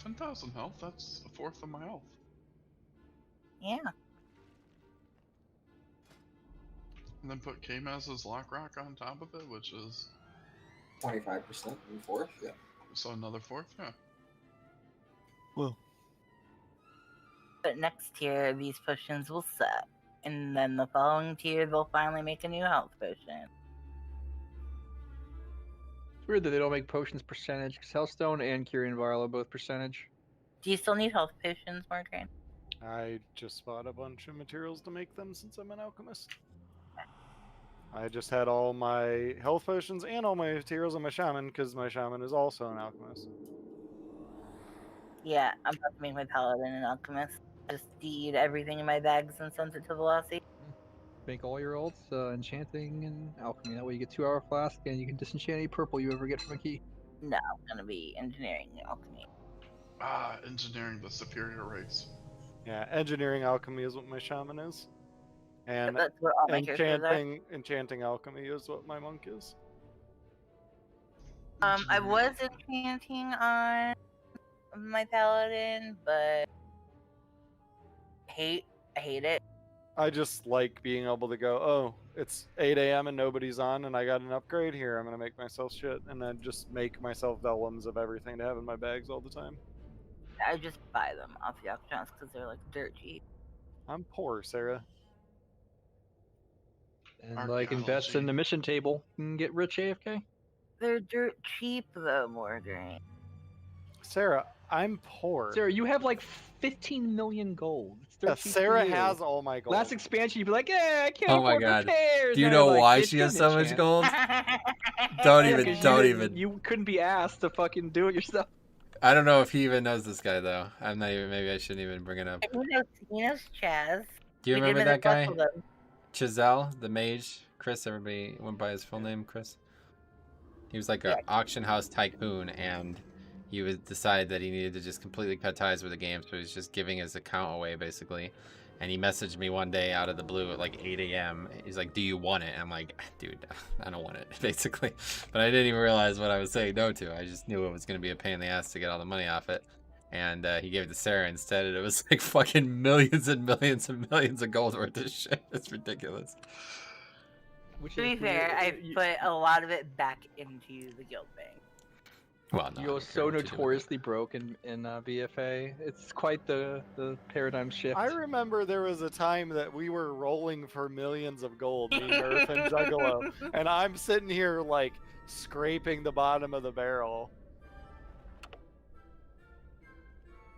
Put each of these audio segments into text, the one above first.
10,000 health, that's a fourth of my health. Yeah. And then put K-Maz's Lock Rock on top of it, which is 25% and fourth, yeah. so another fourth, yeah. Well, But next tier, these potions will suck. And then the following tier, they'll finally make a new health potion. It's weird that they don't make potions percentage, because Hellstone and Kyrian Vial are both percentage. Do you still need health potions, Morgan? I just bought a bunch of materials to make them since I'm an alchemist. I just had all my health potions and all my materials on my shaman, because my shaman is also an alchemist. Yeah, I'm about to make my paladin an alchemist. Just deed everything in my bags and send it to Velocity. Make all your ults enchanting and alchemy. That way you get 2-hour flask and you can disenchant any purple you ever get from a key. No, I'm gonna be engineering alchemy. Ah, engineering the superior race. Yeah, engineering alchemy is what my shaman is. And That's what all my characters are. enchanting alchemy is what my monk is. I was enchanting on my paladin, but I hate it. I just like being able to go, oh, it's 8 a.m. and nobody's on, and I got an upgrade here. I'm gonna make myself shit, and then just make myself vellums of everything to have in my bags all the time. I just buy them off the auctions because they're like dirt cheap. I'm poor, Sarah. And like invest in the mission table and get rich AFK. They're dirt cheap though, Morgan. Sarah, I'm poor. Sarah, you have like 15 million gold. Yeah, Sarah has all my gold. Last expansion, you'd be like, yeah, I can't Oh my afford God. repairs. Do you And know I'm like, why "Bitch, she get has an so much enchant." gold? Yeah, 'cause you couldn't be asked to fucking do it yourself. I don't know if he even knows this guy though. I'm not even. Maybe I shouldn't even bring it up. He knows Chaz. Do you We remember did that guy? Minnesota, though. Chisel, the mage. Chris. Everybody went by his full name, Chris. He was like an auction house tycoon, and he would decide that he needed to just completely cut ties with the game, so he's just giving his account away basically. And he messaged me one day out of the blue at like 8 a.m. He's like, "Do you want it?" And I'm like, "Dude, I don't want it," basically. But I didn't even realize what I was saying no to. I just knew it was going to be a pain in the ass to get all the money off it. And he gave it to Sarah instead, and it was like fucking millions and millions and millions of gold worth of shit. It's ridiculous. To be fair, I put a lot of it back into the guild bank. Well, no, You're so notoriously broke in BFA. It's quite the paradigm shift. I remember there was a time that we were rolling for millions of gold, me, Nerf, and Juggalo, and I'm sitting here like scraping the bottom of the barrel.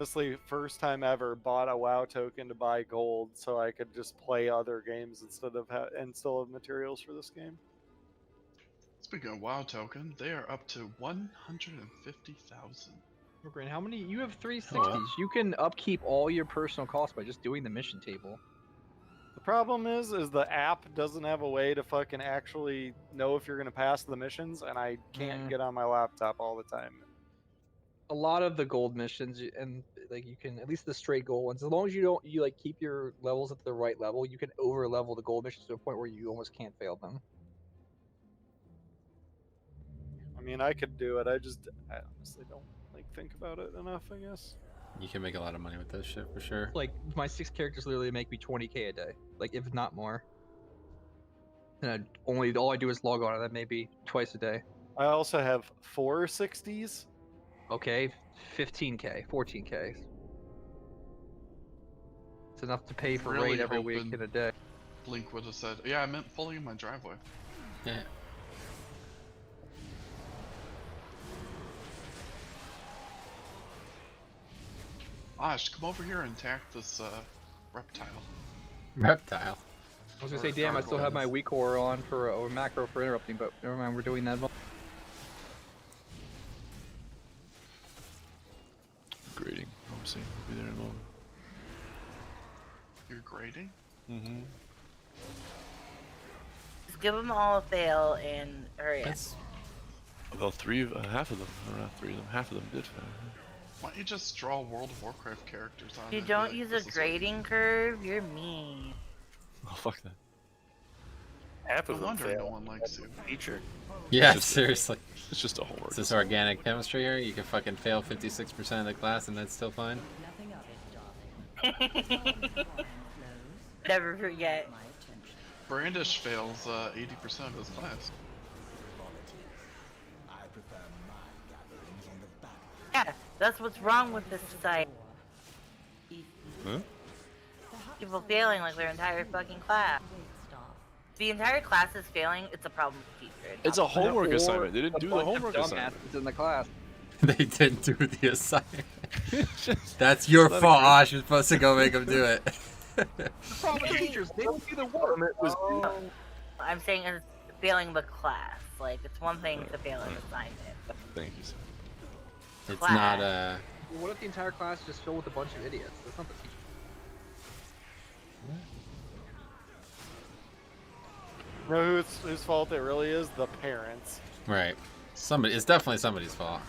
Honestly, first time ever bought a WoW token to buy gold so I could just play other games instead of and still have materials for this game. Speaking of WoW token, they are up to 150,000. Grant, how many? You have 360s. You can upkeep all your personal costs by just doing the mission table. The problem is the app doesn't have a way to fucking actually know if you're gonna pass the missions, and I can't get on my laptop all the time. A lot of the gold missions, and like you can, at least the straight gold ones, as long as you like keep your levels at the right level, you can over level the gold missions to a point where you almost can't fail them. I mean, I could do it. I honestly don't like think about it enough, I guess. You can make a lot of money with this shit for sure. Like my 6 characters literally make me 20k a day, like if not more. And all I do is log on, and that maybe twice a day. I also have 4 60s. Okay, 15k, 14k. It's enough to pay for Really raid every week hoping in a day. Blink would have said, yeah, I meant fully in my driveway. Yeah. Ash, come over here and attack this reptile. Reptile. I was gonna say, damn, I still have my weak core on for a macro for interrupting, but never mind, we're doing that. Grading. I'm saying we'll be there in a moment. You're grading? Mm-hmm. Just give them all a fail and hurry up. Well, half of them, or not 3 of them, half of them did fail. Why don't you just draw World of Warcraft characters on If you it? don't Like, use this a is grading curve, you're mean. Oh, fuck that. Half No of them wonder fail. no one likes you. Feature. Yeah, Just- seriously. It's just a homework. Is this organic chemistry here? You can fucking fail 56% of the class and that's still fine? Never forget. Brandish fails 80% of his class. Yeah, that's what's wrong with this society. Huh? People failing like their entire fucking class. The entire class is failing, it's a problem with the teacher. It's a homework Or assignment. They didn't a do the bunch of homework assignment. dumbasses in the class. They didn't do the assignment. Just- That's your Let it fault, go. Ash. You're supposed to go make them do it. The problem with teachers, they don't do the work. I'm saying it's failing the class. Like, it's one thing to fail an assignment. But Thank you, sir. It's Class. not What if the entire class is just filled with a bunch of idiots? That's not the teacher. You know whose fault it really is? The parents. right. It's definitely somebody's fault.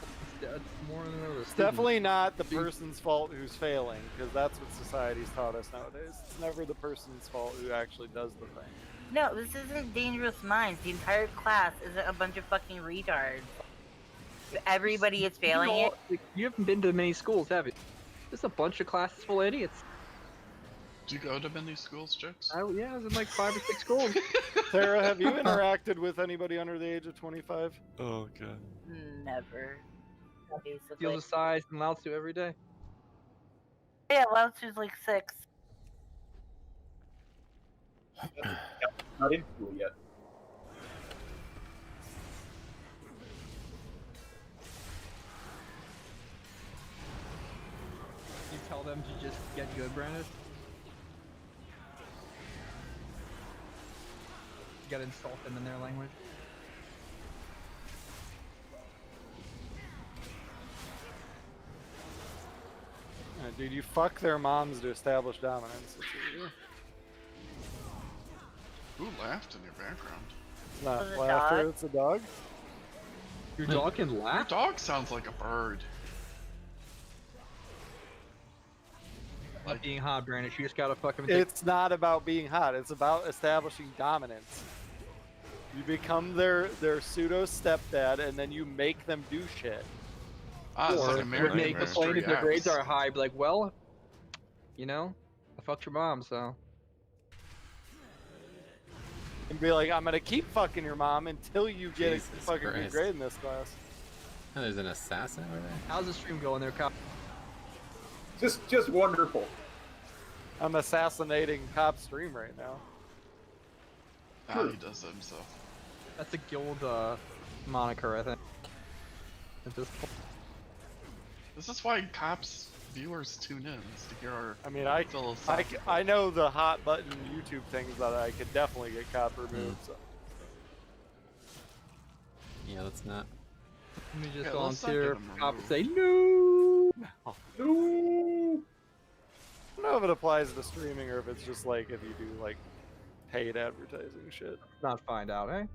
It's more than the It's definitely not the person's fault who's failing, because that's what society's taught us nowadays. It's never the person's fault who actually does the thing. no, this isn't Dangerous Minds. The entire class isn't a bunch of fucking retards. Everybody is failing it. You haven't been to many schools, have you? There's a bunch of classes full of idiots. Do you go to many schools, Jokes? Yeah, I was in like 5 or 6 schools. Sarah, have you interacted with anybody under the age of 25? Oh god. Never. Basically. Deals with size and Lao Tzu every day. Yeah, Lao Tzu's like 6. Not in school yet. You tell them to just get good, Brandon. You gotta insult them in their language. Dude, you fuck their moms to establish dominance. That's what you do. Who laughed in your background? It's not Was it laughter, dog? it's a dog. Your dog can Your laugh? dog sounds like a bird. Not being hot, Brandon. You just gotta fucking. It's not about being hot, it's about establishing dominance. You become their pseudo stepdad and then you make them do shit. Ah, it's like Or American make Mystery complain if their grades Acts. are high. Be like, well, you know, I fucked your mom, so. And be like, I'm gonna keep fucking your mom until you get Jesus a fucking good Christ. grade in this class. Oh, there's an assassin over there? How's the stream going there, Kyle? Just wonderful. I'm assassinating Cop stream right now. Ah, he does it himself. That's a guild moniker, I think. At this point. This is why cops viewers tune in, is to hear our I mean, I philosophical. know the hot button YouTube things that I could definitely get Cop removed. So. Yeah, let's not. Let me just Yeah, let's not volunteer get him cop and removed. say no. No. I don't know if it applies to streaming or if it's just like if you do like paid advertising shit. Not find out, eh?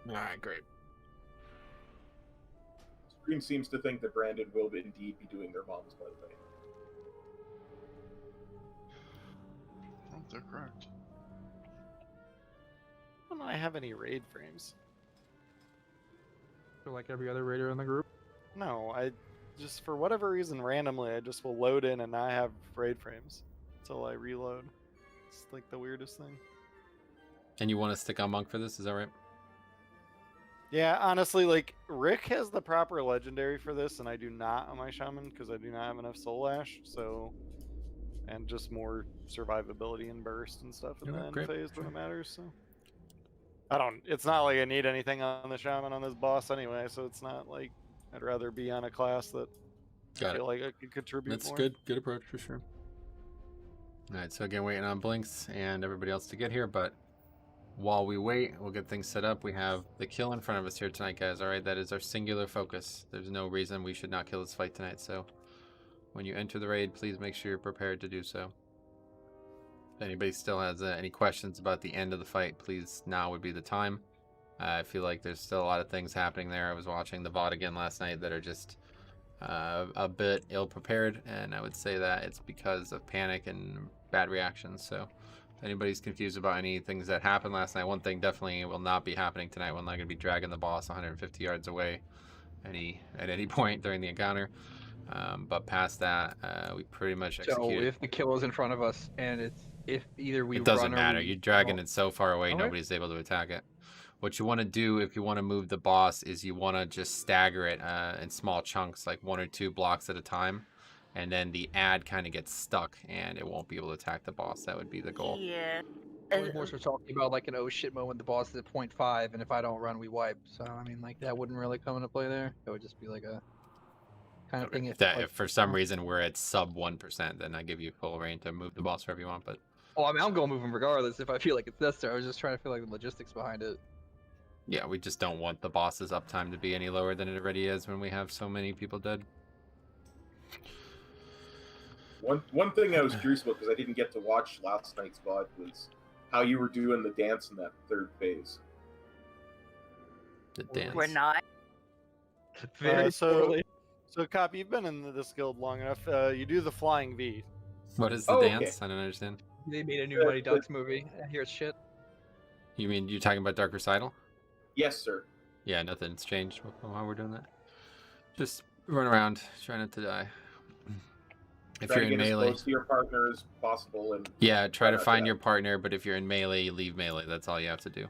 Alright, great. Stream seems to think that Brandon will indeed be doing their moms, by the way. Oh, they're correct. Don't I have any raid frames? So like every other raider in the group. No, I just for whatever reason randomly I just will load in and not have raid frames until I reload. It's like the weirdest thing. And you want to stick on Monk for this, is that right? Yeah, honestly, like Rick has the proper legendary for this, and I do not on my shaman because I do not have enough soul ash. So, and just more survivability and burst and stuff in Okay, the end great, phase when sure. it matters. So, I don't. It's not like I need anything on the shaman on this boss anyway. So it's not like I'd rather be on a class that I Got it. feel like I could contribute That's more. good approach for sure. Alright, so again, waiting on Blinks and everybody else to get here, but while we wait, we'll get things set up. We have the kill in front of us here tonight, guys. Alright, that is our singular focus. There's no reason we should not kill this fight tonight, so when you enter the raid, please make sure you're prepared to do so. If anybody still has any questions about the end of the fight, please, now would be the time. I feel like there's still a lot of things happening there. I was watching the VOD again last night that are just a bit ill-prepared, and I would say that it's because of panic and bad reactions. So if anybody's confused about any things that happened last night, one thing definitely will not be happening tonight. We're not going to be dragging the boss 150 yards away at any point during the encounter. But past that, we pretty much executed. So if the kill is in front of us, and if either we It doesn't run or matter. we... You're dragging Oh, it so far away, okay. nobody's able to attack it. What you want to do if you want to move the boss is you want to just stagger it in small chunks, like 1 or 2 blocks at a time. And then the ad kind of gets stuck and it won't be able to attack the boss. That would be the goal. Yeah. Of course, we're talking about like an oh shit moment. The boss is at 0.5, and if I don't run, we wipe. So I mean, like that wouldn't really come into play there. It would just be like a kind of thing. If for some reason we're at sub 1%, then I give you full reign to move the boss wherever you want. But oh, I mean, I'm gonna move him regardless if I feel like it's necessary. I was just trying to feel like the logistics behind it. yeah, we just don't want the boss's uptime to be any lower than it already is when we have so many people dead. One thing I was curious about, because I didn't get to watch last night's VOD, was how you were doing the dance in that third phase. The dance. We're not. Very so, poorly. so Cop, you've been in this guild long enough. You do the flying V. What is the Oh, dance? okay. I don't understand. They made a new Mighty Ducks movie. I hear it's shit. You mean you're talking about Dark Recital? Yes, sir. Yeah, nothing's changed from how we're doing that. Just run around, try not to die. If Try you're to in get melee, as close to your partner as possible, and yeah, try to not find die. your partner, but if you're in melee, you leave melee. That's all you have to do.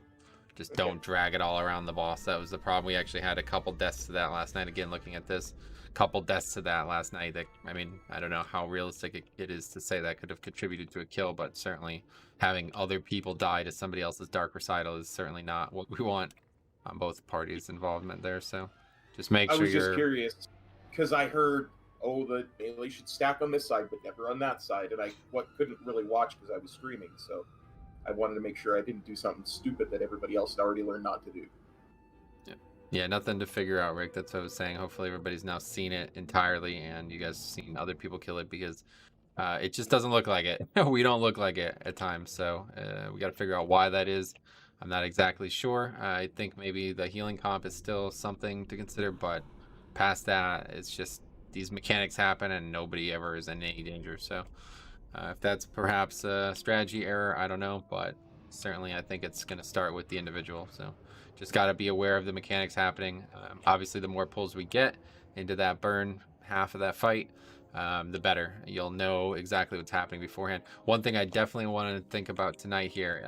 Just Okay. don't drag it all around the boss. That was the problem. We actually had a couple deaths to that last night. Again, looking at this, couple deaths to that last night. That, I mean, I don't know how realistic it is to say that could have contributed to a kill, but certainly having other people die to somebody else's Dark Recital is certainly not what we want on both parties' involvement there. So just make I sure was just you're... curious because I heard, oh, the melee should stack on this side, but never on that side, and I couldn't really watch because I was streaming. So I wanted to make sure I didn't do something stupid that everybody else had already learned not to do. Yeah, nothing to figure out, Rick. That's what I was saying. Hopefully everybody's now seen it entirely and you guys have seen other people kill it, because it just doesn't look like it. We don't look like it at times, so we got to figure out why that is. I'm not exactly sure. I think maybe the healing comp is still something to consider, but past that, it's just these mechanics happen and nobody ever is in any danger. So if that's perhaps a strategy error, I don't know, but certainly I think it's going to start with the individual. So just got to be aware of the mechanics happening. Obviously, the more pulls we get into that burn half of that fight, the better. You'll know exactly what's happening beforehand. One thing I definitely want to think about tonight here,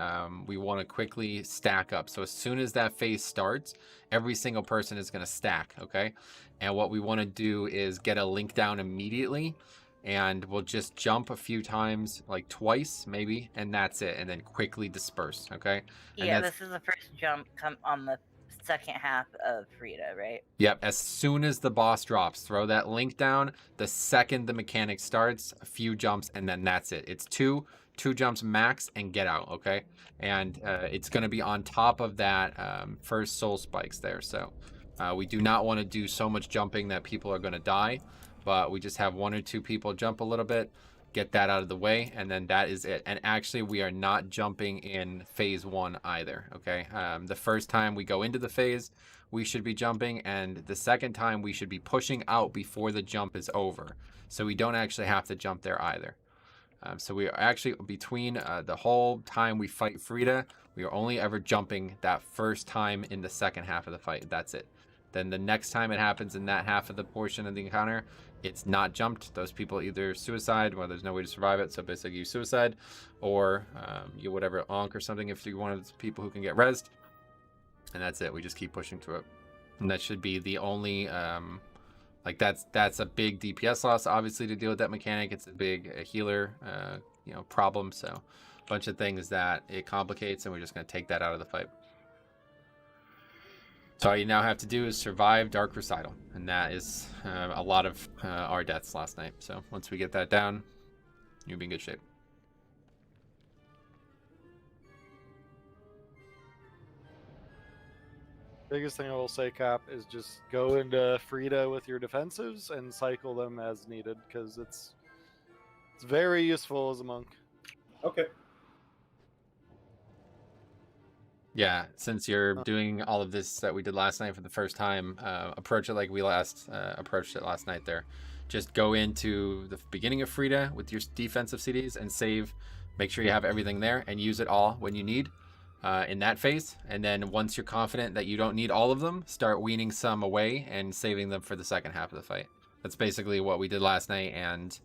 we want to quickly stack up. So as soon as that phase starts, every single person is going to stack, okay? And what we want to do is get a link down immediately, and we'll just jump a few times, like twice maybe, and that's it, and then quickly disperse, okay? And Yeah, that's... this is the first jump come on the second half of Frida, right? Yep, as soon as the boss drops, throw that link down. The second the mechanic starts, a few jumps, and then that's it. It's two jumps max and get out, okay? And it's going to be on top of that first soul spikes there. So we do not want to do so much jumping that people are going to die, but we just have 1 or 2 people jump a little bit, get that out of the way, and then that is it. And actually, we are not jumping in phase 1 either, okay? The first time we go into the phase, we should be jumping, and the second time we should be pushing out before the jump is over. So we don't actually have to jump there either. So we are actually, between the whole time we fight Frida, we are only ever jumping that first time in the second half of the fight. That's it. Then the next time it happens in that half of the portion of the encounter, it's not jumped. Those people either suicide, or there's no way to survive it, so basically you suicide, or you whatever, onk or something if you're one of the people who can get rezzed. And that's it. We just keep pushing through it. And that should be the only, like that's a big DPS loss, obviously, to deal with that mechanic. It's a big healer, problem. So a bunch of things that it complicates, and we're just going to take that out of the fight. So all you now have to do is survive Dark Recital, and that is a lot of our deaths last night. So once we get that down, you'll be in good shape. Biggest thing I will say, Cap, is just go into Frida with your defensives and cycle them as needed, because it's very useful as a monk. Okay. Yeah, since you're doing all of this that we did last night for the first time, approach it like we last approached it last night there. Just go into the beginning of Frida with your defensive CDs and save. Make sure you have everything there and use it all when you need in that phase. And then once you're confident that you don't need all of them, start weaning some away and saving them for the second half of the fight. That's basically what we did last night, and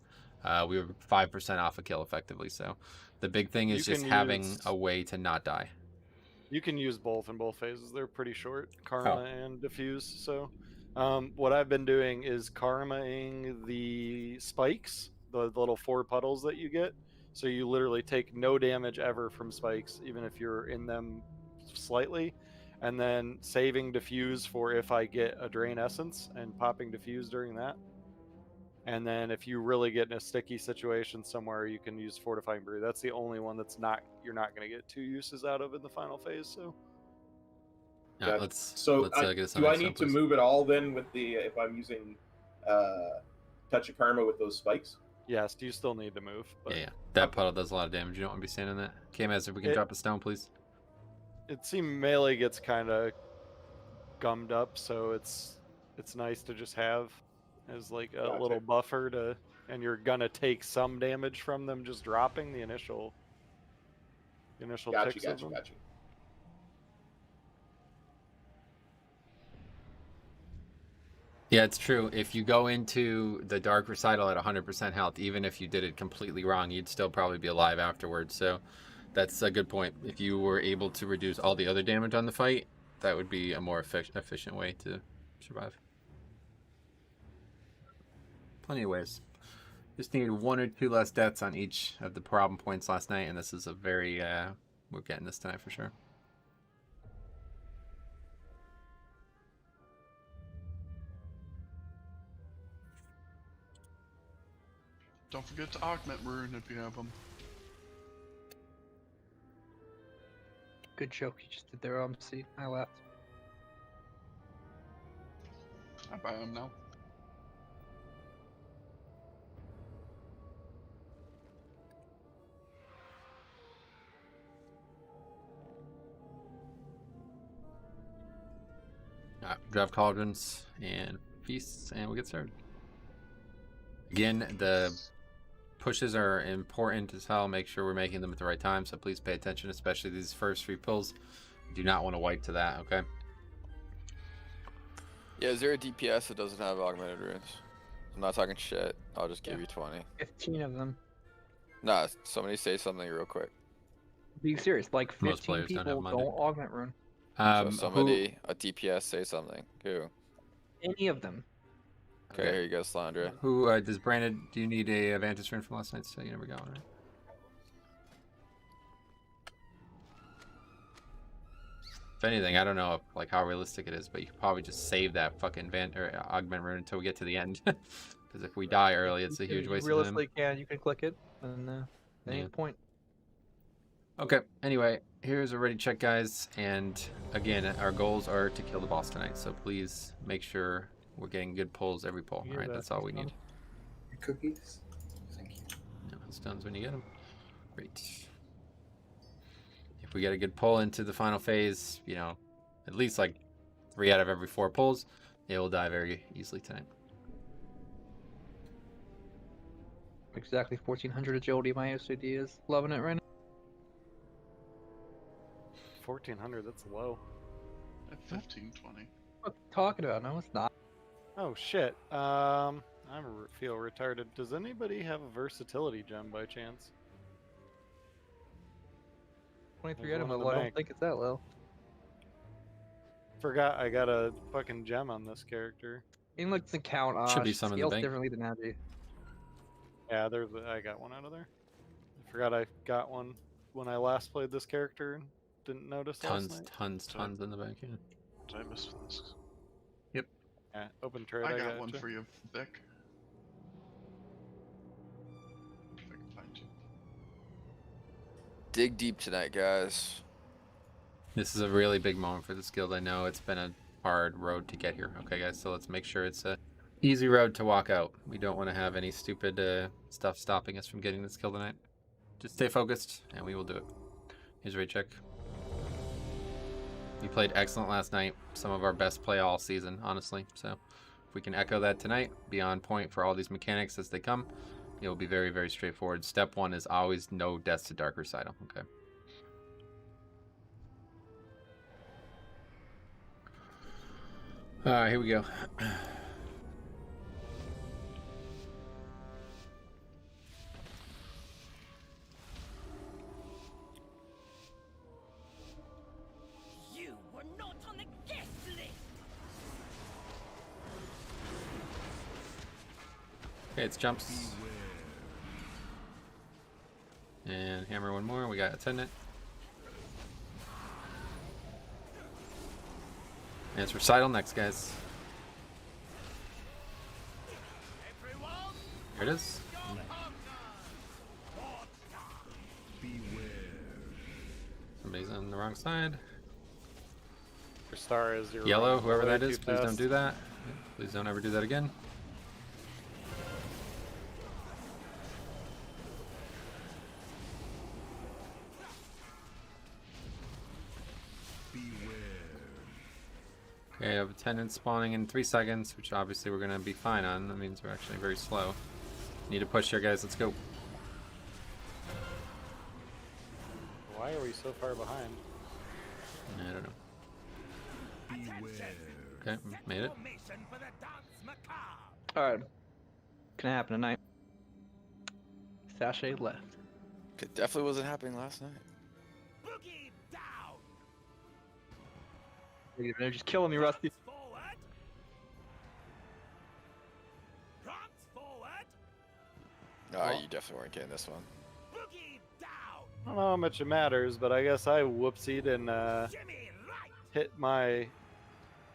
we were 5% off a kill effectively. So the big thing is just having a way to not die. You can use both in both phases. They're pretty short, Karma and Diffuse. So what I've been doing is Karmaing the spikes, the little 4 puddles that you get. So you literally take no damage ever from spikes, even if you're in them slightly. And then saving Diffuse for if I get a Drain Essence and popping Diffuse during that. And then if you really get in a sticky situation somewhere, you can use Fortifying Brew. That's the only one that's you're not going to get 2 uses out of in the final phase. So, yeah, let's get do I need to move it all then with the if I'm using Touch of Karma with those spikes? Yes, you still need to move. But yeah, that puddle does a lot of damage. You don't want to be standing that. KMS, if we can drop a stone, please. It seems melee gets kind of gummed up, so it's nice to just have as like a little buffer to, and you're gonna take some damage from them just dropping the initial ticks of them. Gotcha. Yeah, it's true. If you go into the Dark Recital at 100% health, even if you did it completely wrong, you'd still probably be alive afterwards. So that's a good point. If you were able to reduce all the other damage on the fight, that would be a more efficient way to survive. Plenty of ways. Just needed 1 or 2 less deaths on each of the problem points last night, and this is a very, we're getting this tonight for sure. Don't forget to augment rune if you have them. Good joke you just did there, see, I laughed. I buy them now. Drive cauldrons and feasts, and we'll get started. Again, the pushes are important as hell. Make sure we're making them at the right time, so please pay attention, especially these first 3 pulls. You do not want to wipe to that, okay? Yeah, is there a DPS that doesn't have augmented runes? I'm not talking shit. I'll just give you 20. 15 of them. Nah, somebody say something real quick. Being serious, like 15 Most players people don't have don't augment rune. So somebody, a DPS, say something. Who? Any of them. Okay, here you go, Slandra. Who does Brandon? Do you need a Vantage rune from last night? So you never got one, right? If anything, I don't know like how realistic it is, but you could probably just save that fucking augment rune until we get to the end. Because if we die early, it's a huge waste of time. Realistically, you can click it, and any point. Okay, anyway, here's a ready check, guys. And again, our goals are to kill the boss tonight, so please make sure we're getting good pulls every pull. All right, that's all we need. Cookies? Thank you. Yeah, stones when you get them. Great. If we get a good pull into the final phase, you know, at least like 3 out of every 4 pulls, it will die very easily tonight. Exactly 1400 agility, my OCD is loving it right now. 1400, that's low. At 1520. What are you talking about? No, it's not. Oh shit. I feel retarded. Does anybody have a versatility gem by chance? 23 There's item one in level, the I don't bank. think it's that low. Forgot I got a fucking gem on this character. Even like the count Should be some in the scales bank. differently than Abby. Yeah, I got one out of there. I forgot I got one when I last played this character and didn't notice last night. Tons in the bank, yeah. Did I miss this? Yeah, open trade. I got one for you, Vic. If I can find you. Dig deep tonight, guys. This is a really big moment for this guild. I know it's been a hard road to get here. Okay, guys, so let's make sure it's a easy road to walk out. We don't want to have any stupid stuff stopping us from getting this kill tonight. Just stay focused, and we will do it. Here's a raid check. We played excellent last night. Some of our best play all season, honestly. So if we can echo that tonight, be on point for all these mechanics as they come, it will be very, very straightforward. Step 1 is always no deaths to Dark Recital. Okay. All right, here we go. You were not on the guest list. Okay, it's jumps. And hammer one more. We got attendant. And it's recital next, guys. Here it is. Somebody's on the wrong side. Your star is your Yellow, whoever that is, please don't do that. Please don't ever do that again. Okay, I have attendants spawning in 3 seconds, which obviously we're going to be fine on. That means we're actually very slow. Need to push here, guys. Let's go. Why are we so far behind? I don't know. Okay, made it. Alright. Gonna happen tonight. Sachet left. It definitely wasn't happening last night. They're just killing me, Rusty. Oh, you definitely weren't getting this one. I don't know how much it matters, but I guess I whoopsied and hit my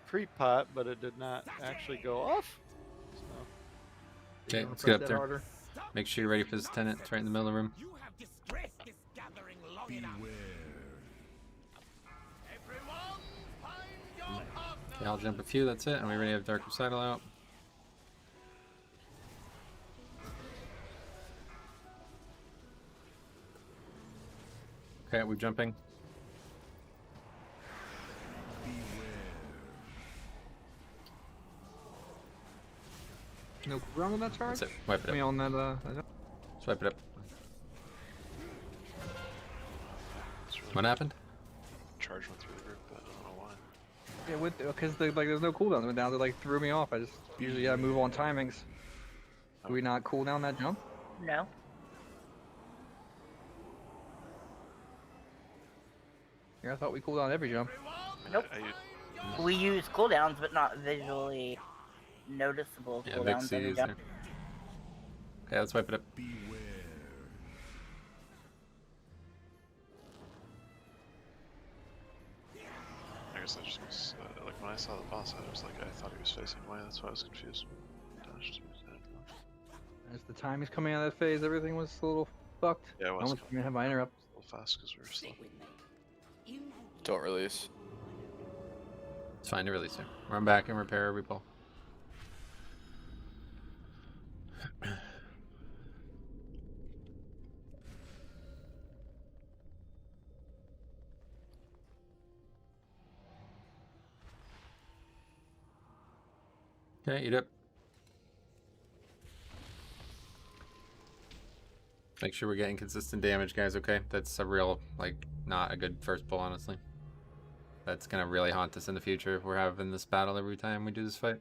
creep pot, but it did not actually go off. So. Okay, let's get up there. Make sure you're ready for this attendant. It's right in the middle of the room. Okay, I'll jump a few. That's it. And we already have Dark Recital out. Okay, we're jumping. No wrong with that charge? That's it. Wipe it Me up. on that, Swipe it up. What happened? Charge went through the group, but I don't know why. yeah, because there's no cooldown went down. They like threw me off. I just usually move on timings. Do we not cool down that jump? No. Yeah, I thought we cooled down every jump. Nope. We use cooldowns, but not visually noticeable Yeah, cooldowns. Vixie every is jump. there. Okay, let's wipe it up. I guess I just was, like when I saw the boss, I was like, I thought he was facing away, that's why I was confused. Dashed. As the time is coming out of that phase, everything was a little fucked. Yeah, it I was almost gonna have my interrupt. a little fast because we were slow. Don't release. It's fine to release her. Run back and repair every pull. Okay, eat up. Make sure we're getting consistent damage, guys, okay? That's a real, like, not a good first pull, honestly. That's gonna really haunt us in the future if we're having this battle every time we do this fight.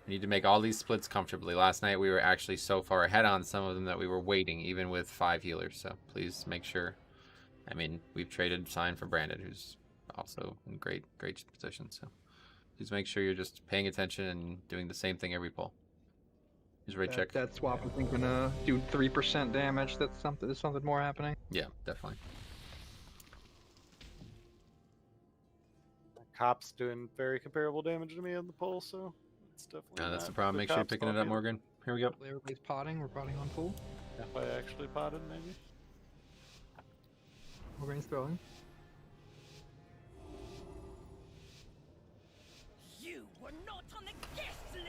We need to make all these splits comfortably. Last night we were actually so far ahead on some of them that we were waiting, even with 5 healers, so please make sure. I mean, we've traded Sign for Brandon, who's also in great position, so please make sure you're just paying attention and doing the same thing every pull. Use right check. That swap I think gonna do 3% damage. That's something. There's something more happening. Yeah, definitely. Cop's doing very comparable damage to me on the pull, so it's definitely. No, that's not the problem. Make sure you're picking it up, Morgan. Here we go. Everybody's potting. We're potting on full. If I actually potted, maybe. Morgan's throwing. You were not on the guest list.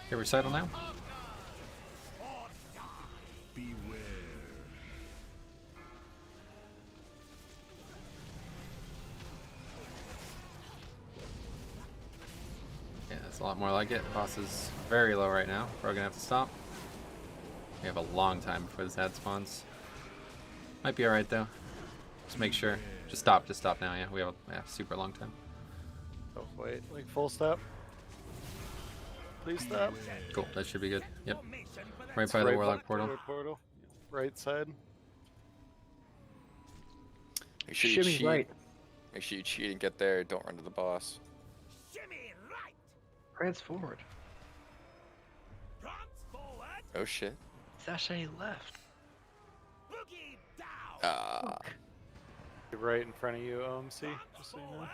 Okay, recital now. Yeah, that's a lot more like it. Boss is very low right now. We're gonna have to stop. We have a long time before this ad spawns. Might be alright though. Just make sure. Just stop now, yeah. We have a super long time. Oh, wait, like full stop. Please stop. Cool, that should be good. Yep. Right by Right the Warlock portal. portal. Right side. Make sure you Shimmy's cheat. right. Make sure you cheat and get there. Don't run to the boss. Shimmy right. Prance forward. Prance forward. Oh shit. Sachet left. Boogie down. Ah. Right in front of you, OMC. Just so you know.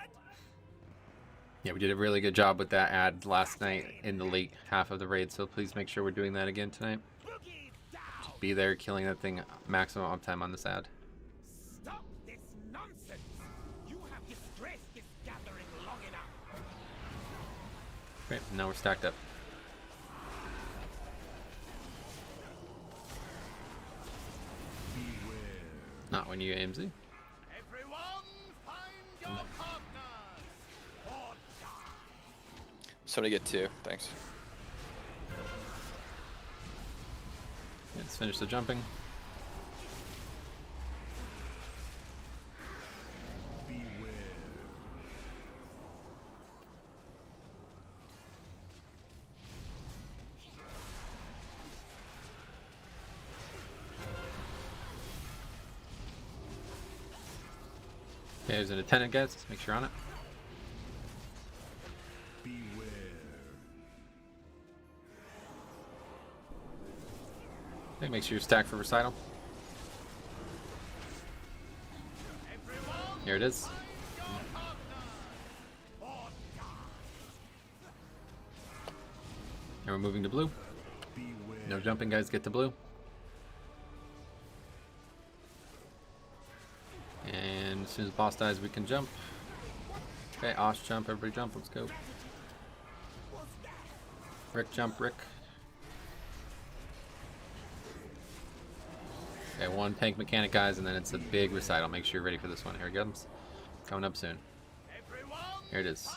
Yeah, we did a really good job with that ad last night in the late half of the raid, so please make sure we're doing that again tonight. Boogie down. Just be there, killing that thing maximum uptime on this ad. Stop this nonsense. You have disgraced this gathering long enough. Great, now we're stacked up. Not when you AMZ. Everyone, find your partners. Or die. Somebody get 2. Thanks. Let's finish the jumping. Okay, there's an attendant, guys. Let's make sure you're on it. Okay, make sure you're stacked for recital. Here it is. And we're moving to blue. No jumping, guys. Get to blue. And as soon as the boss dies, we can jump. Okay, Osh jump. Everybody jump. Let's go. Rick jump, Rick. Okay, one tank mechanic, guys, and then it's a big recital. Make sure you're ready for this one. Here it comes. Coming up soon. Here it is.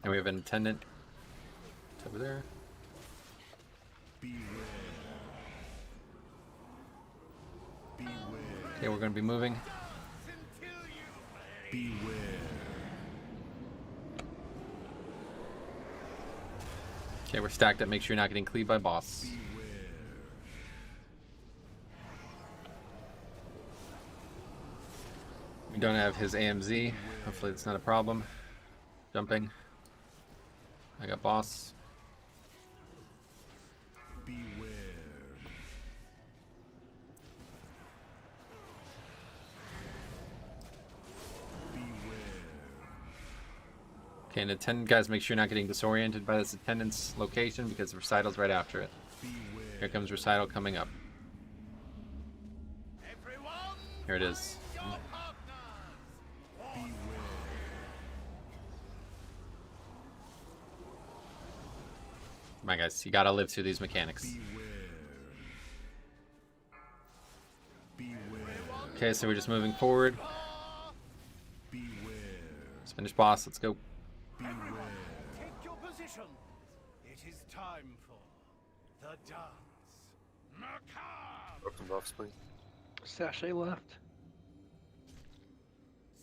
And we have an attendant. It's over there. Okay, we're going to be moving. Okay, we're stacked up. Make sure you're not getting cleaved by boss. We don't have his AMZ. Hopefully that's not a problem. Jumping. I got boss. Okay, and attendant, guys, make sure you're not getting disoriented by this attendant's location because recital's right after it. Here comes recital coming up. Here it is. Come on, guys, you gotta live through these mechanics. Okay, so we're just moving forward. Let's finish boss, let's go. Take your position. It is time for the dance. Macabre. Broken buffs, please. Sachet left.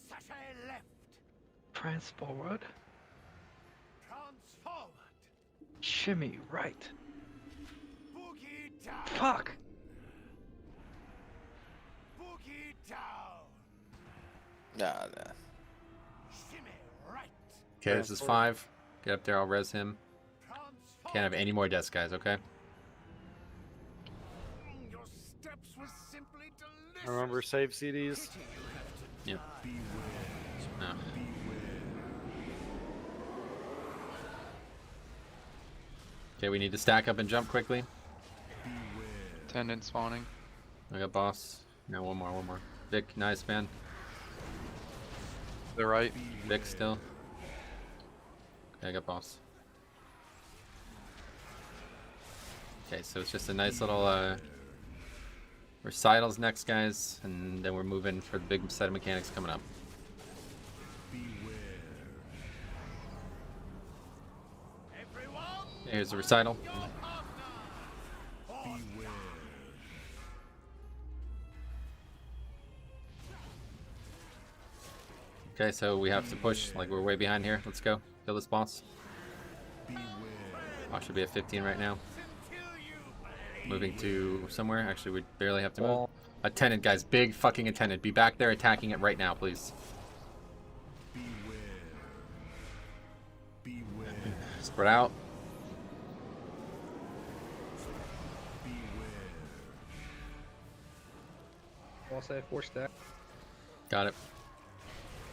Sachet left. Prance forward. Prance forward. Shimmy right. Boogie down. Fuck! Boogie down. Nah. Shimmy right. Okay, this is 5. Get up there, I'll res him. Prance forward. Can't have any more deaths, guys, okay? Your steps were simply delicious. Remember, save CDs. Yep. No. Okay, we need to stack up and jump quickly. Attendant spawning. I got boss. No, one more. Vic, nice, man. To the right. Vic still. Okay, I got boss. Okay, so it's just a nice little recitals next, guys, and then we're moving for the big set of mechanics coming up. Here's the recital. Okay, so we have to push, like we're way behind here. Let's go. Kill this boss. Oh, should be at 15 right now. Moving to somewhere. Actually, we barely have to move. Attendant, guys. Big fucking attendant. Be back there attacking it right now, please. Spread out. Boss at 4 stack. Got it.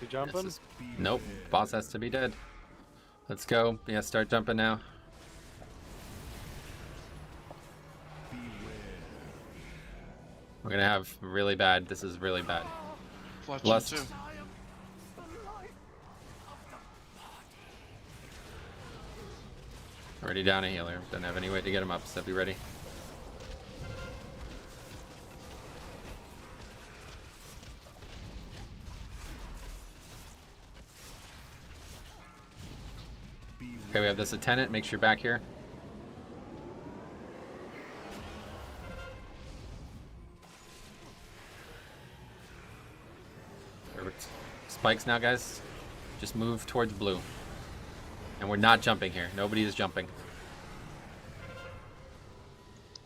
You jumping? Nope. Boss has to be dead. Let's go. Yeah, start jumping now. We're gonna have really bad. This is really bad. Lust. Already down a healer. Don't have any way to get him up, so be ready. Okay, we have this attendant. Make sure you're back here. Perfect. Spikes now, guys. Just move towards blue. And we're not jumping here. Nobody is jumping.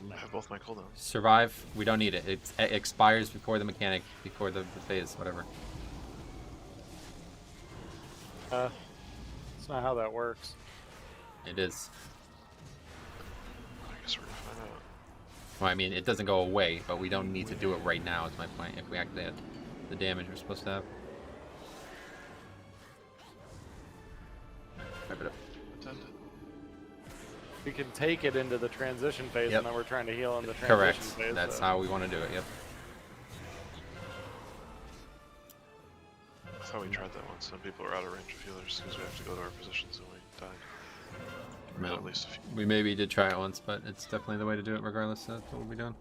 I have both my cooldowns. Survive. We don't need it. It expires before the mechanic, before the phase, whatever. That's not how that works. It is. I guess we're gonna find out. Well, I mean, it doesn't go away, but we don't need to do it right now, is my point, if we actually had the damage we're supposed to have. Wrap it up. We can take it into the transition phase, Yep. and then we're trying to heal in the transition Correct. phase. That's so. how we want to do it, yep. I thought we tried that once. Some people are out of range of healers because we have to go to our positions and we died. No. At least a few. We maybe did try it once, but it's definitely the way to do it regardless. That's what we'll be doing.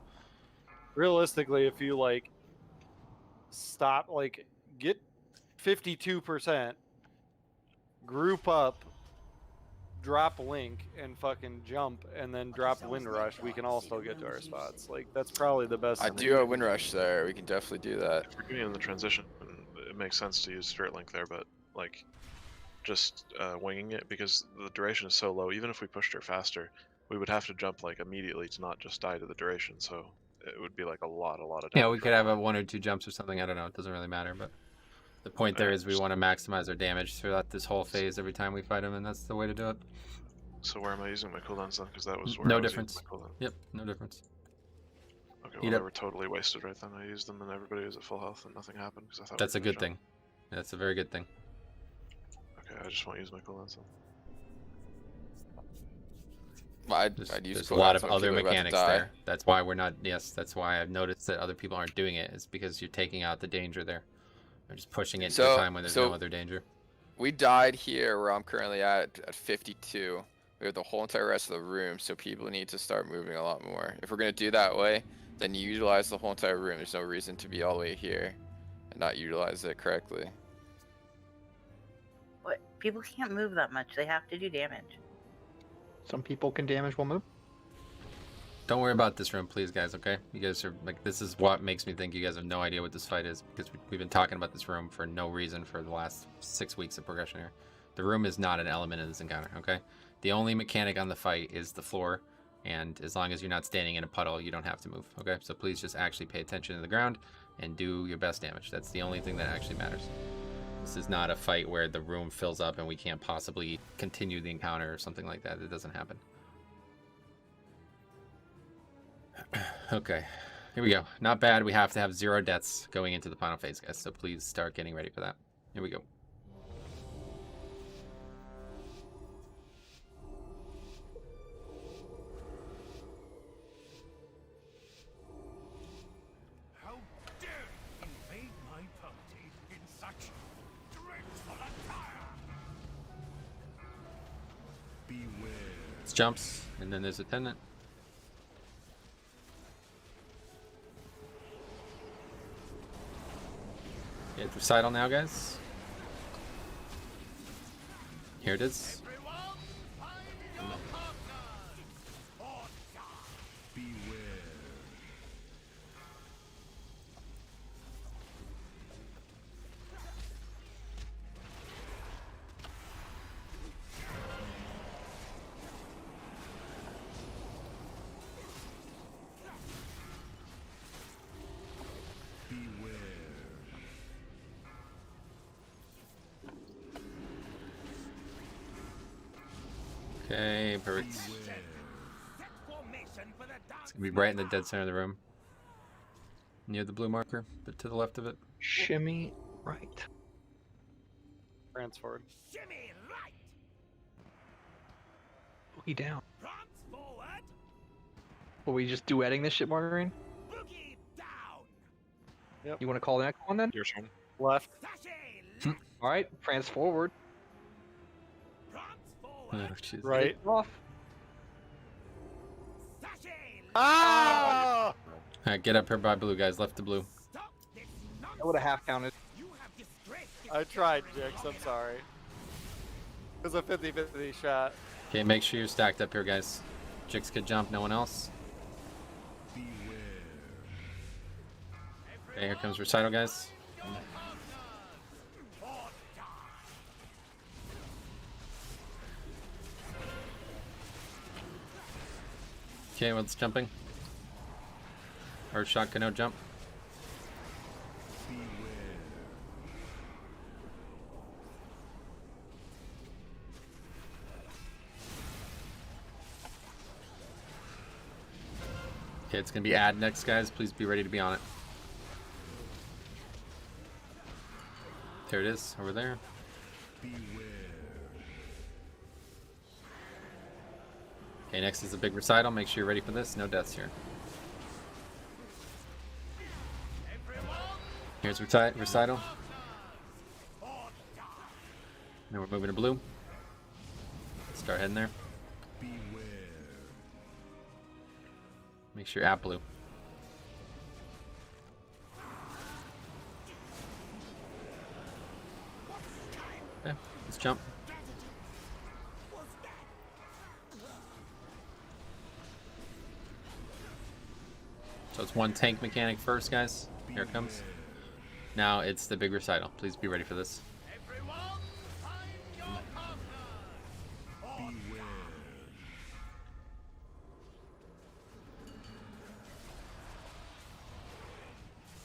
Realistically, if you like stop, like get 52%, group up, drop Link, and fucking jump, and then drop Wind Rush, we can all still get to our spots. Like that's probably the best. I do have Wind Rush there. We can definitely do that. If we're getting in the transition, it makes sense to use Spirit Link there, but like just winging it because the duration is so low. Even if we pushed her faster, we would have to jump like immediately to not just die to the duration. So it would be like a lot of damage. Yeah, we could have a 1 or 2 jumps or something. I don't know. It doesn't really matter, but the point there is we want to maximize our damage throughout this whole phase every time we fight him, and that's the way to do it. So where am I using my cooldowns then? Because that was where No I was difference. using my cooldown. Yep, no difference. Okay, Heat well they up. were totally wasted right then. I used them and everybody was at full health and nothing happened because I thought. That's a good thing. That's a very good thing. Okay, I just want to use my cooldowns then. I'd use There's a lot of cooldowns when other people are about to mechanics die. there. That's why we're not. Yes, that's why I've noticed that other people aren't doing it. It's because you're taking out the danger there. They're just pushing it to a time when there's no other danger. We died here where I'm currently at 52. We have the whole entire rest of the room, so people need to start moving a lot more. If we're gonna do that way, then you utilize the whole entire room. There's no reason to be all the way here and not utilize it correctly. What? People can't move that much. They have to do damage. Some people can damage while move. Don't worry about this room, please, guys, okay? You guys are, like, this is what makes me think you guys have no idea what this fight is, because we've been talking about this room for no reason for the last 6 weeks of progression here. The room is not an element in this encounter, okay? The only mechanic on the fight is the floor, and as long as you're not standing in a puddle, you don't have to move, okay? So please just actually pay attention to the ground and do your best damage. That's the only thing that actually matters. This is not a fight where the room fills up and we can't possibly continue the encounter or something like that. It doesn't happen. Okay, here we go. Not bad. We have to have 0 deaths going into the final phase, guys. So please start getting ready for that. Here we go. How dare you invade my party in such dreadful jumps, and then there's attendant. Okay, it's recital now, guys. Here it is. Okay, perfect. It's gonna be right in the dead center of the room. Near the blue marker, but to the left of it. Shimmy right. Prance forward. Shimmy right. Boogie down. Prance forward. Were we just duetting this shit, Margarine? Boogie down. Yep. You want to call the next one then? Your turn. Left. Sashay Hmm. left. All right, prance forward. Prance Oh, forward. jeez. Right. Off. Sashay left. Ah! Alright, get up here by blue, guys. Left to blue. Stop this nonsense. I would have half counted. You have disgraced this I tried, gathering Jix. long I'm sorry. It was a 50-50 shot. Okay, make sure you're stacked up here, guys. Jix could jump, no one else. Okay, here comes recital, guys. Okay, what's jumping? Or shot can no jump. Okay, it's gonna be add next, guys. Please be ready to be on it. There it is, over there. Okay, next is a big recital. Make sure you're ready for this. No deaths here. Here's recital. Now we're moving to blue. Start heading there. Make sure you're at blue. Okay, let's jump. So it's one tank mechanic first, guys. Here it comes. Now it's the big recital. Please be ready for this.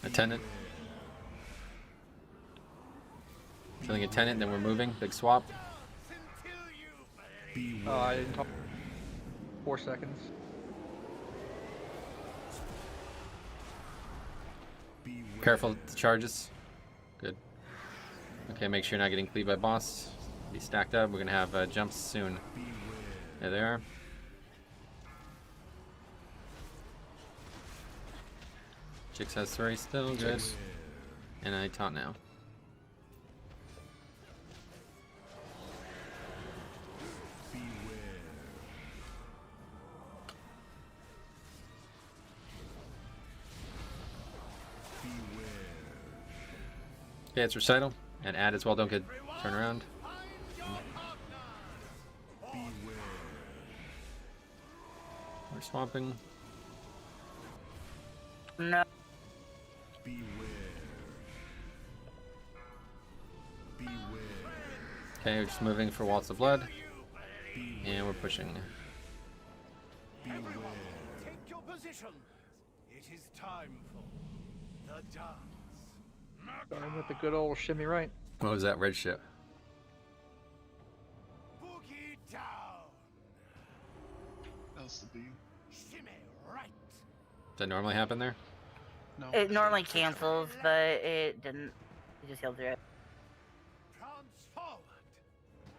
Attendant. Killing attendant, then we're moving. Big swap. I didn't talk. 4 seconds. Careful with the charges. Good. Okay, make sure you're not getting cleaved by boss. Be stacked up. We're gonna have jumps soon. There they are. Jix has 3 still. Good. And I taunt now. Okay, it's recital. And add as well, don't get turn around. We're swapping. No. Okay, we're just moving for Waltz of Blood. And we're pushing. Take your position. It is time for the dance. Starting with the good old shimmy right. What was that red ship? Boogie down. That's the beam. Shimmy right. Does that normally happen there? No. It normally cancels, but it didn't. It just healed through it. Prance forward.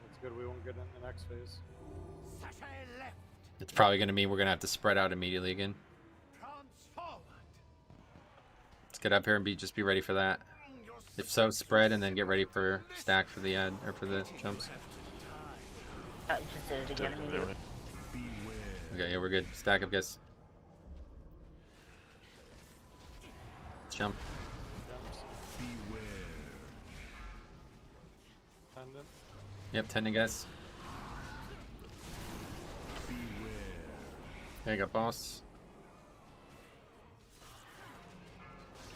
That's good. We won't get in the next phase. Sashay left. It's probably going to mean we're going to have to spread out immediately again. Prance forward. Let's get up here and just be ready for that. If so, spread and then get ready for stack for the or for the jumps. I just did it again. immediately. Okay, yeah, we're good. Stack up, guys. Jump. Tendon. Yep, tendon, guys. There you go, boss.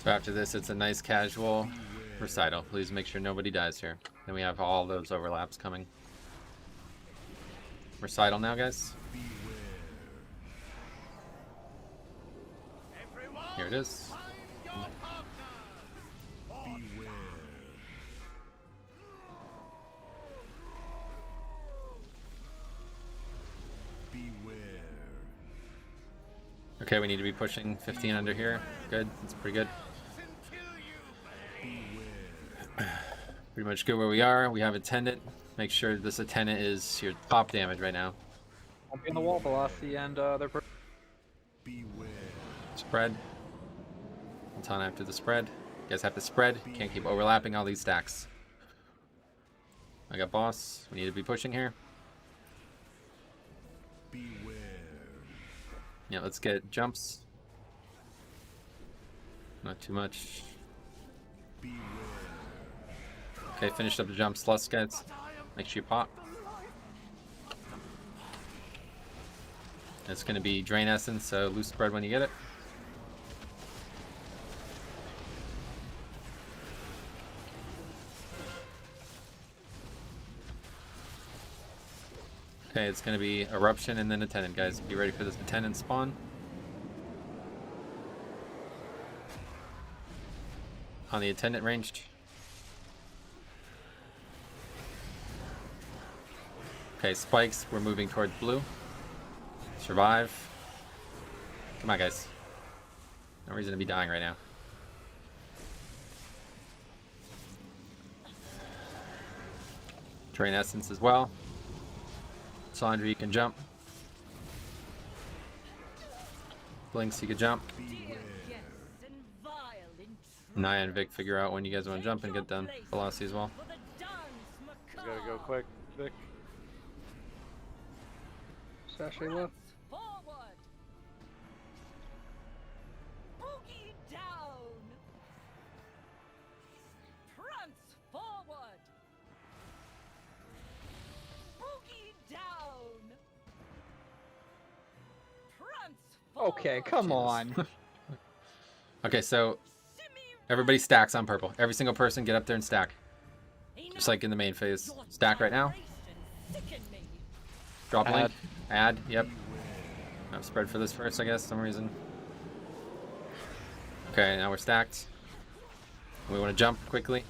So after this, it's a nice casual recital. Please make sure nobody dies here. Then we have all those overlaps coming. Recital now, guys. Here it is. Okay, we need to be pushing 15 under here. Good, that's pretty good. Pretty much good where we are. We have attendant. Make sure this attendant is your top damage right now. I'll be on the wall velocity and their. Spread. One time after the spread. You guys have to spread. Can't keep overlapping all these stacks. I got boss. We need to be pushing here. Yeah, let's get jumps. Not too much. Okay, finished up the jumps. Less guys. Make sure you pop. It's going to be drain essence, so loose spread when you get it. Okay, it's going to be eruption and then attendant, guys. Be ready for this attendant spawn. On the attendant ranged. Okay, spikes. We're moving toward blue. Survive. Come on, guys. No reason to be dying right now. Drain essence as well. Sandra, you can jump. Blinks, you can jump. Naya and Vic figure out when you guys want to jump and get done. Velocity as well. Just gotta go quick, Vic. Sashay left. Okay, come on. Okay, so everybody stacks on purple. Every single person get up there and stack. Just like in the main phase. Stack right now. Drop link. Add. Yep. I've spread for this first, I guess, for some reason. Okay, now we're stacked. We want to jump quickly.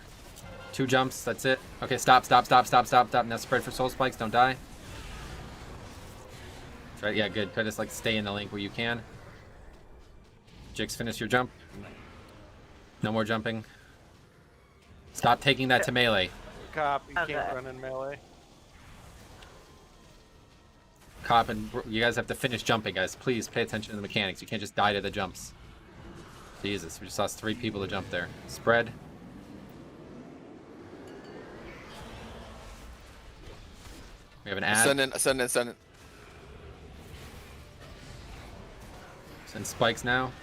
2 jumps, that's it. Okay, stop. Now spread for soul spikes, don't die. Try, yeah, good. Try to like stay in the link where you can. Jix, finish your jump. No more jumping. Stop taking that to melee. Cop, you can't run in melee. Cop, and you guys have to finish jumping, guys. Please pay attention to the mechanics. You can't just die to the jumps. Jesus, we just lost 3 people to jump there. Spread. We have an ad. Ascendant. Send spikes now.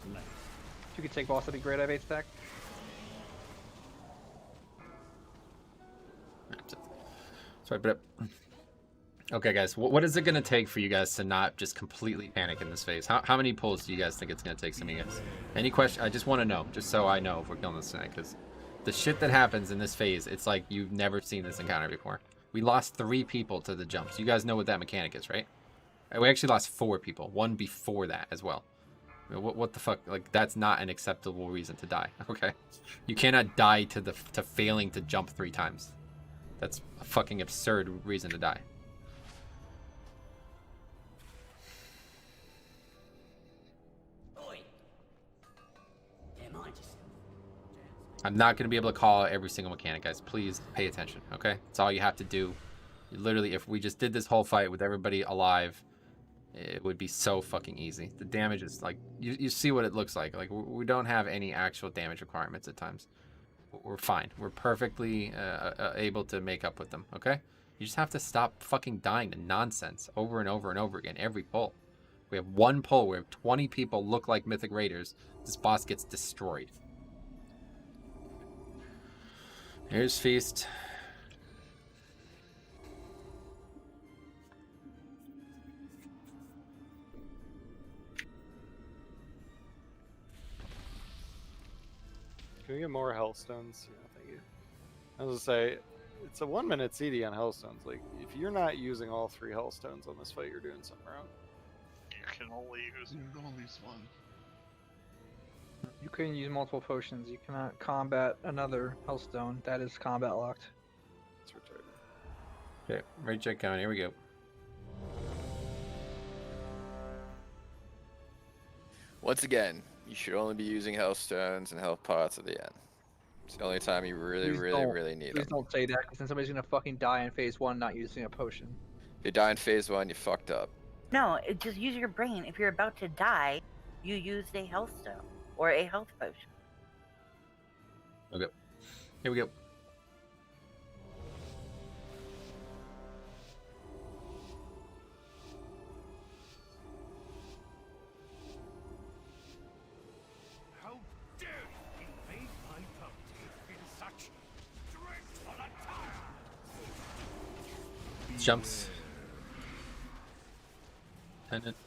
If you could take boss, that'd be great. I have 8 stack. Sorry, but okay, guys. What is it gonna take for you guys to not just completely panic in this phase? How many pulls do you guys think it's gonna take? Some of you guys. Any question? I just want to know, just so I know if we're killing this tonight, because the shit that happens in this phase, it's like you've never seen this encounter before. We lost 3 people to the jumps. You guys know what that mechanic is, right? We actually lost 4 people. 1 before that as well. I mean, what the fuck? Like, that's not an acceptable reason to die. Okay, you cannot die to failing to jump 3 times. That's a fucking absurd reason to die. I'm not going to be able to call out every single mechanic, guys. Please pay attention, okay? That's all you have to do. Literally, if we just did this whole fight with everybody alive, it would be so fucking easy. The damage is like, you see what it looks like. Like, we don't have any actual damage requirements at times. we're fine. We're perfectly able to make up with them, okay? You just have to stop fucking dying to nonsense over and over and over again every pull. We have one pull where 20 people look like Mythic Raiders. This boss gets destroyed. Here's Feast. Can we get more Hellstones? Yeah, thank you. I was gonna say, it's a 1 minute CD on Hellstones. Like, if you're not using all 3 Hellstones on this fight, you're doing something wrong. You can only use. You can only use one. You can use multiple potions. You cannot combat another Hellstone. That is combat locked. It's retarded. Okay, right check coming. Here we go. Once again, you should only be using health stones and health pots at the end. It's the only time you really need Please them. don't say that, because then somebody's gonna fucking die in phase 1 not using a potion. If you die in phase 1, you fucked up. No, just use your brain. If you're about to die, you use a health stone or a health potion. Okay. Here we go. How dare you invade my property in such dreadful attire? Jumps. Pendant.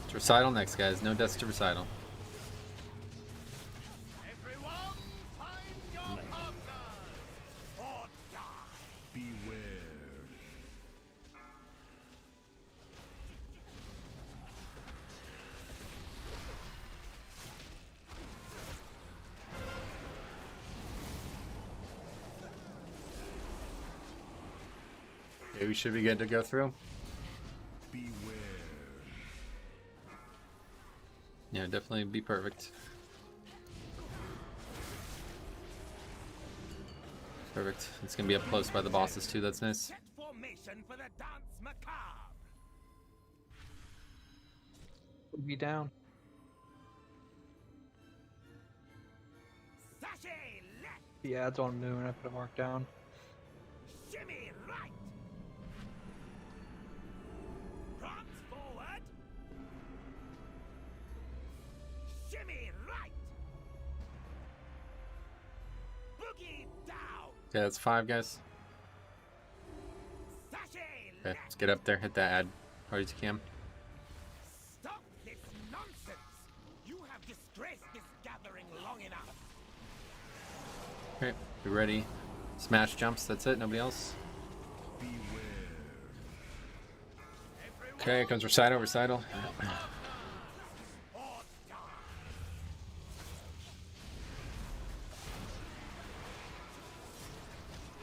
It's recital next, guys. No deaths to recital. Everyone, find your partner or die. Beware. Okay, we should be good to go through. Beware. Yeah, definitely be perfect. Perfect. It's gonna be up close by the bosses too. That's nice. Set formation for the dance macabre. Be down. Sachet left, The ads on Moon. I put a mark down. shimmy right. Prance forward. Shimmy right. Boogie down. Okay, that's 5, guys. Sachet Okay, left. let's get up there. Hit that ad hard as you can. Stop this nonsense. You have disgraced this gathering long enough. Okay, be ready. Smash jumps. That's it. Nobody else. Okay, here comes recital. Recital.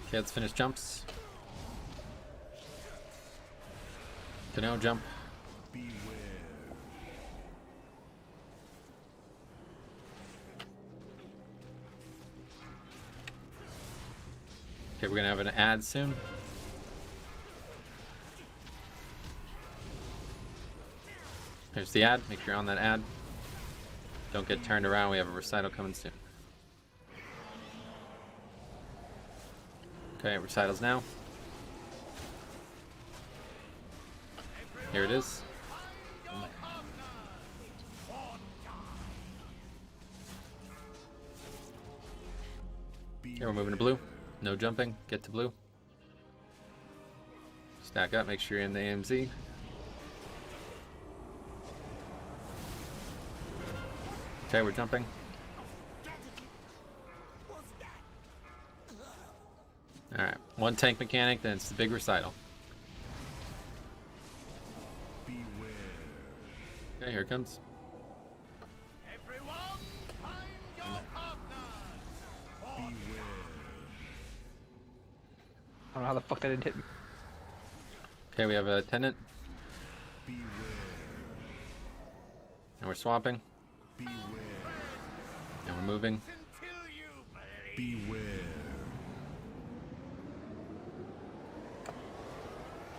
Okay, let's finish jumps. Canoe jump. Okay, we're gonna have an ad soon. Here's the ad. Make sure you're on that ad. Don't get turned around. We have a recital coming soon. Okay, recitals now. Here it is. Okay, we're moving to blue. No jumping. Get to blue. Stack up. Make sure you're in the AMZ. Okay, we're jumping. Alright, one tank mechanic, then it's the big recital. Okay, here it comes. Everyone, find your partner. I don't know how the fuck that didn't hit me. Okay, we have a tenant. And we're swapping. And we're moving.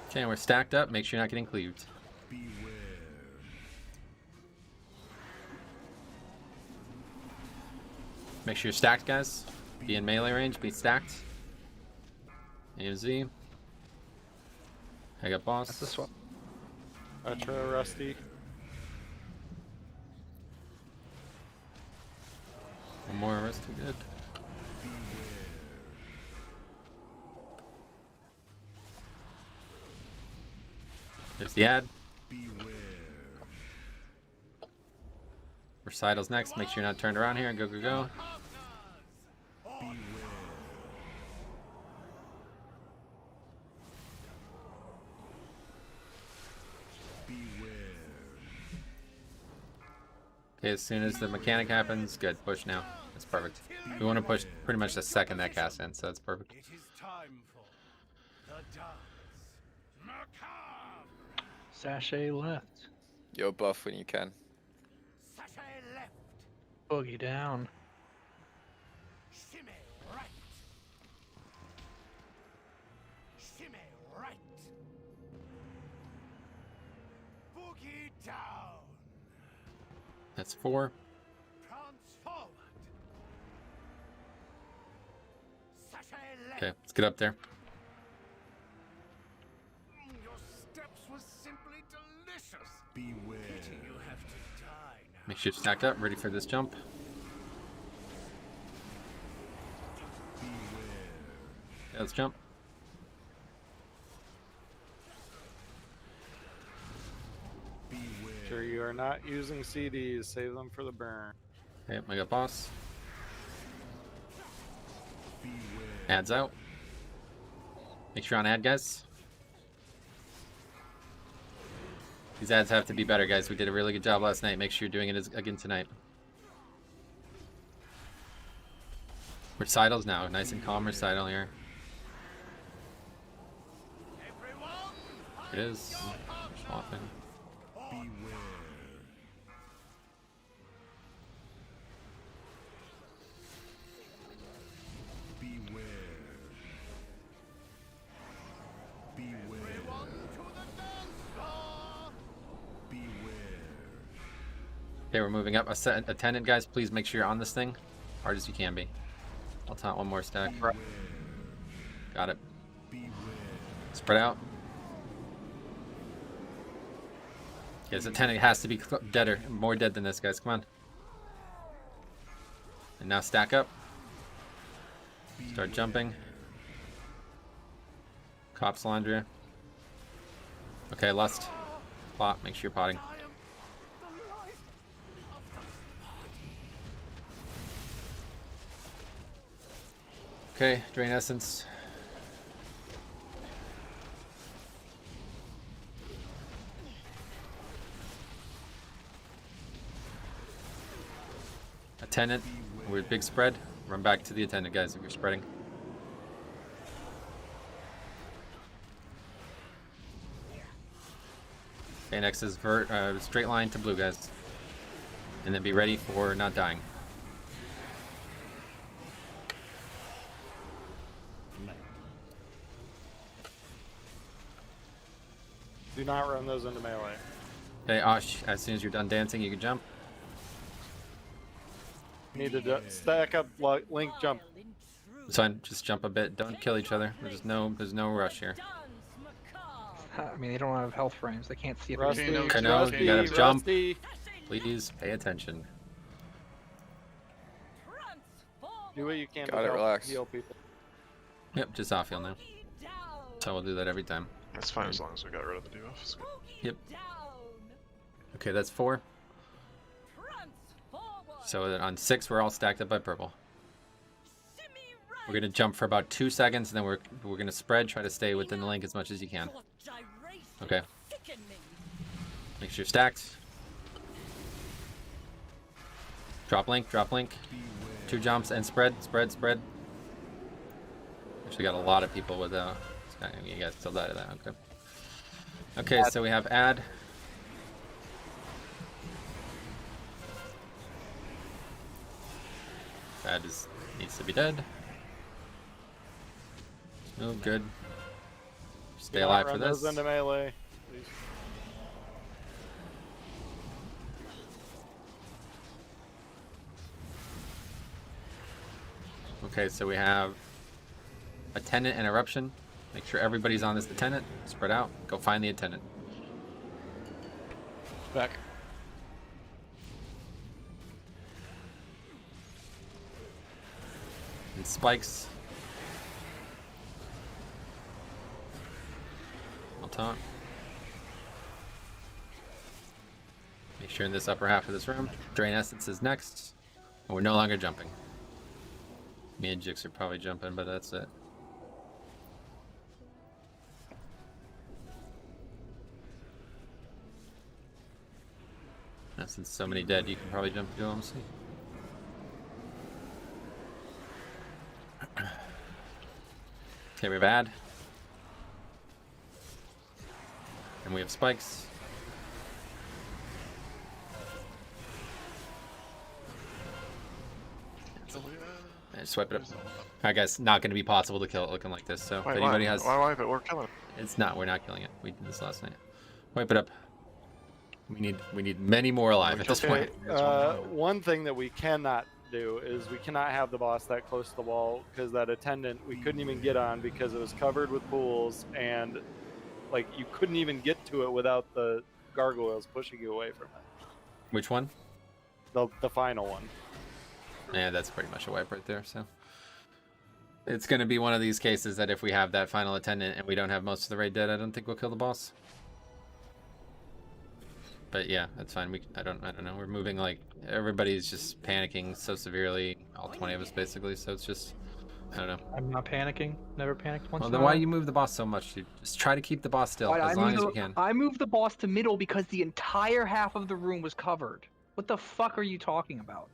Okay, and we're stacked up. Make sure you're not getting cleaved. Make sure you're stacked, guys. Be in melee range, be stacked. AMZ. I got boss. That's a swap. Retro Rusty. One more Rusty, good. There's the ad. Recital's next. Make sure you're not turned around here. Go, go, go. Okay, as soon as the mechanic happens, good. Push now. That's perfect. We want to push pretty much the second that cast ends, so that's perfect. It is time for the dance. Macabre. Sachet left. Yo, buff when you can. Sachet left. Boogie down. Shimmy right. Shimmy right. Boogie down. That's 4. Prance forward. Sachet left. Okay, let's get up there. Your steps were simply delicious. Beware. Pity you have to die now. Make sure you're stacked up, ready for this jump. Yeah, let's jump. Sure you are not using CDs. Save them for the burn. Okay, I got boss. Ads out. Make sure you're on ad, guys. These ads have to be better, guys. We did a really good job last night. Make sure you're doing it again tonight. Recitals now. Nice and calm recital here. It is. Often. Okay, we're moving up. Attendant, guys, please make sure you're on this thing. Hard as you can be. I'll taunt one more stack. Got it. Spread out. Okay, this attendant has to be deader. More dead than this, guys. Come on. And now stack up. Start jumping. Cops Landria. Okay, Lust. Plot. Make sure you're potting. Okay, Drain Essence. Attendant. We're at big spread. Run back to the attendant, guys, if you're spreading. Okay, next is straight line to blue, guys. And then be ready for not dying. Do not run those into melee. Okay, Osh, as soon as you're done dancing, you can jump. You need to stack up, link, jump. It's fine, just jump a bit. Don't kill each other. There's no rush here. I mean, they don't have health frames. They can't see if Rusty, they're Okay, no, you gotta jump. Rusty. Please pay attention. Do what you can Got to it, help relax. heal people. Yep, just off heal now. So we'll do that every time. That's fine as long as we got rid of the debuff. It's good. Yep. Okay, that's 4. So then on 6, we're all stacked up by purple. We're gonna jump for about 2 seconds, and then we're gonna spread. Try to stay within the link as much as you can. Okay. Make sure you're stacked. Drop link. 2 jumps and spread. Actually, got a lot of people with you guys still died of that. Okay. Okay, so we have add. Add needs to be dead. Oh, good. Stay Do not alive run for this. those into melee, please. Okay, so we have attendant and eruption. Make sure everybody's on this attendant. Spread out. Go find the attendant. Back. And spikes. I'll taunt. Make sure in this upper half of this room. Drain Essence is next. And we're no longer jumping. Me and Jix are probably jumping, but that's it. Now, since so many dead, you can probably jump to OMC. Okay, we have Ad. And we have spikes. And swipe it up. Alright guys, not going to be possible to kill it looking like this, so if anybody has... Why wipe it? We're killing it. It's not, we're not killing it. We did this last night. Wipe it up. We need many more alive at this point. One thing that we cannot do is we cannot have the boss that close to the wall, because that attendant we couldn't even get on because it was covered with pools, and like you couldn't even get to it without the gargoyles pushing you away from it. Which one? The final one. Yeah, that's pretty much a wipe right there, so. It's going to be one of these cases that if we have that final attendant and we don't have most of the raid dead, I don't think we'll kill the boss. But yeah, that's fine. I don't know. We're moving like everybody's just panicking so severely, all 20 of us basically. So it's just, I don't know. I'm not panicking. Never panicked once. Well, then why do you move the boss so much, dude? Just try to keep the boss still as long as you can. I moved the boss to middle because the entire half of the room was covered. What the fuck are you talking about?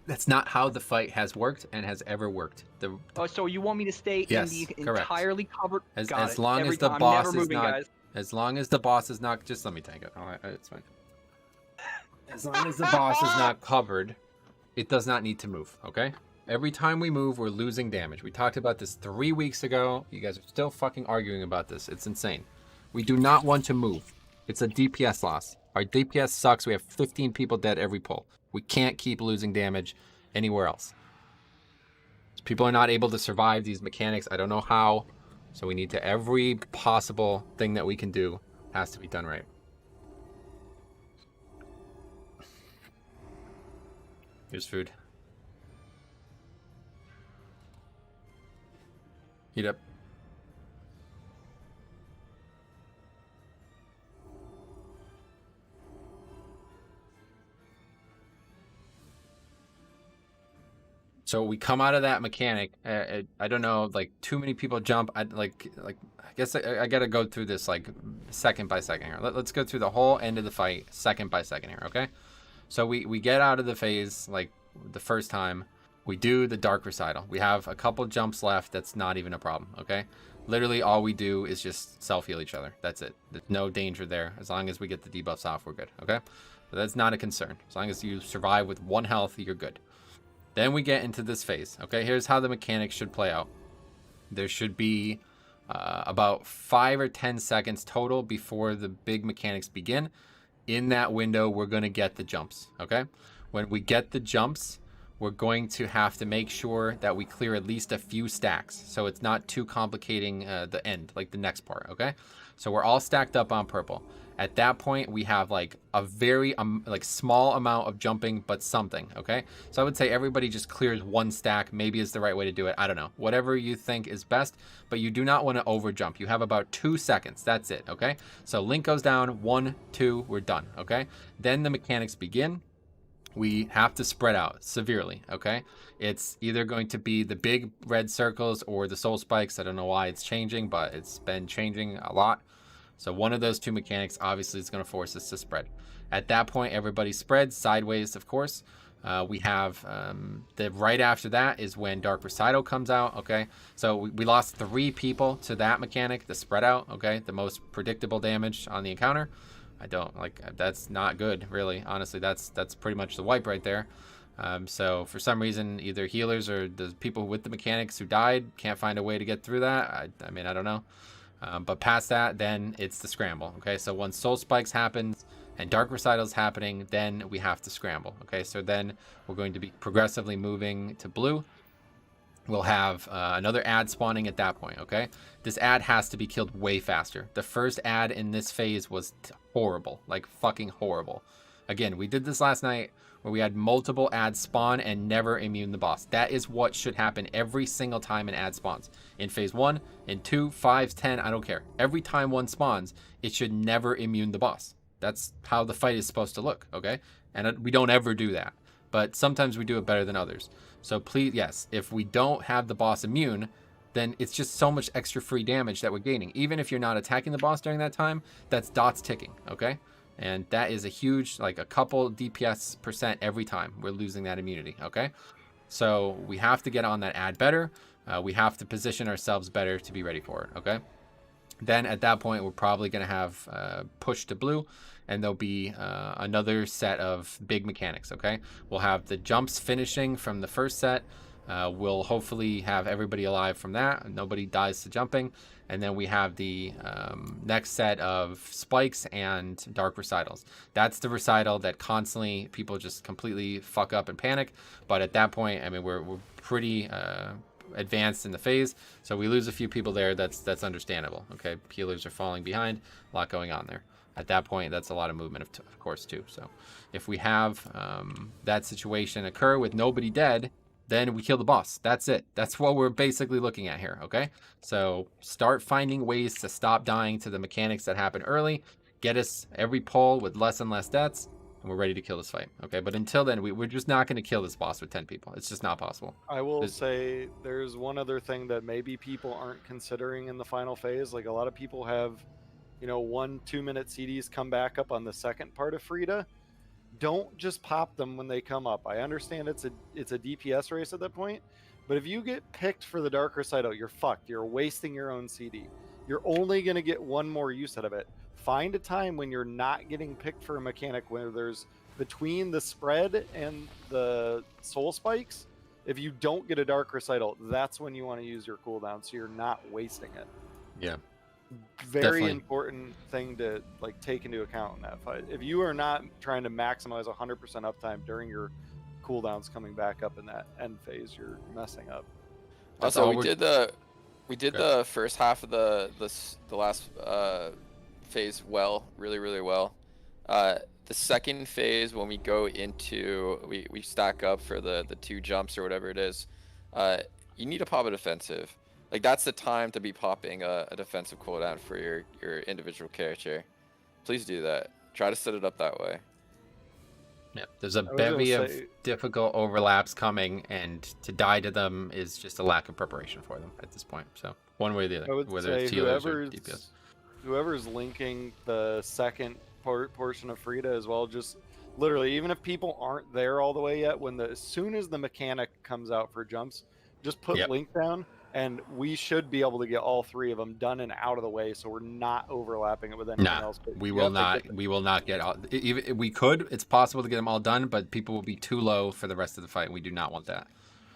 That's not how the fight has worked and has ever worked. Oh, so you want me to stay in the entirely covered? As long as the boss is not. As long as the boss is not, just let me tank it. All right, it's fine. As long as the boss is not covered, it does not need to move, okay? Every time we move, we're losing damage. We talked about this 3 weeks ago. You guys are still fucking arguing about this. It's insane. We do not want to move. It's a DPS loss. Our DPS sucks. We have 15 people dead every pull. We can't keep losing damage anywhere else. People are not able to survive these mechanics. I don't know how. So we need to, every possible thing that we can do has to be done right. Here's food. Heat up. So we come out of that mechanic. I don't know, like too many people jump. I guess I gotta go through this like second by second here. Let's go through the whole end of the fight second by second here, okay? So we get out of the phase like the first time. We do the dark recital. We have a couple jumps left. That's not even a problem, okay? Literally all we do is just self-heal each other. That's it. There's no danger there. As long as we get the debuffs off, we're good, okay? But that's not a concern. As long as you survive with 1 health, you're good. Then we get into this phase, okay? Here's how the mechanics should play out. There should be about 5 or 10 seconds total before the big mechanics begin. In that window, we're going to get the jumps, okay? When we get the jumps, we're going to have to make sure that we clear at least a few stacks, so it's not too complicating the end, like the next part, okay? So we're all stacked up on purple. At that point, we have like a very like small amount of jumping, but something, okay? So I would say everybody just clears 1 stack, maybe is the right way to do it. I don't know. Whatever you think is best, but you do not want to over jump. You have about 2 seconds. That's it, okay? So Link goes down, 1, 2, we're done, okay? Then the mechanics begin. We have to spread out severely, okay? It's either going to be the big red circles or the soul spikes. I don't know why it's changing, but it's been changing a lot. So one of those 2 mechanics obviously is going to force us to spread. At that point, everybody spreads sideways, of course. We have the right after that is when Dark Recital comes out, okay? So we lost 3 people to that mechanic, the spread out, okay? The most predictable damage on the encounter. I don't like, that's not good, really. Honestly, that's pretty much the wipe right there. So for some reason, either healers or the people with the mechanics who died can't find a way to get through that. I mean, I don't know. But past that, then it's the scramble, okay? So once Soul Spikes happens and Dark Recital's happening, then we have to scramble, okay? So then we're going to be progressively moving to blue. we'll have another ad spawning at that point, okay? This ad has to be killed way faster. The first ad in this phase was horrible, like fucking horrible. Again, we did this last night where we had multiple ads spawn and never immune the boss. That is what should happen every single time an ad spawns. In phase 1, in 2, 5, 10, I don't care. Every time one spawns, it should never immune the boss. That's how the fight is supposed to look, okay? And we don't ever do that. But sometimes we do it better than others. So please, yes, if we don't have the boss immune, then it's just so much extra free damage that we're gaining. Even if you're not attacking the boss during that time, that's dots ticking, okay? And that is a huge, like a couple DPS % every time we're losing that immunity, okay? So we have to get on that ad better. We have to position ourselves better to be ready for it, okay? Then at that point, we're probably going to have push to blue, and there'll be another set of big mechanics, okay? We'll have the jumps finishing from the first set. We'll hopefully have everybody alive from that. Nobody dies to jumping. And then we have the next set of spikes and dark recitals. That's the recital that constantly people just completely fuck up and panic. But at that point, I mean, we're pretty advanced in the phase, so we lose a few people there. That's understandable, okay? Healers are falling behind, a lot going on there. At that point, that's a lot of movement, of course, too. So if we have that situation occur with nobody dead, then we kill the boss. That's it. That's what we're basically looking at here, okay? So start finding ways to stop dying to the mechanics that happen early, get us every pull with less and less deaths, and we're ready to kill this fight, okay? But until then, we're just not going to kill this boss with 10 people. It's just not possible. I will say there's one other thing that maybe people aren't considering in the final phase. Like, a lot of people have, 1-2 minute CDs come back up on the second part of Frida. Don't just pop them when they come up. I understand it's a DPS race at that point, but if you get picked for the Dark Recital, you're fucked. You're wasting your own CD. You're only going to get one more use out of it. Find a time when you're not getting picked for a mechanic, where there's between the spread and the soul spikes. If you don't get a Dark Recital, that's when you want to use your cooldown, so you're not wasting it. Yeah. Very Definitely. important thing to take into account in that fight. If you are not trying to maximize 100% uptime during your cooldowns coming back up in that end phase, you're messing up. Also, we did the first half of the last phase really well. The second phase, when we go into we stack up for the 2 jumps or whatever it is, you need to pop a defensive. Like, that's the time to be popping a defensive cooldown for your individual character. Please do that. Try to set it up that way. Yeah, there's a bevy of difficult overlaps coming, and to die to them is just a lack of preparation for them at this point. So one way or the other, whether it's healers or DPS. Whoever's linking the second portion of Frida as well, just literally, even if people aren't there all the way yet, as soon as the mechanic comes out for jumps, just put link down. And we should be able to get all 3 of them done and out of the way, so we're not overlapping it with anything else. But we will not get all. Even we could. It's possible to get them all done, but people will be too low for the rest of the fight. And we do not want that.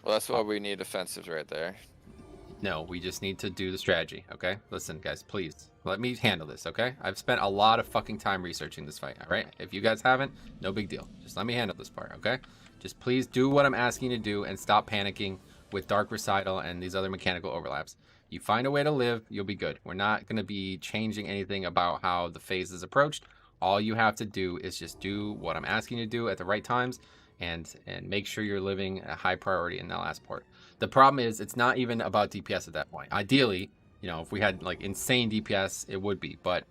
Well, that's why we need offensives right there. No, we just need to do the strategy. Okay, listen, guys, please let me handle this. Okay, I've spent a lot of fucking time researching this fight. All right, if you guys haven't, no big deal. Just let me handle this part. Okay, just please do what I'm asking you to do and stop panicking with Dark Recital and these other mechanical overlaps. You find a way to live, you'll be good. We're not going to be changing anything about how the phase is approached. All you have to do is just do what I'm asking you to do at the right times, and make sure you're living a high priority in that last part. The problem is, it's not even about DPS at that point. Ideally, if we had like insane DPS, it would be, but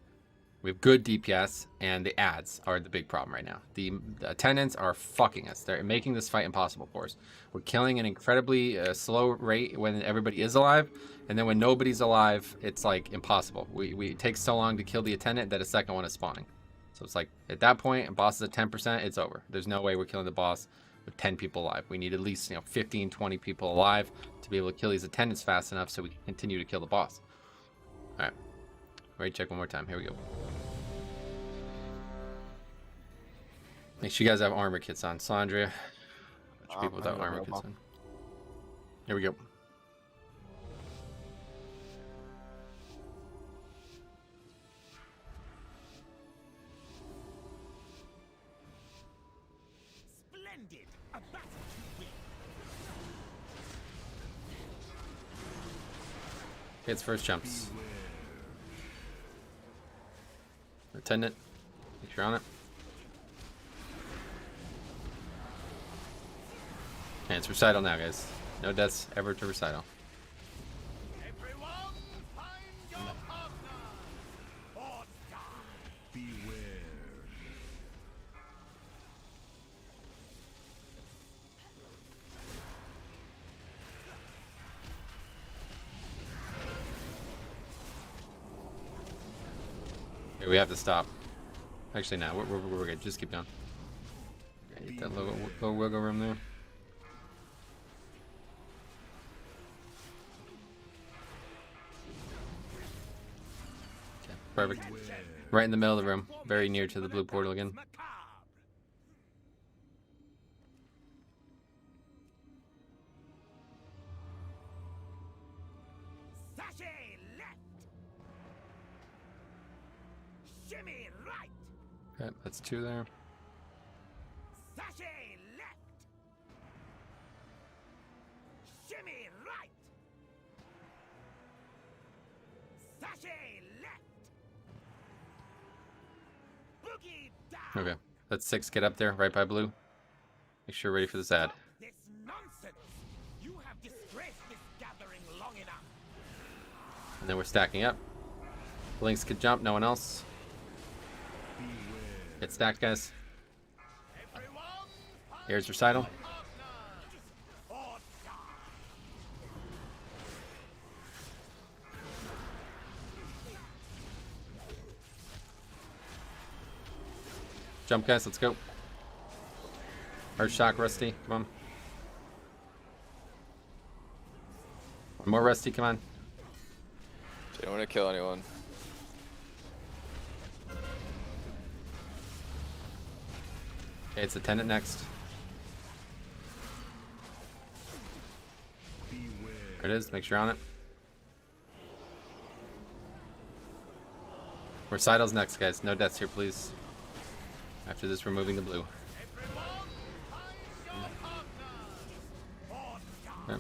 we have good DPS, and the ads are the big problem right now. The attendants are fucking us. They're making this fight impossible for us. We're killing an incredibly slow rate when everybody is alive, and then when nobody's alive, it's like impossible. It takes so long to kill the attendant that a second one is spawning. So it's like, at that point, and boss is at 10%, it's over. There's no way we're killing the boss with 10 people alive. We need at least 15, 20 people alive to be able to kill these attendants fast enough so we can continue to kill the boss. All right. Ready, check one more time. Here we go. Make sure you guys have armor kits on. Sandria. A bunch of people without armor kits on. Here we go. Splendid! A battle to win. Hits first jumps. Attendant. Make sure you're on it. And it's recital now, guys. No deaths ever to recital. Everyone, find your partner. Or die. Beware. Okay, we have to stop. Actually, no, we're good. Just keep going. Okay, hit that little wiggle room there. Okay, perfect. Right in the middle of the room, very near to the blue portal again. Sachet left. Shimmy right. Okay, that's 2 there. Sachet left. Shimmy right. Sachet left. Boogie down. Okay, that's 6. Get up there, right by blue. Make sure you're ready for this ad. This nonsense. You have disgraced this gathering long enough. And then we're stacking up. Blinks could jump, no one else. Get stacked, guys. Here's recital. Jump, guys, let's go. Earth shock, Rusty, come on. One more, Rusty, come on. Don't want to kill anyone. Okay, it's attendant next. There it is, make sure you're on it. Recital's next, guys. No deaths here, please. After this, we're moving to blue. Okay.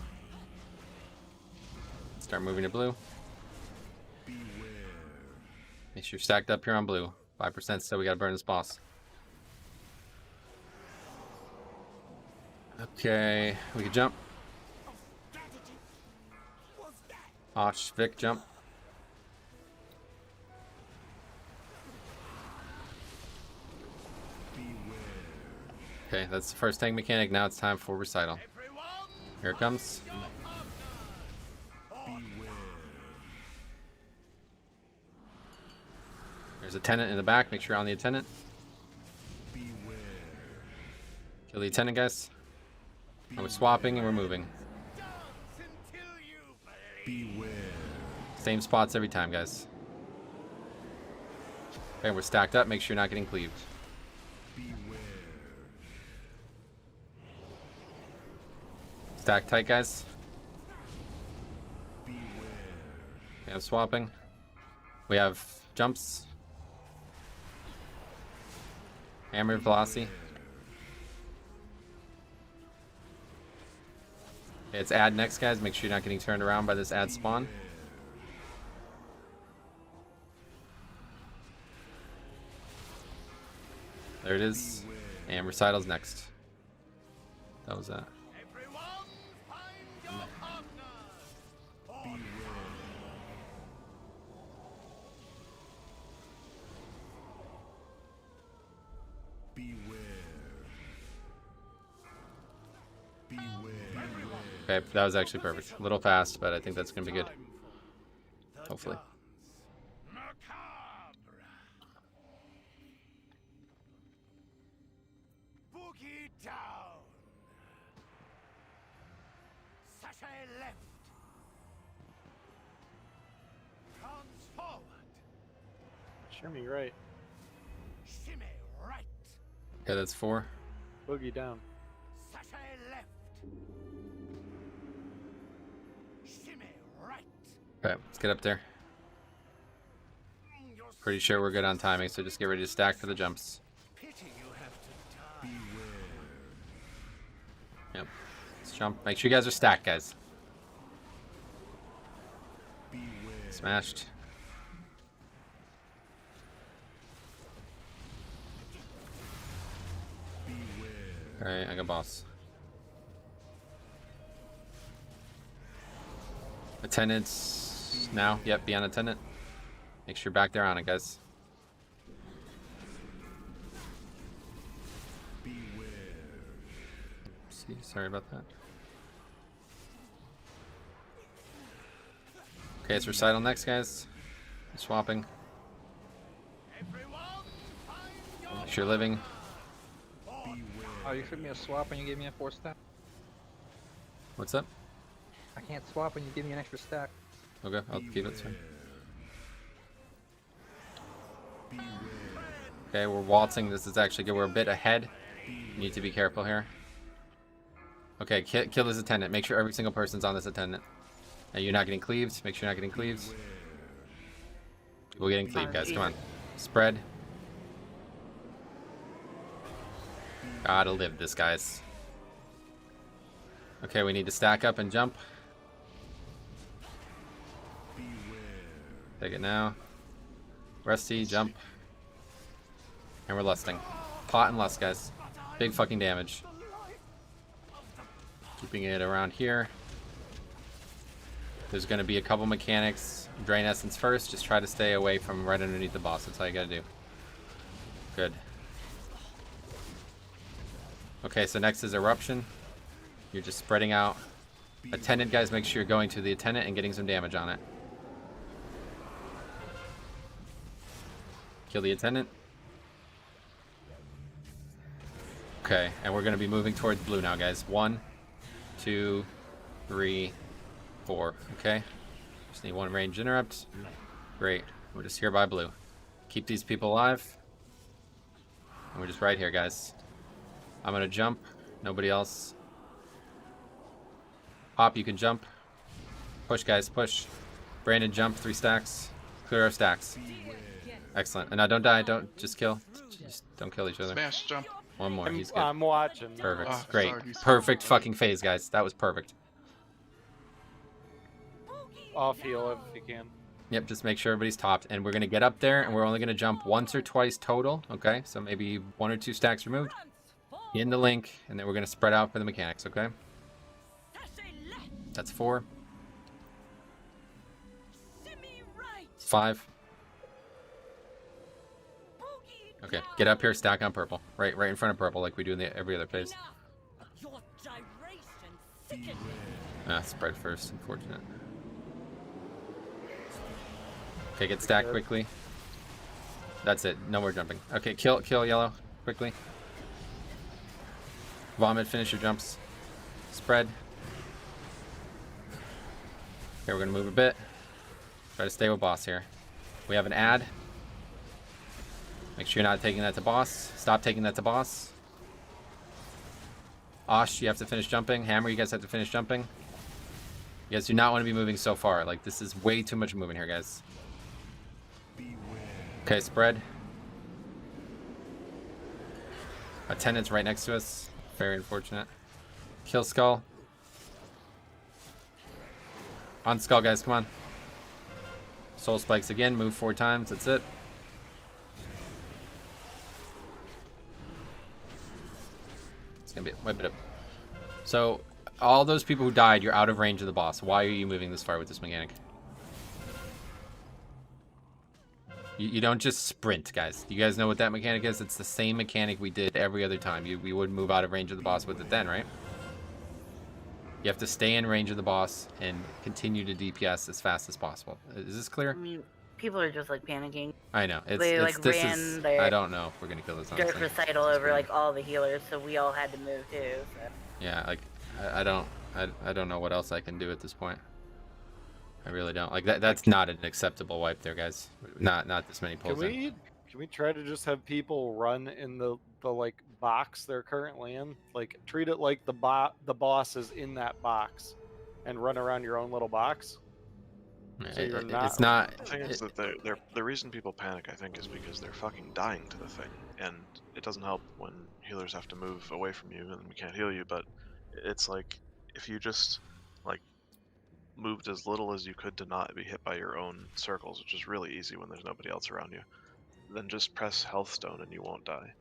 Start moving to blue. Make sure you're stacked up here on blue. 5% still, we gotta burn this boss. Okay, we can jump. Osh, Vic, jump. Okay, that's the first tank mechanic. Now it's time for recital. Here it comes. There's a attendant in the back. Make sure you're on the attendant. Kill the attendant, guys. And we're swapping and we're moving. Same spots every time, guys. Okay, we're stacked up. Make sure you're not getting cleaved. Stack tight, guys. We have swapping. We have jumps. Hammer velocity. Okay, it's ad next, guys. Make sure you're not getting turned around by this ad spawn. There it is. And recital's next. That was that. Okay, that was actually perfect. A little fast, but I think that's going to be good. Hopefully. Boogie down. Sachet left. Comes forward. Shimmy right. Shimmy right. Okay, that's 4. Boogie down. Sachet left. Shimmy right. Okay, let's get up there. Pretty sure we're good on timing, so just get ready to stack for the jumps. Pity you have to die. Yep. Let's jump. Make sure you guys are stacked, guys. Beware. Smashed. Alright, I got boss. Attendance now. Yep, be on attendant. Make sure you're back there on it, guys. See, sorry about that. Okay, it's recital next, guys. Swapping. Make sure you're living. Oh, you took me a swap and you gave me a 4-stack? What's up? I can't swap when you give me an extra stack. Okay, I'll keep it, sir. Okay, we're waltzing. This is actually good. We're a bit ahead. You need to be careful here. Okay, kill this attendant. Make sure every single person's on this attendant. And you're not getting cleaved. Make sure you're not getting cleaved. We're getting cleaved, guys. Come on. Spread. Gotta live this, guys. Okay, we need to stack up and jump. Take it now. Rusty, jump. And we're lusting. Pot and lust, guys. Big fucking damage. Keeping it around here. There's going to be a couple mechanics. Drain essence first. Just try to stay away from right underneath the boss. That's all you got to do. Good. Okay, so next is eruption. You're just spreading out. Attendant, guys, make sure you're going to the attendant and getting some damage on it. Kill the attendant. Okay, and we're going to be moving towards blue now, guys. 1, 2, 3, 4. Okay. Just need one range interrupt. Great. We're just here by blue. Keep these people alive. And we're just right here, guys. I'm going to jump. Nobody else. Pop, you can jump. Push, guys, push. Brandon, jump. 3 stacks. Clear our stacks. Excellent. And now don't die. Don't just kill. Just don't kill each other. Smash jump. One more. He's good. I'm watching. Perfect. Oh, Great. sorry, Perfect fucking phase, guys. That was perfect. Off heal if you can. Yep, just make sure everybody's topped. And we're going to get up there, and we're only going to jump once or twice total. Okay, so maybe 1 or 2 stacks removed. In the link, and then we're going to spread out for the mechanics, okay? That's 4. 5. Okay, get up here, stack on purple. Right in front of purple, like we do in every other phase. Ah, spread first, unfortunate. Okay, get stacked quickly. That's it, no more jumping. Okay, kill yellow, quickly. Vomit, finish your jumps. Spread. Okay, we're gonna move a bit. Try to stay with boss here. We have an ad. Make sure you're not taking that to boss. Stop taking that to boss. Osh, you have to finish jumping. Hammer, you guys have to finish jumping. You guys do not want to be moving so far. Like, this is way too much movement here, guys. Okay, spread. Attendant's right next to us. Very unfortunate. Kill Skull. On Skull, guys, come on. Soul spikes again. Move 4 times. That's it. It's gonna be wipe it up. So, all those people who died, you're out of range of the boss. Why are you moving this far with this mechanic? You don't just sprint, guys. You guys know what that mechanic is? It's the same mechanic we did every other time. We would move out of range of the boss with it then, right? You have to stay in range of the boss and continue to DPS as fast as possible. Is this clear? I mean, people are just like panicking. I know. They like ran their I don't know if we're gonna kill this. dirt recital over like all the healers, so we all had to move too. So. Yeah, like I don't know what else I can do at this point. I really don't. Like that's not an acceptable wipe there, guys. Not this many pulls in. Can we try to just have people run in the like box they're currently in? Like treat it like the boss is in that box, and run around your own little box. So It's not. The thing is that the reason people panic, I think, is because they're fucking dying to the thing, and it doesn't help when healers have to move away from you and we can't heal you. But it's like if you just like moved as little as you could to not be hit by your own circles, which is really easy when there's nobody else around you, then just press health stone and you won't die.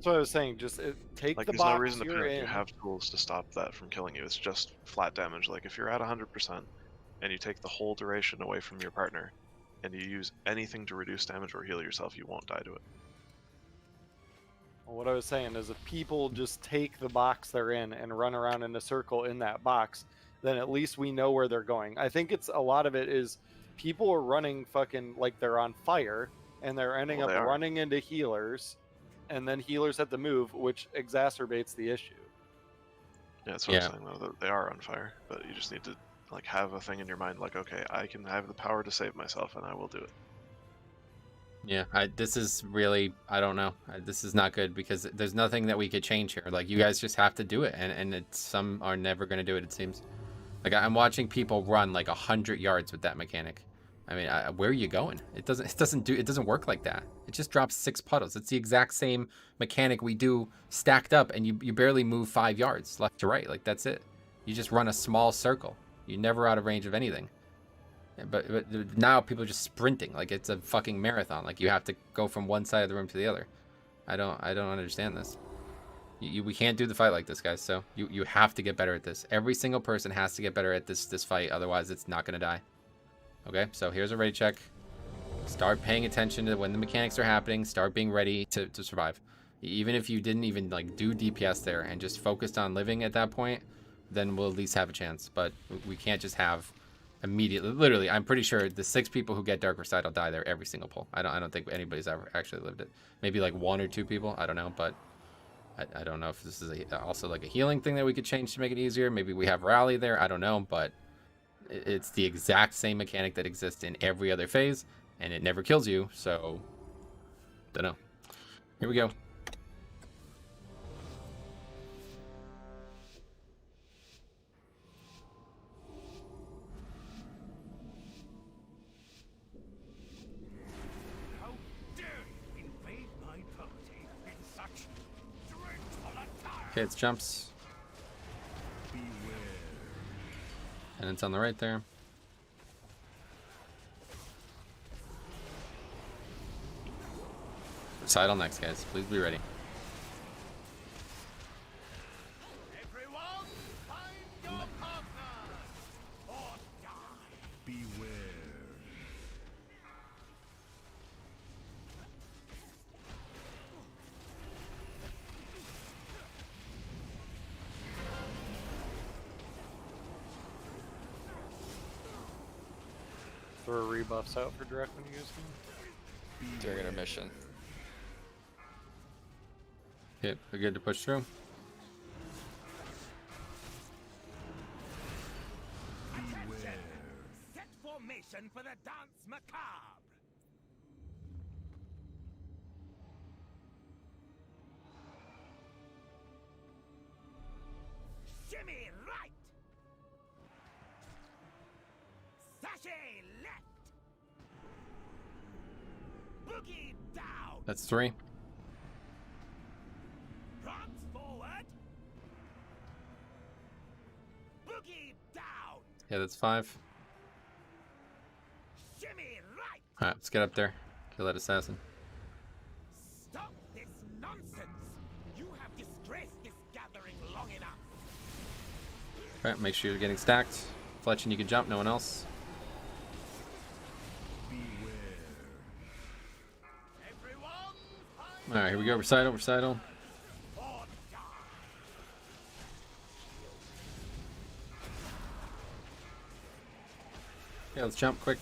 So I was saying, just take Like, the there's no box reason to you're panic. in. You have tools to stop that from killing you. It's just flat damage. Like, if you're at 100% and you take the whole duration away from your partner, and you use anything to reduce damage or heal yourself, you won't die to it. Well, what I was saying is, if people just take the box they're in and run around in a circle in that box, then at least we know where they're going. I think it's a lot of it is people are running fucking like they're on fire, and they're ending Well, up they are. running into healers, and then healers have to move, which exacerbates the issue. Yeah, that's what I'm saying, though, that they are on fire, but you just need to, like, have a thing in your mind, like, okay, I can have the power to save myself, and I will do it. Yeah, this is really, I don't know. This is not good because there's nothing that we could change here. Like, you guys just have to do it, and some are never going to do it, it seems. Like, I'm watching people run like 100 yards with that mechanic. I mean, where are you going? It doesn't work like that. It just drops 6 puddles. It's the exact same mechanic we do stacked up, and you barely move 5 yards left to right. Like, that's it. You just run a small circle. You're never out of range of anything. But now people are just sprinting like it's a fucking marathon. Like, you have to go from one side of the room to the other. I don't understand this. We can't do the fight like this, guys. So you have to get better at this. Every single person has to get better at this fight. Otherwise, it's not gonna die. Okay, so here's a ready check. Start paying attention to when the mechanics are happening. Start being ready to survive. Even if you didn't even like do DPS there and just focused on living at that point, then we'll at least have a chance. But we can't just have immediately. Literally, I'm pretty sure the 6 people who get Dark Recital die there every single pull. I don't think anybody's ever actually lived it. Maybe like 1 or 2 people. I don't know, but I don't know if this is also like a healing thing that we could change to make it easier. Maybe we have rally there. I don't know, but it's the exact same mechanic that exists in every other phase, and it never kills you. So, don't know. Here we go. Okay, it's jumps. And it's on the right there. Recital next, guys. Please be ready. Throw rebuffs out for direct when you use them. During intermission. Okay, we're good to push through. Set formation for the dance macabre. Shimmy right. Sachet left. Boogie down. That's 3. Prance forward. Boogie down. Yeah, that's 5. Shimmy right. Alright, let's get up there. Kill that assassin. Stop this nonsense. You have distressed this gathering long enough. Alright, make sure you're getting stacked. Fletch and you can jump, no one else. Alright, here we go. Recital. Yeah, let's jump quick.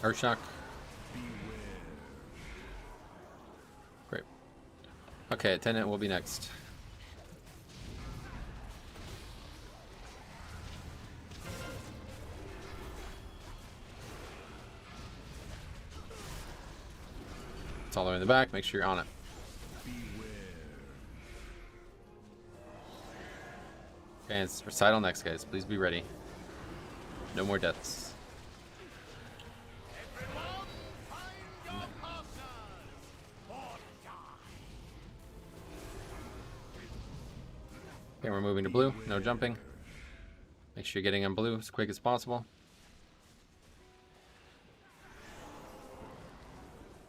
Earth shock. Great. Okay, attendant will be next. It's all the way in the back. Make sure you're on it. Okay, it's recital next, guys. Please be ready. No more deaths. Okay, we're moving to blue. No jumping. Make sure you're getting on blue as quick as possible.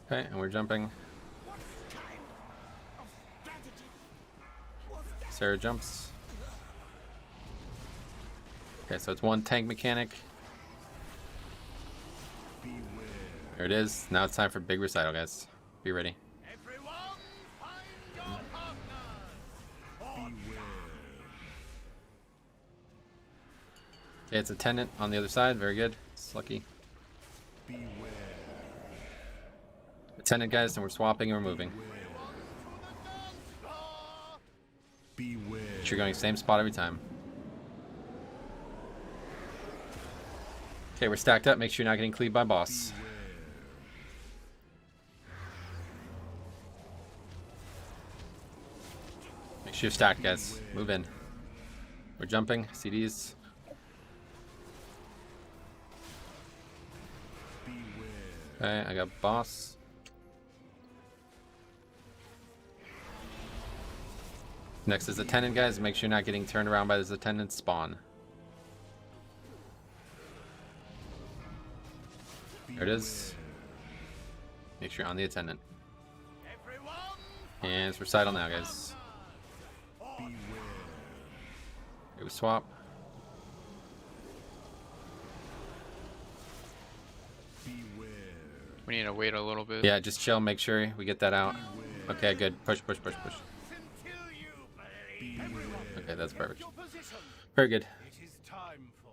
Okay, and we're jumping. Sarah jumps. Okay, so it's one tank mechanic. There it is. Now it's time for big recital, guys. Be ready. Okay, it's attendant on the other side. Very good. It's lucky. Attendant, guys, and we're swapping and we're moving. You're going same spot every time. Okay, we're stacked up. Make sure you're not getting cleaved by boss. Make sure you're stacked, guys. Move in. We're jumping. CDs. Okay, I got boss. Next is attendant, guys. Make sure you're not getting turned around by this attendant spawn. There it is. Make sure you're on the attendant. And it's recital now, guys. Here we swap. We need to wait a little bit. Yeah, just chill. Make sure we get that out. Okay, good. Push, push, push, push. Okay, that's perfect. Very good. It is time for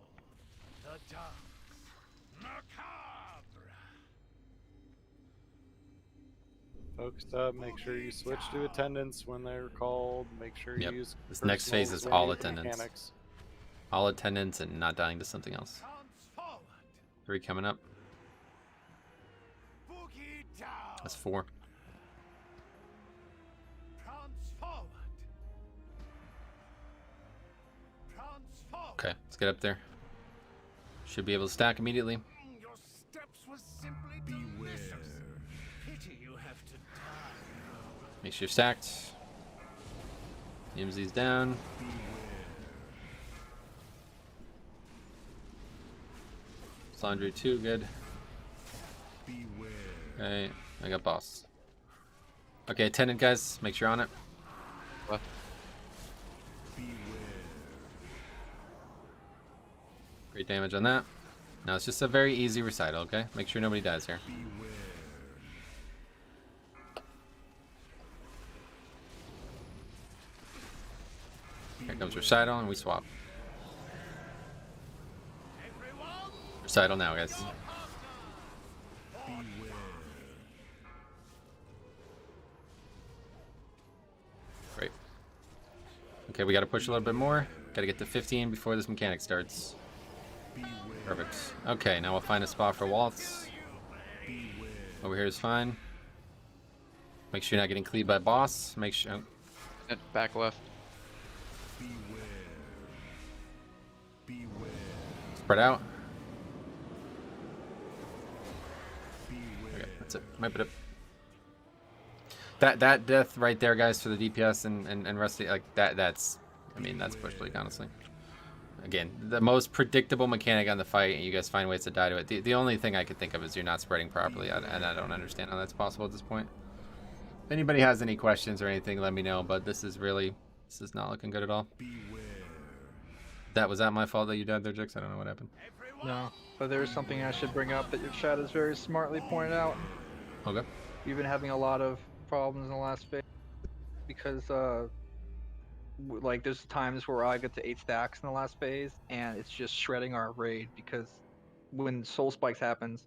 the dance macabre. Focused up. Make sure you switch to attendance when they're called. Make sure you use. This next phase is all attendance. All attendance and not dying to something else. 3 coming up. That's 4. Okay, let's get up there. Should be able to stack immediately. Your steps were simply delicious. Pity you have to die. Make sure you're stacked. These down. Sandra 2, good. Okay, I got boss. Okay, attendant, guys, make sure you're on it. Left. Great damage on that. Now it's just a very easy recital, okay? Make sure nobody dies here. Here comes recital and we swap. Recital now, guys. Great. Okay, we gotta push a little bit more. Gotta get to 15 before this mechanic starts. Perfect. Okay, now we'll find a spot for waltz. Over here is fine. Make sure you're not getting cleaved by boss. Make sure. Back left. Spread out. Okay, that's it. Wipe it up. That death right there, guys, for the DPS and Rusty, like that's, I mean, that's push league, honestly. Again, the most predictable mechanic on the fight, and you guys find ways to die to it. The only thing I could think of is you're not spreading properly, and I don't understand how that's possible at this point. If anybody has any questions or anything, let me know, but this is not looking good at all. Was that my fault that you died there, Jix? I don't know what happened. No, but there is something I should bring up that your chat has very smartly pointed out. Okay. You've been having a lot of problems in the last phase because like there's times where I get to 8 stacks in the last phase and it's just shredding our raid because when soul spikes happens,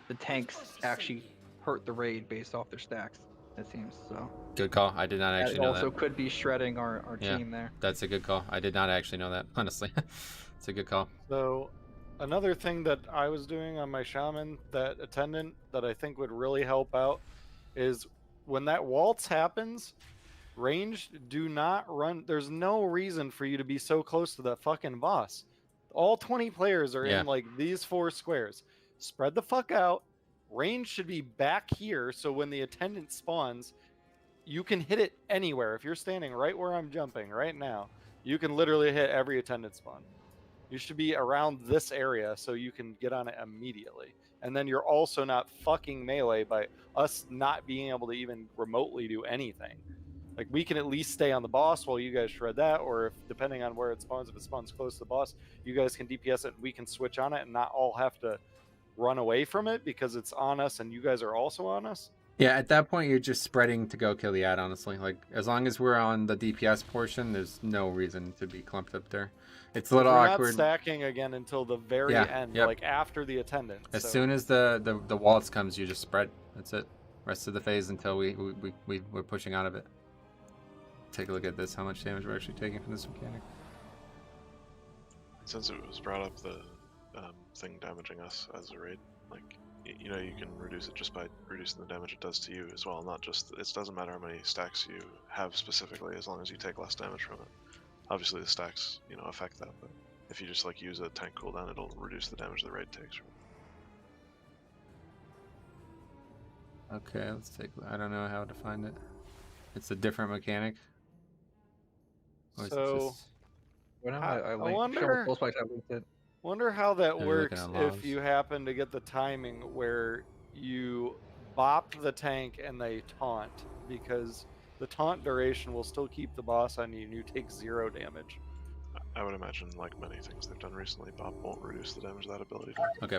the tanks actually hurt the raid based off their stacks, it seems. So good call. I did not actually know that. It also could be shredding our team there. That's a good call. I did not actually know that, honestly. It's a good call. So another thing that I was doing on my shaman, that attendant, that I think would really help out is when that waltz happens, ranged, do not run. There's no reason for you to be so close to that fucking boss. All 20 players are in like these 4 squares. Spread the fuck out. Range should be back here, so when the attendant spawns, you can hit it anywhere. If you're standing right where I'm jumping right now, you can literally hit every attendant spawn. You should be around this area so you can get on it immediately. And then you're also not fucking melee by us not being able to even remotely do anything. Like, we can at least stay on the boss while you guys shred that, or if depending on where it spawns, if it spawns close to the boss, you guys can DPS it and we can switch on it and not all have to run away from it because it's on us and you guys are also on us. Yeah, at that point you're just spreading to go kill the ad, honestly. Like, as long as we're on the DPS portion, there's no reason to be clumped up there. It's a little We're awkward. not stacking again until the very end, like after the attendant. As soon as the waltz comes, you just spread. That's it. Rest of the phase until we're pushing out of it. Take a look at this, how much damage we're actually taking from this mechanic. Since it was brought up, the thing damaging us as a raid, like, you know, you can reduce it just by reducing the damage it does to you as well, not just, it doesn't matter how many stacks you have specifically, as long as you take less damage from it. Obviously the stacks, you know, affect that, but if you just like use a tank cooldown, it'll reduce the damage the raid takes from it. Okay, let's take, I don't know how to find it. It's a different mechanic. Or is it So, just... I wonder how that Maybe works looking at if logs. you happen to get the timing where you bop the tank and they taunt, because the taunt duration will still keep the boss on you and you take 0 damage. I would imagine, like many things they've done recently, Bop won't reduce the damage that ability does. Okay,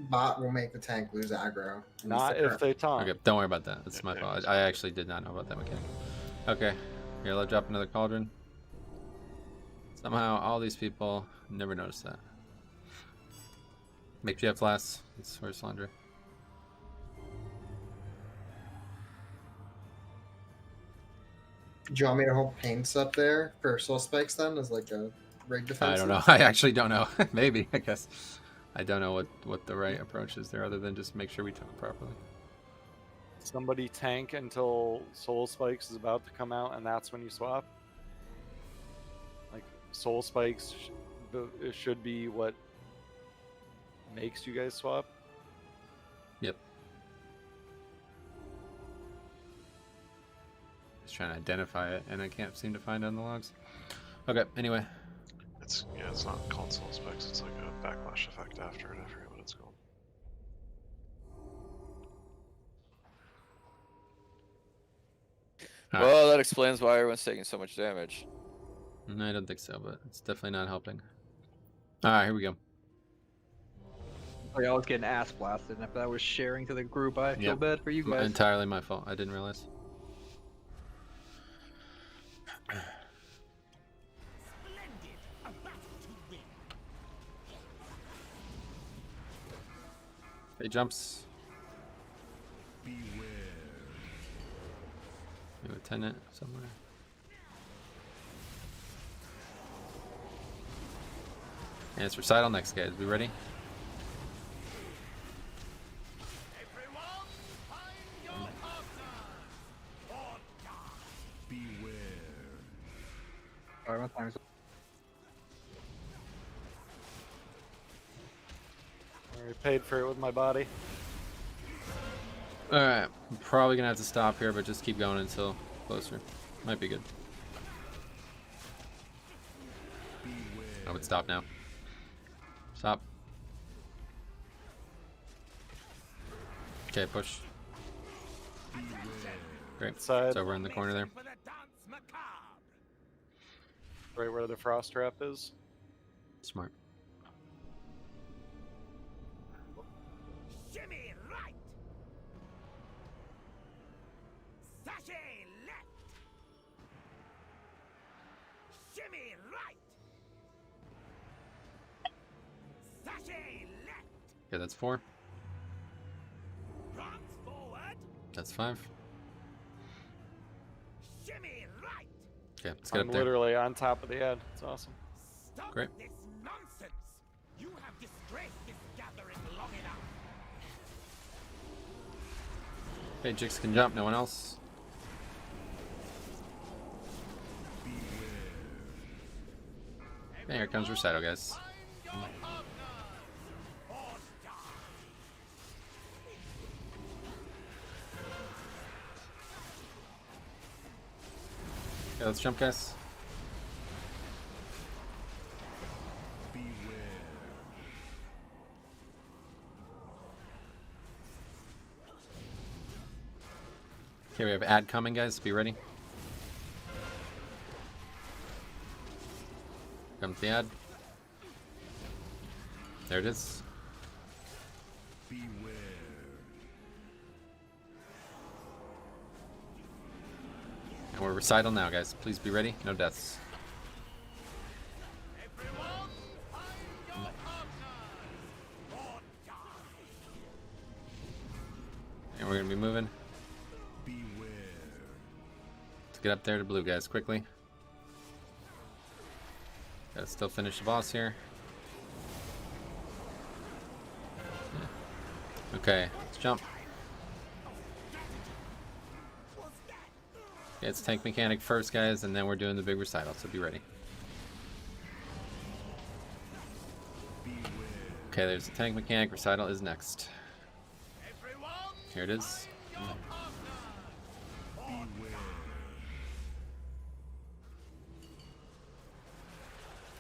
Bot will make the tank lose aggro. Not if they taunt. Okay, don't worry about that. That's my fault. I actually did not know about that mechanic. Okay, here, let's drop another cauldron. Somehow, all these people never noticed that. Make GF flasks. It's where's Slandra? Do you want me to hold paints up there for soul spikes then as like a rig defense? I don't know. I actually don't know. Maybe, I guess. I don't know what the right approach is there other than just make sure we took it properly. Somebody tank until Soul Spikes is about to come out, and that's when you swap. Like, Soul Spikes it should be what makes you guys swap. Yep. Just trying to identify it, and I can't seem to find it on the logs. Okay, anyway. It's not called soul specs, it's like a backlash effect after it, I forget what it's called. Well, that explains why everyone's taking so much damage. I don't think so, but it's definitely not helping. Alright, here we go. I was getting ass blasted, and if that was sharing to the group, I feel bad for you guys. Entirely my fault. I didn't realize. Hey, jumps. Beware. Maybe a tenant somewhere. And it's recital next, guys. We ready? Beware. Alright, my time's up. I paid for it with my body. Alright, I'm probably gonna have to stop here, but just keep going until closer. Might be good. I would stop now. Stop. Okay, push. Great. Side. It's over in the corner there. Right where the frost trap is. Smart. Shimmy right. Sashay left. Shimmy right. Sashay left. Okay, that's 4. Prance forward. That's 5. Shimmy right. Okay, let's get I'm up there. literally on top of the head. It's awesome. Stop Great. this nonsense. You have disgraced this gathering long enough. Okay, Jix can jump. No one else. Hey, here comes recital, guys. let's jump, guys. Okay, we have ad coming, guys. Be ready. Comes the ad. There it is. Beware. And we're recital now, guys. Please be ready. No deaths. And we're gonna be moving. Beware. Let's get up there to blue, guys, quickly. Gotta still finish the boss here. Okay, let's jump. Okay, it's tank mechanic first, guys, and then we're doing the big recital, so be ready. Okay, there's the tank mechanic. Recital is next. Here it is.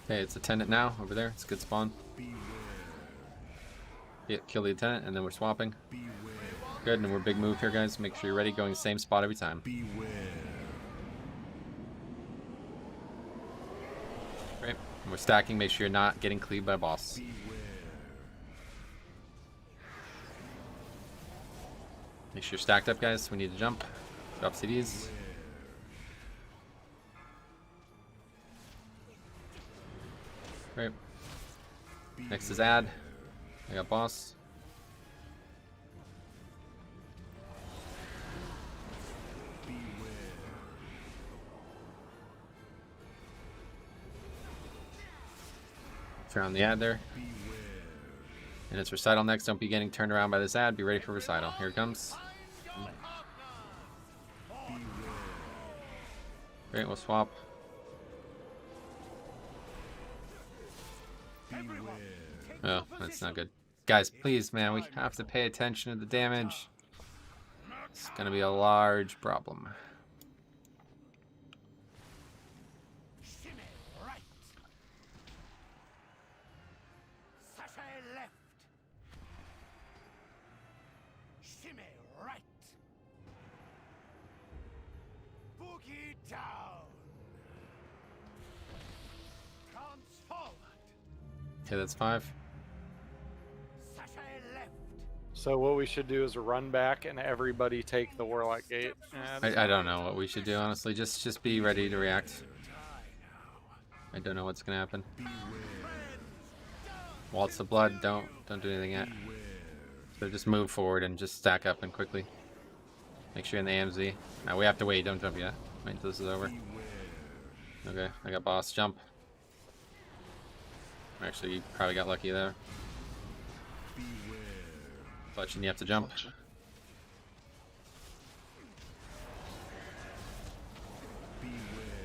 Okay, it's attendant now, over there. It's a good spawn. Yeah, kill the attendant, and then we're swapping. Good, and we're big move here, guys. Make sure you're ready, going same spot every time. Great. And we're stacking. Make sure you're not getting cleaved by a boss. Make sure you're stacked up, guys. We need to jump. Drop CDs. Great. Next is ad. I got boss. Turn on the ad there. And it's recital next. Don't be getting turned around by this ad. Be ready for recital. Here it comes. Great, we'll swap. Oh, that's not good. Guys, please, man, we have to pay attention to the damage. It's gonna be a large problem. Right. Sashay left. Shimmy right. Boogie down. Counts forward. Okay, that's 5. Sashay left. So what we should do is run back and everybody take the Warlock Gate. I don't know what we should do, honestly. Just be ready to react. I don't know what's gonna happen. Waltz the blood. Don't do anything yet. So just move forward and just stack up and quickly. Make sure you're in the AMZ. Now we have to wait. Don't jump yet. Wait until this is over. Okay, I got boss. Jump. Actually, you probably got lucky there. Clutch and you have to jump.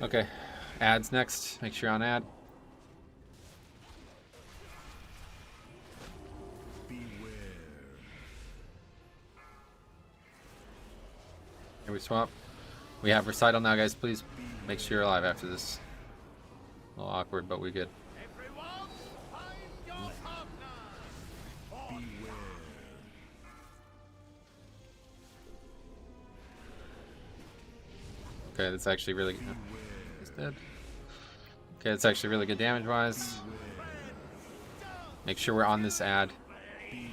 Okay, ads next. Make sure you're on ad. Here we swap. We have recital now, guys. Please make sure you're alive after this. A little awkward, but we're good. Okay, that's actually really good. He's dead. Okay, that's actually really good damage-wise. Make sure we're on this ad. I'm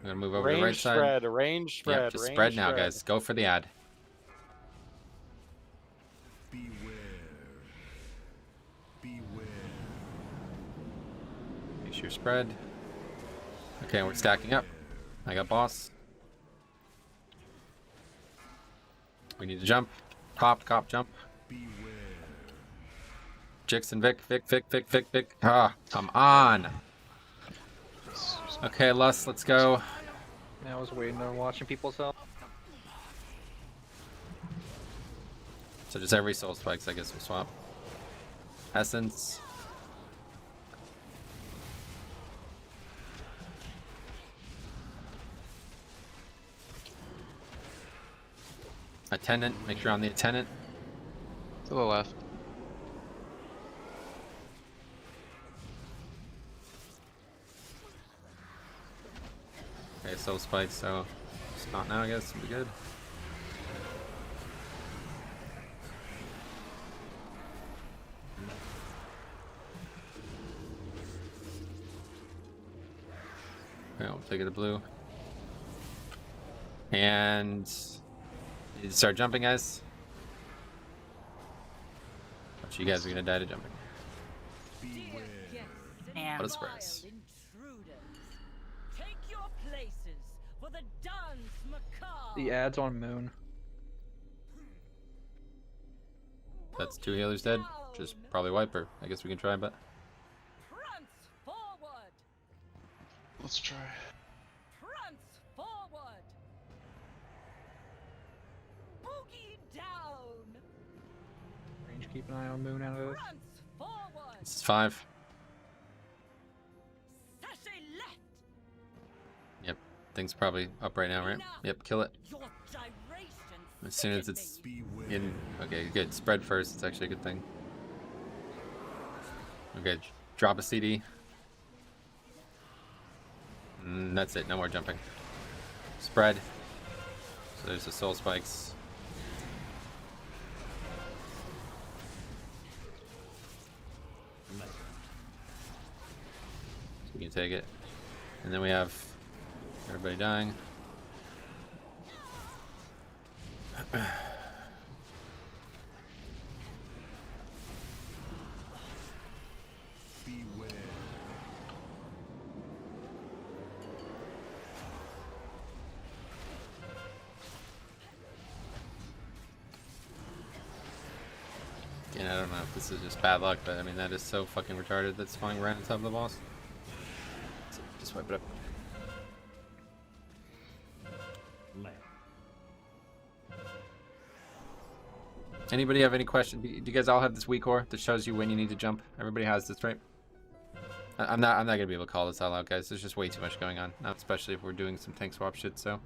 gonna move over to the right side. Range spread, Yeah, just spread now, guys. Go for the ad. Make sure spread. Okay, we're stacking up. I got boss. We need to jump. Cop, jump. Jix and Vic. Ah, come on. Okay, Lust, let's go. I was waiting on watching people's health. So just every soul spikes, I guess we'll swap. Essence. Attendant, make sure on the attendant. To the left. Okay, soul spike, so it's not now, I guess. It'll be good. Okay, I'll take it to blue. And you start jumping, guys. Watch, you guys are gonna die to jumping. And What a surprise. Take your places for the dance macabre. The ads on Moon. That's 2 healers dead. Just probably wipe her. I guess we can try, but Prance forward. Let's try. Prance forward. Boogie down. Range, keep an eye on Moon out of this. Prance forward. this is 5. Sashay left. Yep, thing's probably up right now, right? Yep, kill it. Your gyration. As soon as it's in. Okay, good. Spread first. It's actually a good thing. Okay, drop a CD. And that's it. No more jumping. Spread. So there's the soul spikes. So we can take it. And then we have everybody dying. Beware. Again, I don't know if this is just bad luck, but I mean, that is so fucking retarded that's spawning right on top of the boss. So just wipe it up. Anybody have any questions? Do you guys all have this weak core that shows you when you need to jump? Everybody has this, right? I'm not gonna be able to call this all out, guys. There's just way too much going on, not especially if we're doing some tank swap shit. So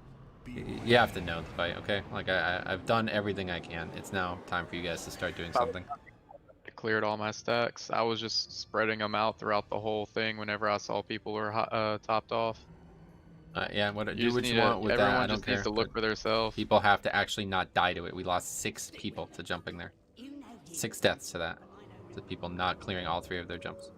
you have to know the fight, okay? Like I've done everything I can. It's now time for you guys to start doing something. I cleared all my stacks. I was just spreading them out throughout the whole thing whenever I saw people were topped off. Yeah, do just what need you to- want with that. everyone I don't just care. needs to look but for themselves. People have to actually not die to it. We lost 6 people to jumping there. 6 deaths to that. To people not clearing all 3 of their jumps.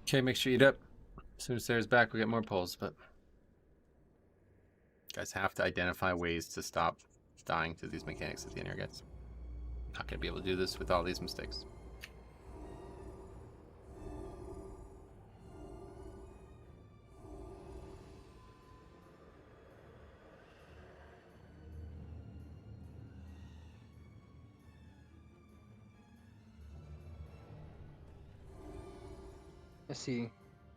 Okay, make sure you eat up. As soon as Sarah's back, we get more polls, but you guys have to identify ways to stop dying to these mechanics at the end here, guys. Not gonna be able to do this with all these mistakes. I see.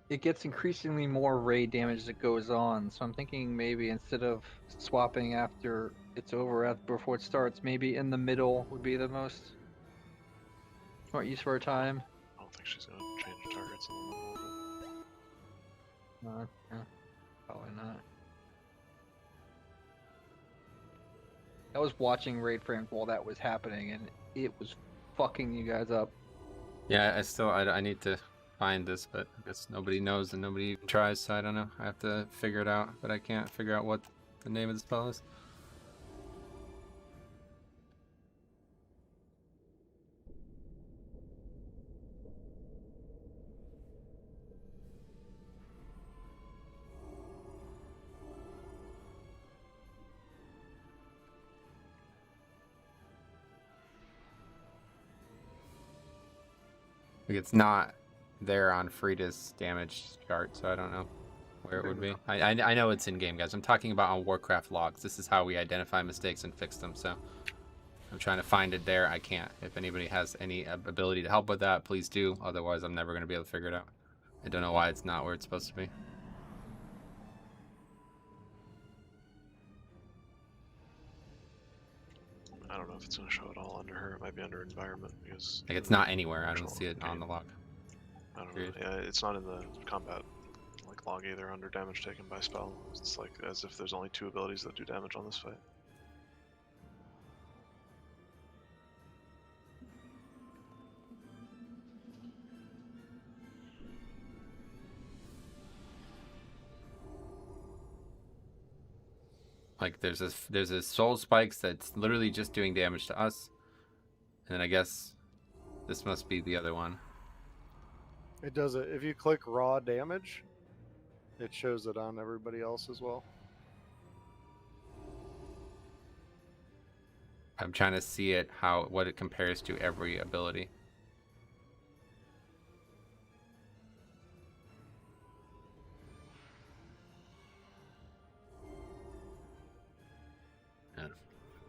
It gets increasingly more raid damage as it goes on, so I'm thinking maybe instead of swapping after it's over, before it starts, maybe in the middle would be the most smart use for our time. I don't think she's gonna change targets in the middle. Yeah, probably not. I was watching raid frames while that was happening, and it was fucking you guys up. Yeah, I need to find this, but I guess nobody knows and nobody even tries, so I don't know. I have to figure it out, but I can't figure out what the name of the spell is. Like, it's not there on Frida's damage chart, so I don't know where it would be. I know it's in game, guys. I'm talking about on Warcraft logs. This is how we identify mistakes and fix them. So I'm trying to find it there. I can't. If anybody has any ability to help with that, please do. Otherwise, I'm never going to be able to figure it out. I don't know why it's not where it's supposed to be. I don't know if it's going to show it all under her. It might be under environment because. Like, it's not anywhere. I don't see it on the log. I don't know. Yeah, it's not in the combat like log either under damage taken by spell. It's like as if there's only 2 abilities that do damage on this fight. Like, there's a soul spikes that's literally just doing damage to us, and then I guess this must be the other one. It does it. If you click raw damage, it shows it on everybody else as well. I'm trying to see it, what it compares to every ability.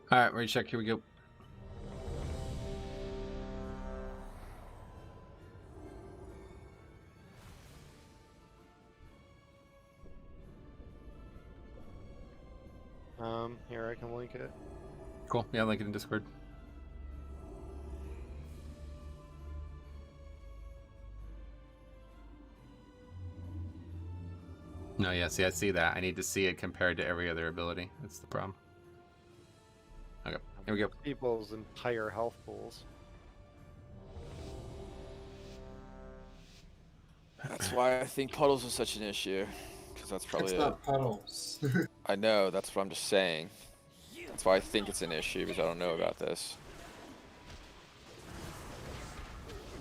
Alright, ready to check. Here we go. Here, I can link it. Cool. Yeah, link it in Discord. No, yeah, see, I see that. I need to see it compared to every other ability. That's the problem. Okay, here we go. People's entire health pools. That's why I think puddles is such an issue. Because that's probably It's not puddles. I know, that's what I'm just saying. That's why I think it's an issue, because I don't know about this.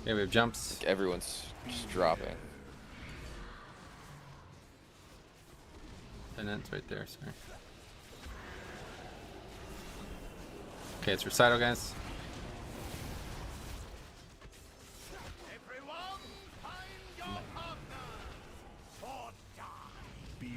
Yeah, we have jumps. Like everyone's just dropping. And it's right there, sorry. Okay, it's recital, guys. Everyone, find your partner or die. Beware.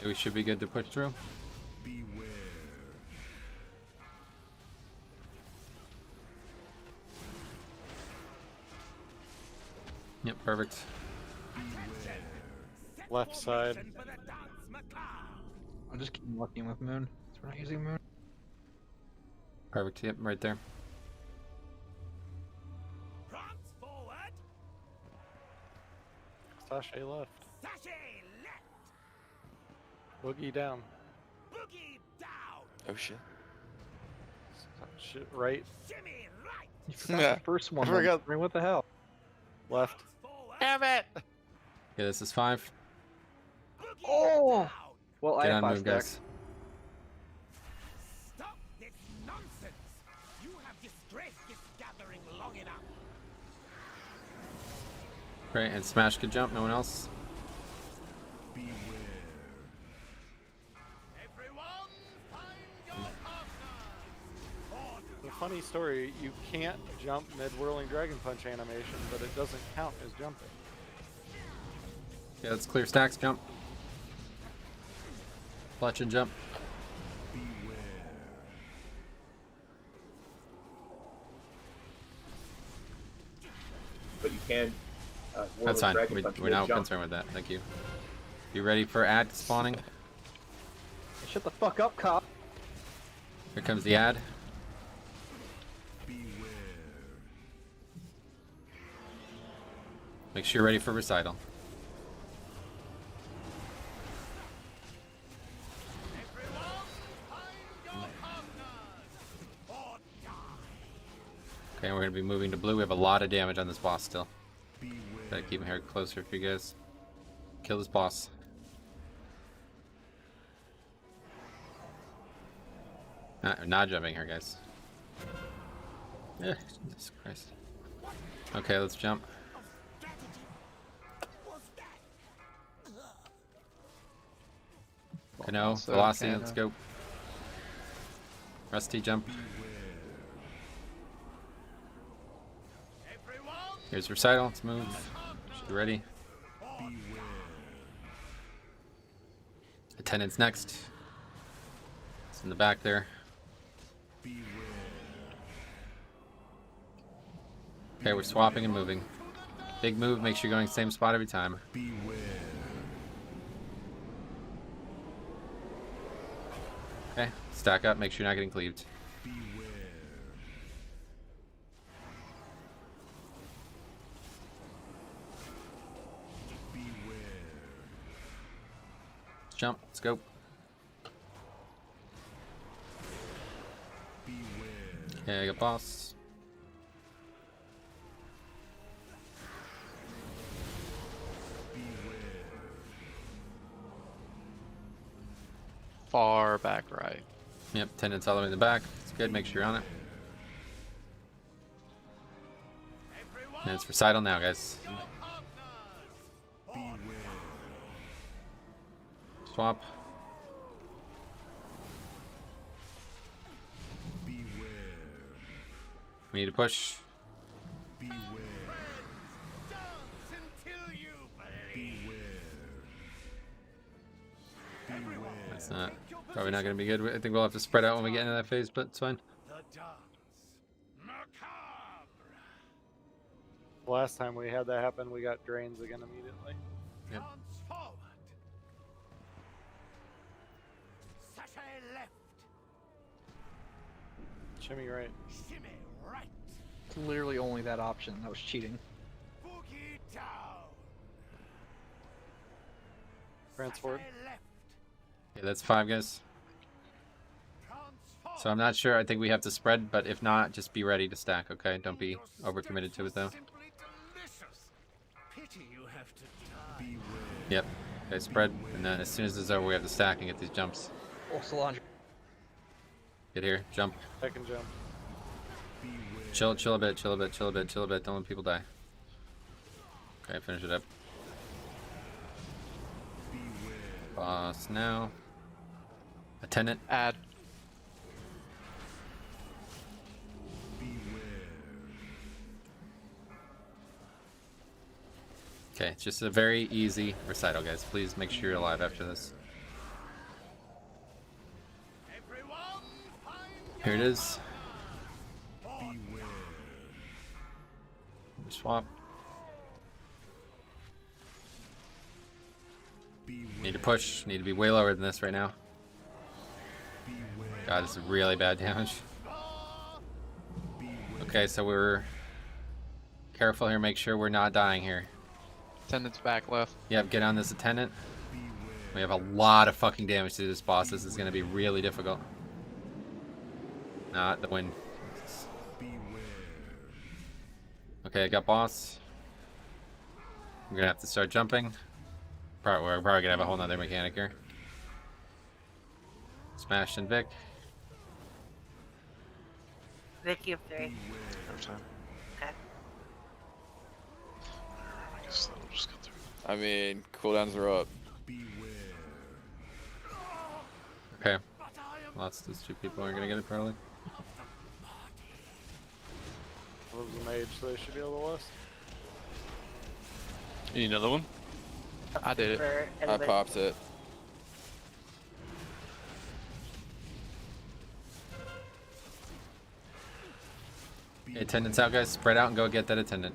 Yeah, we should be good to push through. Beware. Yep, perfect. Left side. For the dance macabre. I'll just keep walking with Moon. So we're not using Moon. Perfect, yep, right there. Prance forward. Sashay left. Sashay left. Boogie down. Boogie down. Oh shit. Shit right. Shimmy right. You forgot Yeah. the first one. I forgot. Right, what the hell? Left. Forward. Damn it! Yeah, this is 5. Boogie Oh! down. Well, I Get have on 5 move, stacks. guys. Stop this nonsense. You have disgraced this gathering long enough. Great, and Smash could jump, no one else. Beware. Everyone, find your partner. Or The funny story, you can't jump mid-whirling Dragon Punch animation, but it doesn't count as jumping. Yeah, let's clear stacks, jump. Clutch and jump. Beware. But you can. That's fine. Dragon Punch We're not mid-jump. concerned with that. Thank you. You ready for ad spawning? Shut the fuck up, cop. Here comes the ad. Beware. Make sure you're ready for recital. Okay, we're gonna be moving to blue. We have a lot of damage on this boss still. Gotta keep him here closer for you guys. Kill this boss. Not jumping here, guys. Jesus Christ. Okay, let's jump. Kano, velocity, let's go. Rusty, jump. Here's recital, let's move. Should be ready. Attendance next. It's in the back there. Okay, we're swapping and moving. Big move, make sure you're going same spot every time. Okay, stack up, make sure you're not getting cleaved. Let's jump, let's go. Okay, I got boss. Far back right. Yep, attendance all the way in the back. It's good, make sure you're on it. And it's recital now, guys. Swap. We need to push. That's not probably not going to be good. I think we'll have to spread out when we get into that phase, but it's fine. Last time we had that happen, we got drains again immediately. Yep. Shimmy right. It's literally only that option. That was cheating. Transport. Okay, that's 5 guys. So I'm not sure. I think we have to spread, but if not, just be ready to stack, okay? Don't be overcommitted to it, though. Yep. Okay, spread, and then as soon as it's over, we have to stack and get these jumps. Oh, Solange. Get here, jump. I can jump. Chill a bit, chill a bit, chill a bit, chill a bit. Don't let people die. Okay, finish it up. Boss now. Attendant. Add. Okay, it's just a very easy recital, guys. Please make sure you're alive after this. Here it is. Swap. Need to push. Need to be way lower than this right now. God, this is really bad damage. Okay, so we're careful here. Make sure we're not dying here. Attendant's back left. Yep, get on this attendant. We have a lot of fucking damage to this boss. This is going to be really difficult. Not the win. Okay, I got boss. We're going to have to start jumping. We're probably going to have a whole nother mechanic here. Smash and Vic. Vic, you have 3. Every time. Okay. I guess that'll just get through. I mean, cooldowns are up. Okay. Lots of those 2 people aren't going to get it probably. Loves a mage, so they should be able to list. You need another one? I did it. For I everybody. popped it. Okay, attendants out, guys. Spread out and go get that attendant.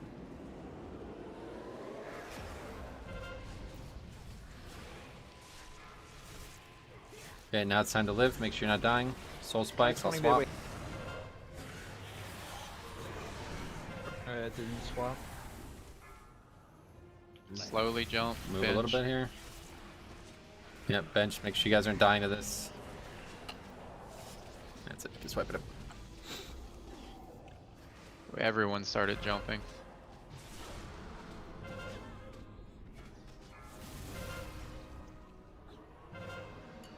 Okay, now it's time to live. Make sure you're not dying. Soul spikes, I'll swap. Alright, I didn't swap. Slowly jump. Move bench. a little bit here. Yep, bench. Make sure you guys aren't dying to this. That's it. Just wipe it up. Everyone started jumping.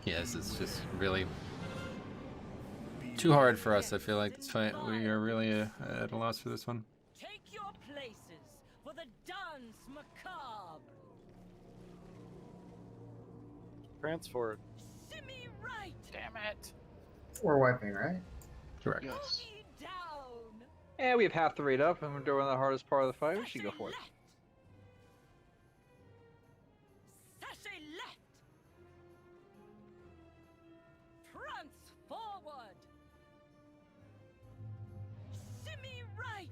Yeah, this is just really too hard for us. I feel like this fight, we are really at a loss for this one. Take your places for the dance macabre. Transport. Shimmy right. Damn it. We're wiping, right? Correct. Yes. Boogie down. And we have half the rate up, and we're doing the hardest part of the fight. We should go for it. Sashay left. Prance forward. Shimmy right.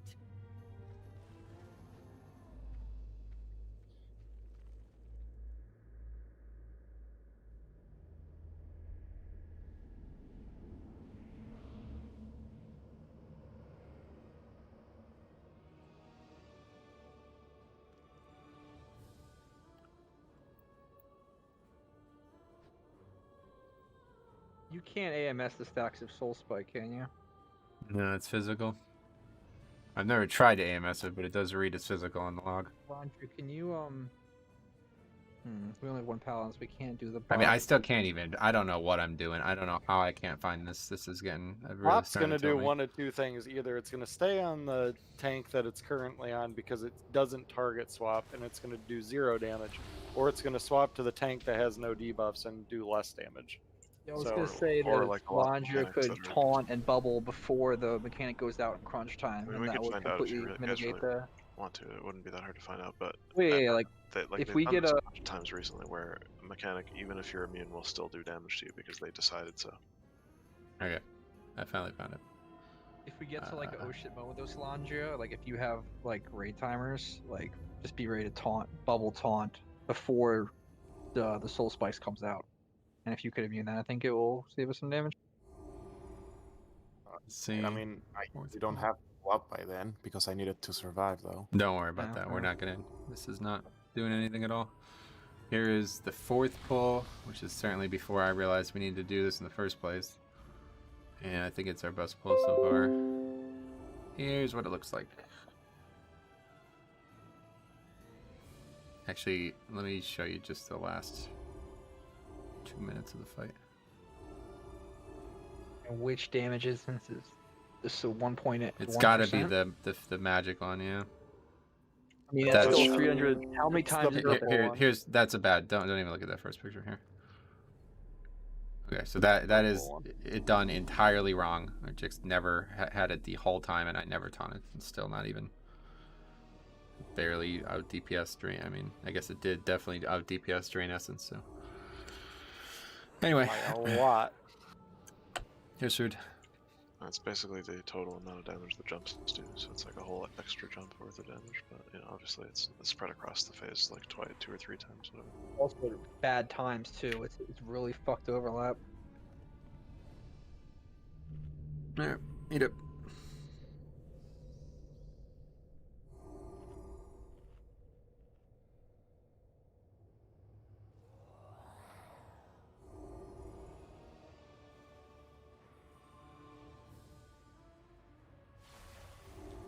You can't AMS the stacks of Soul Spike, can you? No, it's physical. I've never tried to AMS it, but it does read as physical on the log. Andrew, can you we only have one paladin, so we can't do the. I mean, buff. I still can't even. I don't know what I'm doing. I don't know how I can't find this. This is getting really Flop's starting gonna to tell do me. one of two things. Either it's gonna stay on the tank that it's currently on because it doesn't target swap and it's gonna do 0 damage, or it's gonna swap to the tank that has no debuffs and do less damage. I was So- gonna say or that like a lot of Landra mechanics could that are- taunt and bubble before the mechanic goes out in crunch time, I mean, and we that could would find out if you completely guys mitigate really the. want to. It wouldn't be that hard to find out, but Yeah, like like if they've we done get this a- bunch of times recently where a mechanic, even if you're immune, will still do damage to you because they decided so. Okay, I finally found it. if we get to like a oh shit moment with those Landria, like if you have like raid timers, like just be ready to bubble taunt before the soul spice comes out, and if you could immune that, I think it will save us some damage. Let's see. I mean, we don't have to go up by then because I needed to survive though. Don't worry about Yeah, that. fair We're enough. not gonna. This is not doing anything at all. Here is the 4th pull, which is certainly before I realized we needed to do this in the first place. And I think it's our best pull so far. Here's what it looks like. Actually, let me show you just the last 2 minutes of the fight. And which damages since this is a 1.8. It's got to be the magic one, yeah. I mean, that's That's- still 300. How many times? is that one? Here's that's a bad. Don't even look at that first picture here. Okay, so that is it done entirely wrong. I just never had it the whole time, and I never taunted. It's still not even barely out DPS drain. I mean, I guess it did definitely out DPS drain essence. So anyway, By a lot. here's food. That's basically the total amount of damage the jumps do, so it's like a whole extra jump worth of damage. But you know, obviously it's spread across the phase like 2 or 3 times. Whatever. Also bad times too. It's really fucked overlap. Alright, eat it.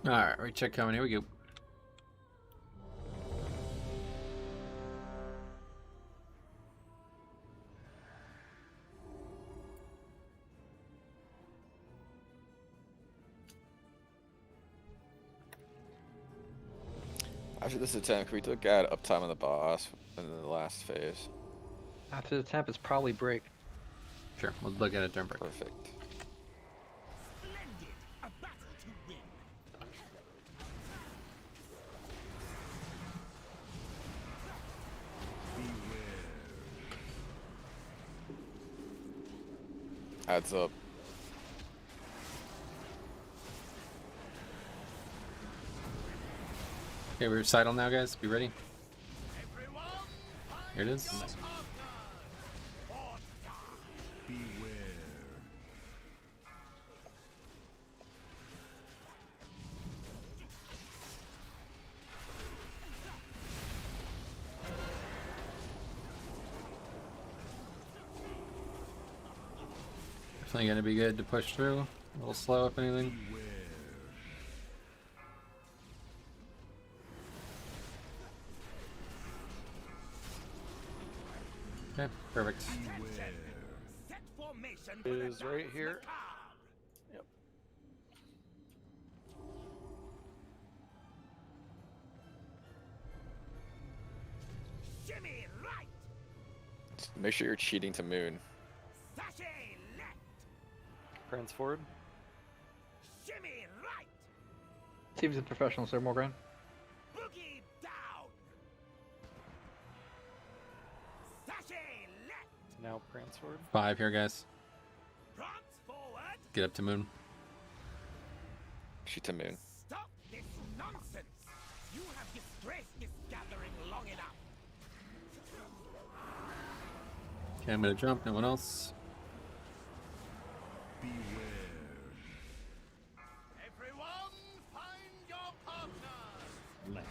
Alright, recheck coming. Here we go. After this attempt, can we look at uptime on the boss in the last phase? After the temp, it's probably break. Sure, we'll look at it during break. Perfect. Splendid. A battle to win. Adds up. Okay, we're recital now, guys. Be ready. Here it is. Definitely gonna be good to push through. A little slow if anything. Okay, perfect. Set formation for the Is right dance here. macabre. Yep. Shimmy right. Make sure you're cheating to moon. Sashay left. Prance forward. Shimmy right. Seems professional, sir. Morgan. Boogie down. Sashay left. Now prance forward. 5 here, guys. Prance forward. Get up to moon. Cheat to moon. Stop this nonsense. You have disgraced this gathering long enough. Okay, I'm gonna jump. No one else. Beware. Everyone, find your partner. Left.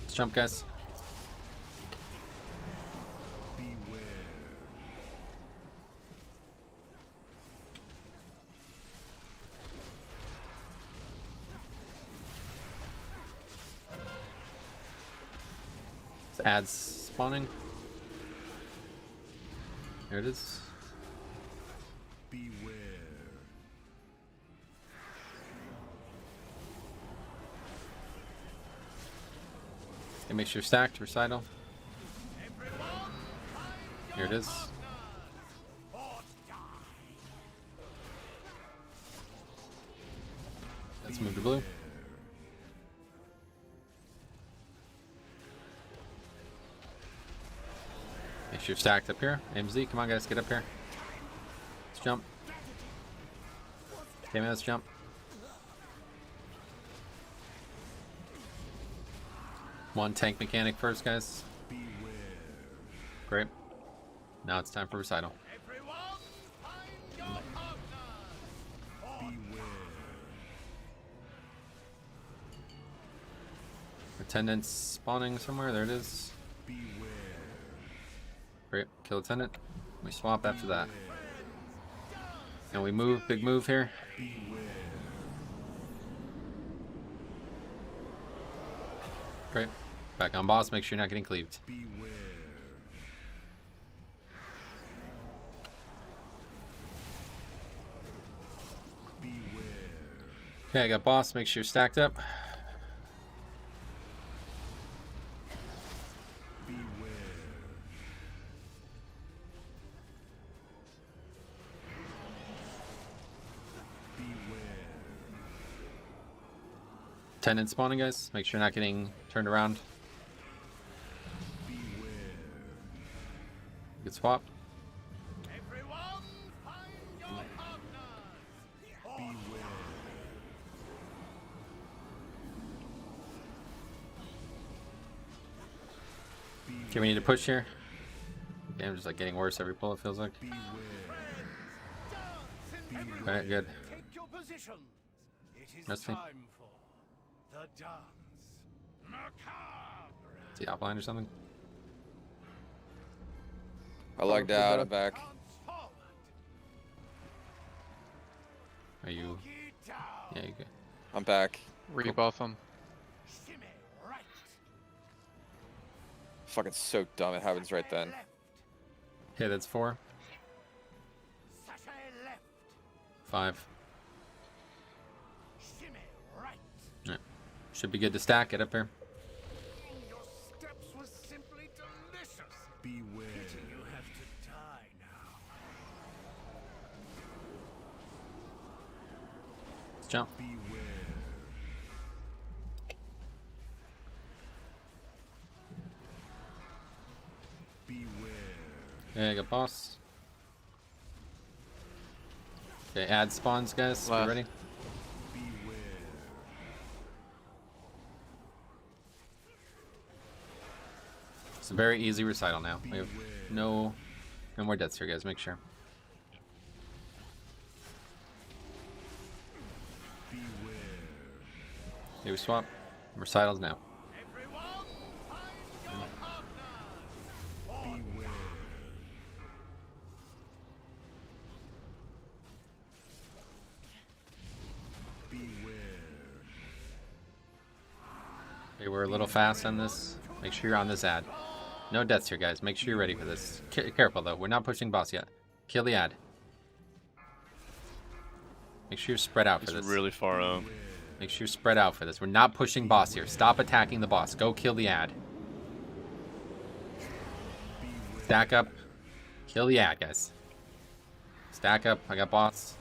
Let's jump, guys. Beware. Ads spawning. There it is. Beware. Okay, make sure you're stacked. Recital. Everyone, find Here it is. or die. Let's move to blue. Make sure you're stacked up here. MZ, come on, guys, get up here. Let's jump. Okay, man, let's jump. One tank mechanic first, guys. Beware. Great. Now it's time for recital. Everyone, find your partner. Beware. Attendant's spawning somewhere. There it is. Beware. Great. Kill attendant. We swap after that. And we move. Big move here. Beware. Great. Back on boss. Make sure you're not getting cleaved. Beware. Beware. Okay, I got boss. Make sure you're stacked up. Beware. Beware. Attendant spawning, guys. Make sure you're not getting turned around. Beware. Good swap. Everyone, find your partner. Beware. Okay, we need to push here. Okay, I'm just like getting worse every pull, it feels like. Beware. Alright, good. Take your positions. It is That's fine. time for the dance macabre. Is he offline or something? I lagged out. I'm back. Dance forward. Are you? Boogie down. Yeah, you good. I'm back. Rebuff him. Shimmy right. Fucking so dumb. It happens right then. Left. Okay, that's 4. Sashay left. 5. Shimmy right. Alright. Should be good to stack. Get up here. Your steps were simply delicious. Beware. Pity you have to die now. Let's jump. Beware. Beware. Okay, I got boss. Okay, add spawns, guys. We Left. ready? Beware. It's a very easy recital now. We have Beware. no more deaths here, guys. Make sure. Beware. Okay, we swap. Recitals now. Okay, we're a little fast on this. Make sure you're on this ad. No deaths here, guys. Make sure you're ready for this. Careful, though. We're not pushing boss yet. Kill the ad. Make sure you're spread out for this. It's really far out. Make sure you're spread out for this. We're not pushing boss here. Stop attacking the boss. Go kill the ad. Stack up. Kill the ad, guys. Stack up. I got boss.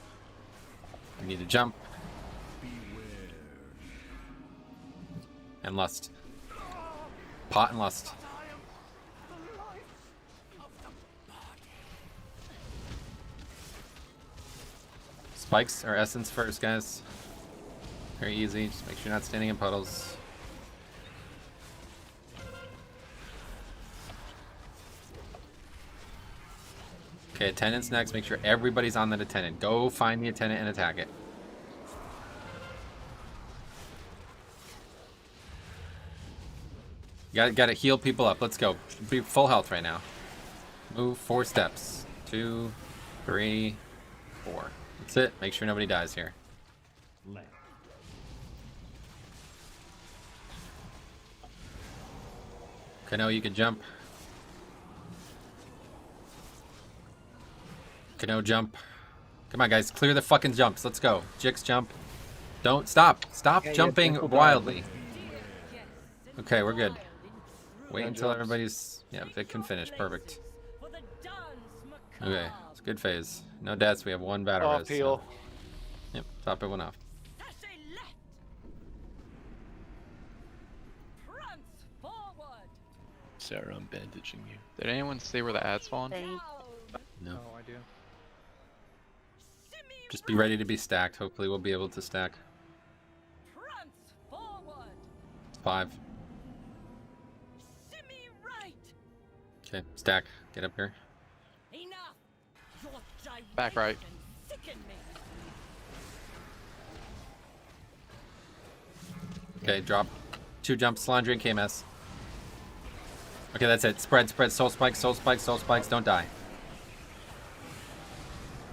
I need to jump. And lust. Pot and lust. Spikes are essence first, guys. Very easy. Just make sure you're not standing in puddles. Okay, attendant's next. Make sure everybody's on that attendant. Go find the attendant and attack it. Got to heal people up. Let's go. Be full health right now. Move 4 steps. 2, 3, 4. That's it. Make sure nobody dies here. Kano, you can jump. Kano, jump. Come on, guys. Clear the fucking jumps. Let's go. Jix, jump. Don't stop. Stop jumping wildly. Okay, we're good. Wait until everybody's... Yeah, Vic can finish. Perfect. Okay, it's a good phase. No deaths. We have 1 battle res. Heal. So. Yep, top everyone off. Sarah, I'm bandaging you. Did anyone see where the ad spawned? No. Oh, I do. Just be ready to be stacked. Hopefully we'll be able to stack. It's 5. Okay, stack. Get up here. Back right. Okay, drop. 2 jumps, Laundry and KMS. Okay, that's it. Spread, spread. Soul spikes, soul spikes, soul spikes. Don't die.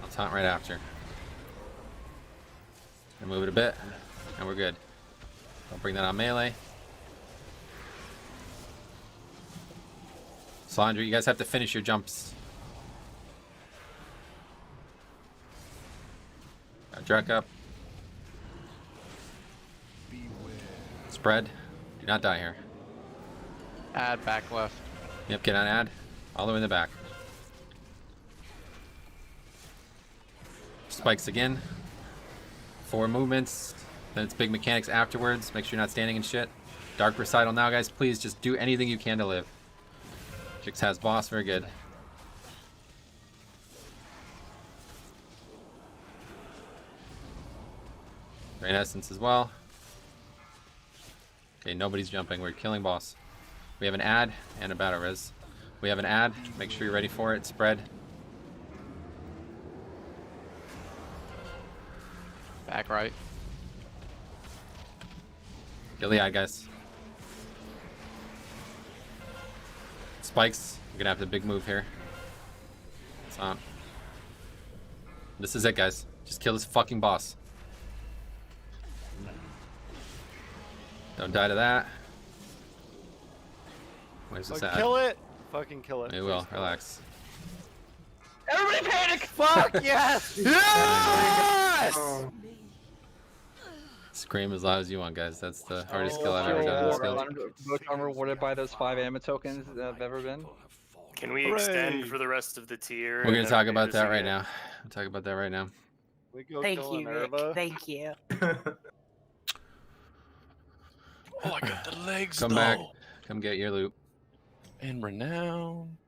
I'll taunt right after. And move it a bit. And we're good. Don't bring that on melee. Laundry, you guys have to finish your jumps. Drag up. Spread. Do not die here. Ad back left. Yep, get on ad. All the way in the back. Spikes again. 4 movements. Then it's big mechanics afterwards. Make sure you're not standing in shit. Dark recital now, guys. Please just do anything you can to live. Jix has boss. Very good. Drain essence as well. Okay, nobody's jumping. We're killing boss. We have an ad and a battle res. We have an ad. Make sure you're ready for it. Spread. Back right. Kill the ad, guys. Spikes. We're gonna have the big move here. It's on. This is it, guys. Just kill this fucking boss. Don't die to that. Where's this at? Kill it! Fucking kill it. We will. Relax. Everybody panic! Fuck yes! Yes! Scream as loud as you want, guys. That's the hardest kill I've ever done in this guild. Most unrewarded by those 5 ammo tokens that have ever been. Can we extend for the rest of the tier? We're gonna talk about that right now. We'll talk about that right now. We go Thank kill you, an Rick. Erva. Thank you. Oh, I got the legs. Come back. Come get your loot. And renown.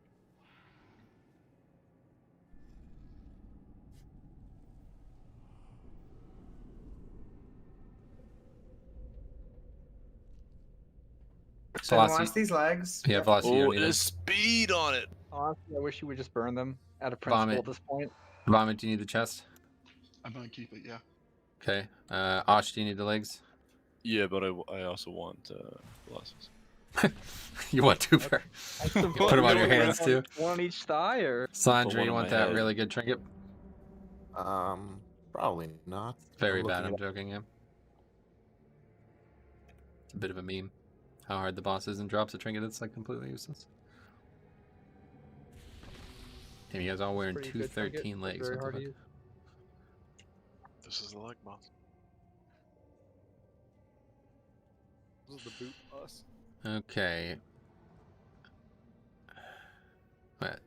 Watch these legs. Yeah, Velocity. Oh, there's speed on it. Honestly, I wish you would just burn them out of Vomit. principle at this point. Vomit, do you need the chest? I'm gonna keep it, yeah. Okay. Osh, do you need the legs? Yeah, but I also want velocities. You want 2 per? You put them on your hands too. One on each thigh, or? Sandra, one you on want my that head. really good trinket? Probably not. Very I'm bad, looking I'm joking, yeah. It's a bit of a meme. how hard the boss is and drops a trinket that's like completely useless. Damn, you guys all wearing Pretty good trinket, 213 but legs. very What hard the to fuck? use. This is the leg boss. This is the boot boss. Okay. What?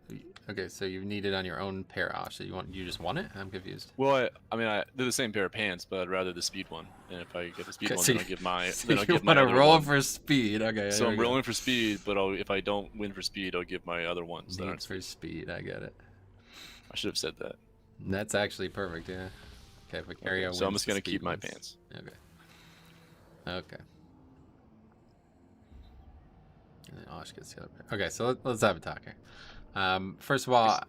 Okay, so you need it on your own pair, Ash. So you just want it? I'm confused. Well, I mean, they're the same pair of pants, but I'd rather the speed one. And if I get the speed Okay, one, so then I'll give my. So Then I'll you give my want to other roll one. for speed? Okay. So there I'm we go. rolling for speed, but if I don't win for speed, I'll give my other ones that Need aren't for speed. I get it. I should have said that. That's actually perfect. Yeah. Okay, Vicario. Okay, so I'm wins just gonna speed keep my ones. pants. Okay. Okay. And then Osh gets the other pair. Okay, so let's have a talk here. First of all,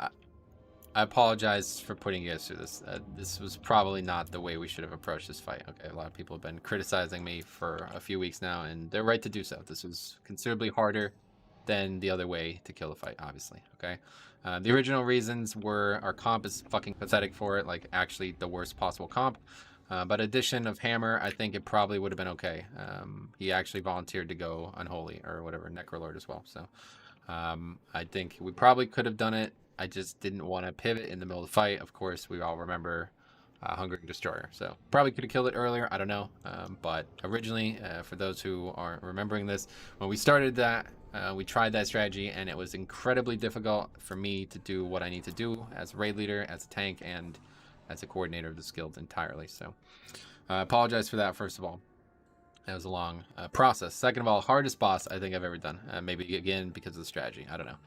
I apologize for putting you guys through this. This was probably not the way we should have approached this fight. Okay, a lot of people have been criticizing me for a few weeks now, and they're right to do so. This was considerably harder than the other way to kill the fight, obviously. Okay, the original reasons were our comp is fucking pathetic for it, like actually the worst possible comp. But addition of Hammer, I think it probably would have been okay. He actually volunteered to go Unholy or whatever, Necrolord as well. So I think we probably could have done it. I just didn't want to pivot in the middle of the fight. Of course, we all remember Hungering Destroyer. So probably could have killed it earlier. I don't know. But originally, for those who aren't remembering this, when we started that, we tried that strategy, and it was incredibly difficult for me to do what I need to do as a raid leader, as a tank, and as a coordinator of the skills entirely. So I apologize for that, first of all. That was a long process. Second of all, hardest boss I think I've ever done. Maybe again because of the strategy. I don't know.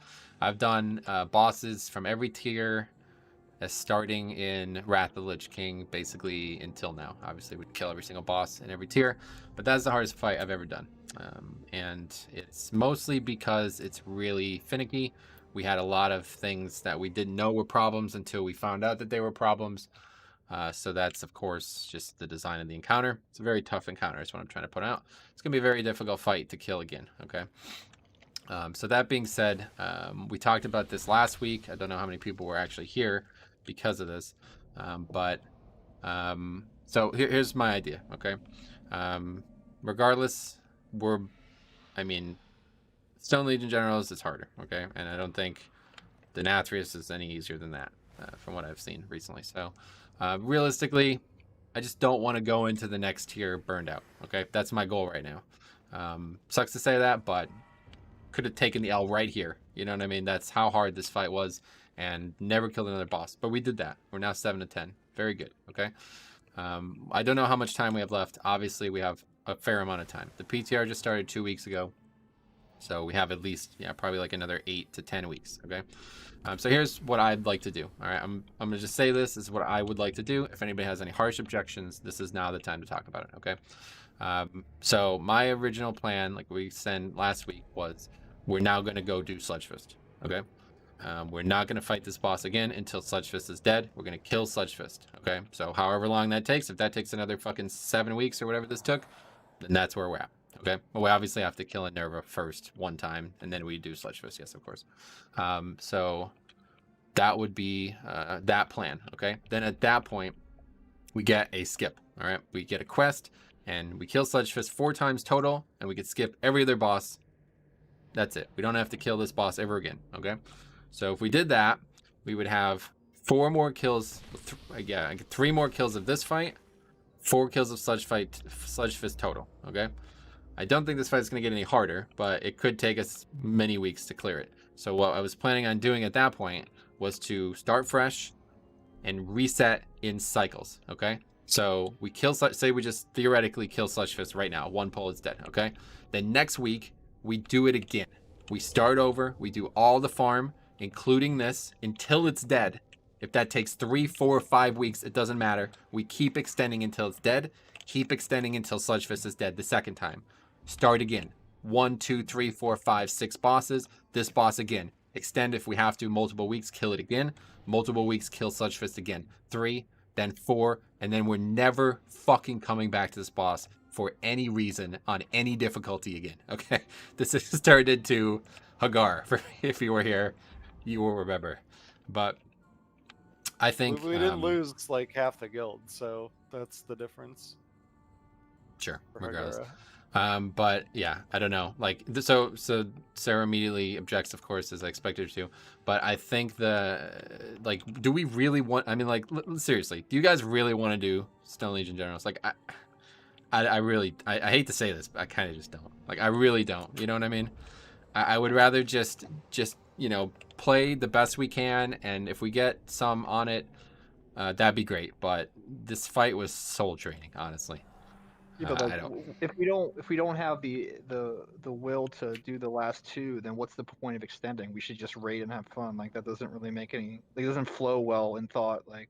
I've done bosses from every tier, starting in Wrath of the Lich King, basically until now. Obviously, we'd kill every single boss in every tier, but that's the hardest fight I've ever done. And it's mostly because it's really finicky. We had a lot of things that we didn't know were problems until we found out that they were problems. So that's, of course, just the design of the encounter. It's a very tough encounter is what I'm trying to put out. It's going to be a very difficult fight to kill again, okay? So that being said, we talked about this last week. I don't know how many people were actually here because of this. So here's my idea, okay? Regardless, Stone Legion Generals is harder, okay? And I don't think the Nathrius is any easier than that from what I've seen recently. So realistically, I just don't want to go into the next tier burned out, okay? That's my goal right now. Sucks to say that, but could have taken the L right here. You know what I mean? That's how hard this fight was, and never killed another boss. But we did that. We're now 7 to 10. Very good, okay? I don't know how much time we have left. Obviously, we have a fair amount of time. The PTR just started 2 weeks ago. So we have at least, probably like another 8 to 10 weeks, okay? So here's what I'd like to do, all right? I'm going to just say this is what I would like to do. If anybody has any harsh objections, this is now the time to talk about it, okay? So my original plan, like we said last week, was we're now going to go do Sludgefist, okay? We're not going to fight this boss again until Sludgefist is dead. We're going to kill Sludgefist, okay? So however long that takes, if that takes another fucking 7 weeks or whatever this took, then that's where we're at. Okay, well, we obviously have to kill a Nerva first one time, and then we do Sludgefist, yes, of course. So that would be that plan, okay? Then at that point, we get a skip, all right? We get a quest, and we kill Sludgefist 4 times total, and we could skip every other boss. That's it. We don't have to kill this boss ever again, okay? So if we did that, we would have 4 more kills, 3 more kills of this fight, 4 kills of Sludgefist total, okay? I don't think this fight is going to get any harder, but it could take us many weeks to clear it. So what I was planning on doing at that point was to start fresh and reset in cycles, okay? So we kill, say we just theoretically kill Sludgefist right now. 1 pull is dead, okay? Then next week, we do it again. We start over, we do all the farm, including this, until it's dead. If that takes 3, 4, 5 weeks, it doesn't matter. We keep extending until it's dead. Keep extending until Sludgefist is dead the second time. Start again. 1, 2, 3, 4, 5, 6 bosses. This boss again. Extend if we have to. Multiple weeks, kill it again. Multiple weeks, kill Sludgefist again. 3, then 4, and then we're never fucking coming back to this boss for any reason on any difficulty again. Okay? This has turned into Hagar. If you were here, you will remember. But I think we didn't lose like half the guild, so that's the difference. Sure, regardless. But yeah, I don't know. Like, so Sarah immediately objects, of course, as I expected her to. But I think do we really want? I mean, like, seriously, do you guys really want to do Stone Legion Generals? Like, I really, I hate to say this, but I kind of just don't. Like, I really don't. You know what I mean? I would rather just play the best we can, and if we get some on it, that'd be great. But this fight was soul draining, honestly. Yeah, but like, if we don't have the will to do the last two, then what's the point of extending? We should just raid and have fun. Like that doesn't really make any. Like, it doesn't flow well in thought. Like,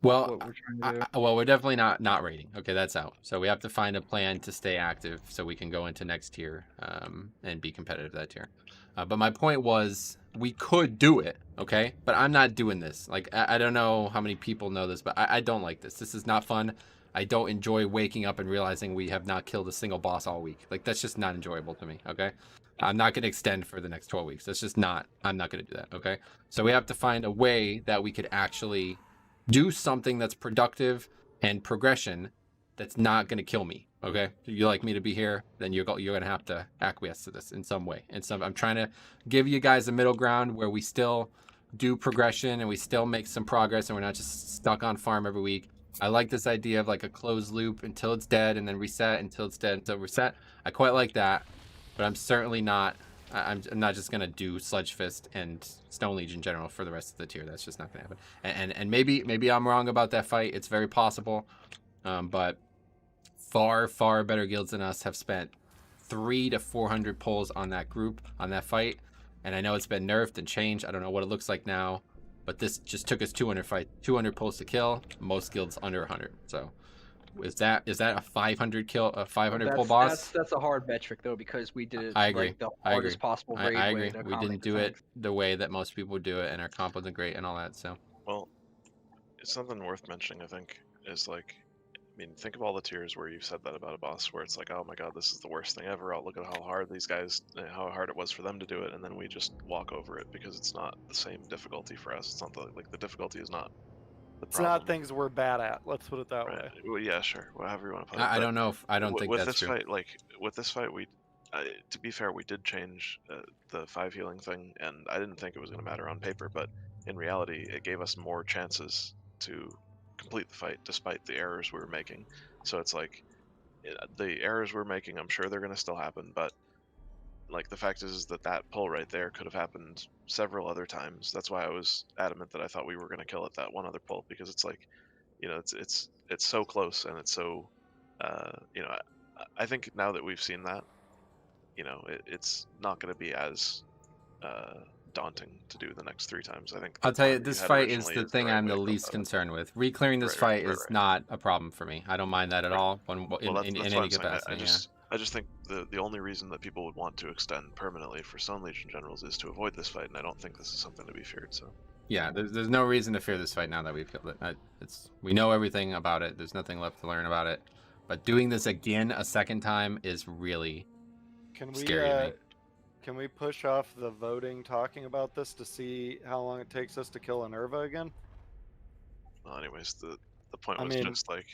well, what we're trying to do. well, we're definitely not raiding. Okay, that's out. So we have to find a plan to stay active so we can go into next tier and be competitive that tier. But my point was, we could do it, okay? But I'm not doing this. Like, I don't know how many people know this, but I don't like this. This is not fun. I don't enjoy waking up and realizing we have not killed a single boss all week. Like, that's just not enjoyable to me, okay? I'm not going to extend for the next 12 weeks. That's just not, I'm not going to do that, okay? So we have to find a way that we could actually do something that's productive and progression that's not going to kill me, okay? If you like me to be here, then you're going to have to acquiesce to this in some way. I'm trying to give you guys a middle ground where we still do progression and we still make some progress and we're not just stuck on farm every week. I like this idea of like a closed loop until it's dead and then reset until it's dead until reset. I quite like that, but I'm certainly not. I'm not just gonna do Sludge Fist and Stone Legion General for the rest of the tier. That's just not gonna happen. And maybe I'm wrong about that fight. It's very possible, but far better guilds than us have spent 300 to 400 pulls on that group on that fight, and I know it's been nerfed and changed. I don't know what it looks like now. But this just took us 200 pulls to kill. Most guilds under 100. So, is that a 500 pull boss? That's a hard metric though, because we did it I agree. like the hardest possible raid I way agree. to We didn't do it the way that most people do it, and our comp wasn't great and all that. So, well, it's something worth mentioning. I think is like, I mean, think of all the tiers where you've said that about a boss, where it's like, oh my god, this is the worst thing ever. Oh, look at how hard these guys, how hard it was for them to do it, and then we just walk over it because it's not the same difficulty for us. It's not the difficulty is not the It's problem. not things we're bad at. Let's put it that way. Well, yeah, sure, however you want to put it. I don't know if I don't think with that's this true. fight, with this fight, we, to be fair, we did change the 5 healing thing, and I didn't think it was going to matter on paper, but in reality, it gave us more chances to complete the fight despite the errors we were making. So it's like, the errors we're making, I'm sure they're going to still happen, but like the fact is that pull right there could have happened several other times. That's why I was adamant that I thought we were going to kill it that one other pull, because it's like, it's so close and it's so, I think now that we've seen that, it's not going to be as daunting to do the next 3 times. I think I'll tell you, this fight is the thing I'm the least concerned with. Re-clearing this fight is not a problem for me. I don't mind that at all in any capacity. I just think the only reason that people would want to extend permanently for Stone Legion Generals is to avoid this fight, and I don't think this is something to be feared. So yeah, there's no reason to fear this fight now that we've killed it. We know everything about it. There's nothing left to learn about it. But doing this again a second time is really scary to me. Can we push off the voting talking about this to see how long it takes us to kill a Nerva again? Well, anyways, the point was just like,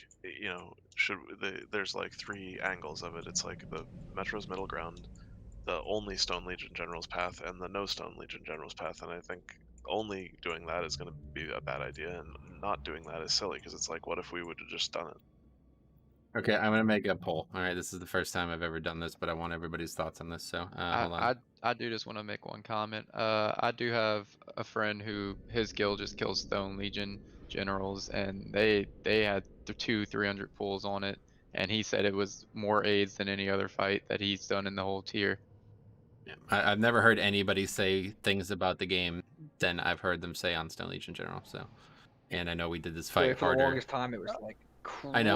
there's like 3 angles of it. It's like the Metro's middle ground, the only Stone Legion General's path, and the no Stone Legion General's path. And I think only doing that is going to be a bad idea, and not doing that is silly, because it's like, what if we would have just done it? Okay, I'm gonna make a poll. All right, this is the first time I've ever done this, but I want everybody's thoughts on this. So hold on. I do just want to make one comment. I do have a friend who his guild just kills Stone Legion Generals, and they had 300 pulls on it, and he said it was more aids than any other fight that he's done in the whole tier. Yeah, I've never heard anybody say things about the game than I've heard them say on Stone Legion General. So, and I know we did this fight for harder. the longest time, it was like crazy I know.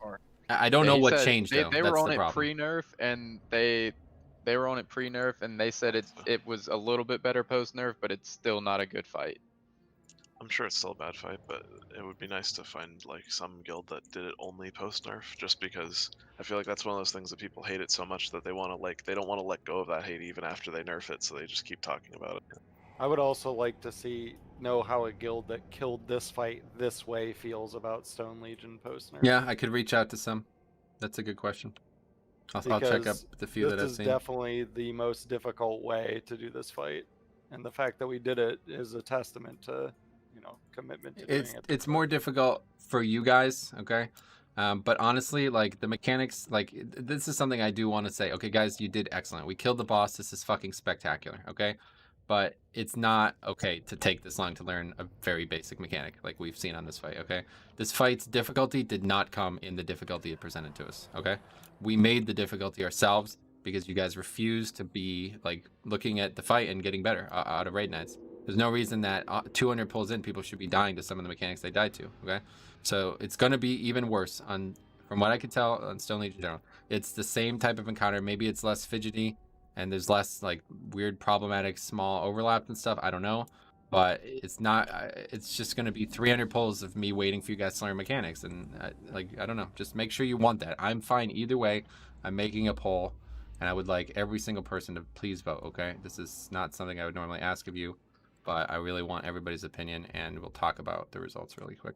hard. I don't know what changed though. They were on it pre-nerf, and they were on it pre-nerf, and they said it was a little bit better post-nerf, but it's still not a good fight. I'm sure it's still a bad fight, but it would be nice to find like some guild that did it only post-nerf, just because I feel like that's one of those things that people hate it so much that they don't want to let go of that hate even after they nerf it, so they just keep talking about it. I would also like to know how a guild that killed this fight this way feels about Stone Legion post-nerf. Yeah, I could reach out to some. That's a good question. I'll check up because the few that this I've is seen. definitely the most difficult way to do this fight, and the fact that we did it is a testament to, commitment to doing it. It's more difficult for you guys, okay? But honestly, like the mechanics, like this is something I do want to say. Okay, guys, you did excellent. We killed the boss. This is fucking spectacular, okay? But it's not okay to take this long to learn a very basic mechanic like we've seen on this fight, okay? This fight's difficulty did not come in the difficulty it presented to us, okay? We made the difficulty ourselves because you guys refused to be like looking at the fight and getting better out of raid nights. There's no reason that 200 pulls in, people should be dying to some of the mechanics they died to, okay? So it's going to be even worse from what I could tell on Stone Legion in general. It's the same type of encounter. Maybe it's less fidgety and there's less like weird problematic small overlaps and stuff. I don't know. But it's not, it's just going to be 300 pulls of me waiting for you guys to learn mechanics. And I don't know, just make sure you want that. I'm fine either way. I'm making a poll and I would like every single person to please vote, okay? This is not something I would normally ask of you, but I really want everybody's opinion and we'll talk about the results really quick.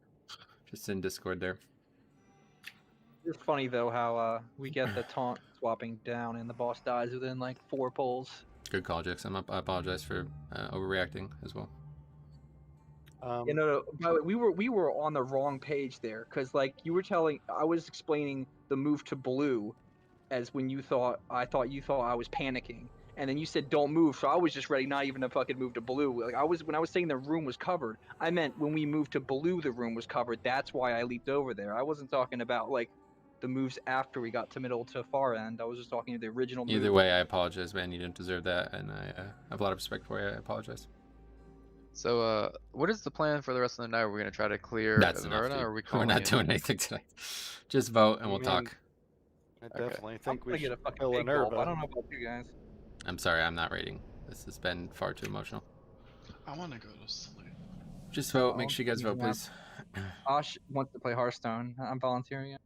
Just in Discord there. It's funny though how we get the taunt swapping down and the boss dies within like 4 pulls. Good call, Jix. I apologize for overreacting as well. No. By the way, we were on the wrong page there because like you were I was explaining the move to blue as when I thought you thought I was panicking, and then you said don't move, so I was just ready not even to fucking move to blue. Like when I was saying the room was covered, I meant when we moved to blue the room was covered. That's why I leaped over there. I wasn't talking about like the moves after we got to middle to far end. I was just talking to the original move. Either way, I apologize, man. You didn't deserve that, and I have a lot of respect for you. I apologize. So, what is the plan for the rest of the night? We're gonna try to clear That's enough, Averna, dude. or are we We're not doing anything tonight. Just vote and we'll talk. I definitely think we get should a fucking kill big an gulp. I don't know about you guys. I'm sorry, I'm not rating. This has been far too emotional. I want to go to sleep. Just vote. Make sure you guys vote, please. Ash wants to play Hearthstone. I'm volunteering.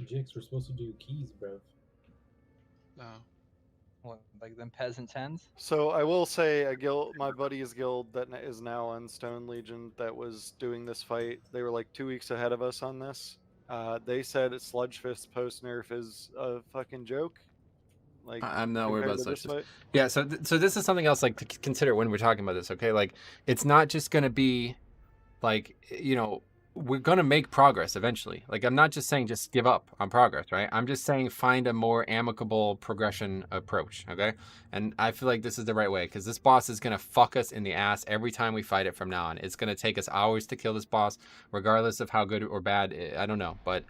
Jix, we're supposed to do keys, bro. No. What, like them peasant tens? So I will say my buddy's guild that is now on Stone Legion that was doing this fight, they were like 2 weeks ahead of us on this. They said Sludge Fist post nerf is a fucking joke. Like I'm not worried about Sludge Fist. Yeah, so this is something else like to consider when we're talking about this, okay? Like it's not just gonna be like, we're going to make progress eventually. Like, I'm not just saying just give up on progress, right? I'm just saying find a more amicable progression approach, okay? And I feel like this is the right way because this boss is going to fuck us in the ass every time we fight it from now on. It's going to take us hours to kill this boss, regardless of how good or bad, I don't know. But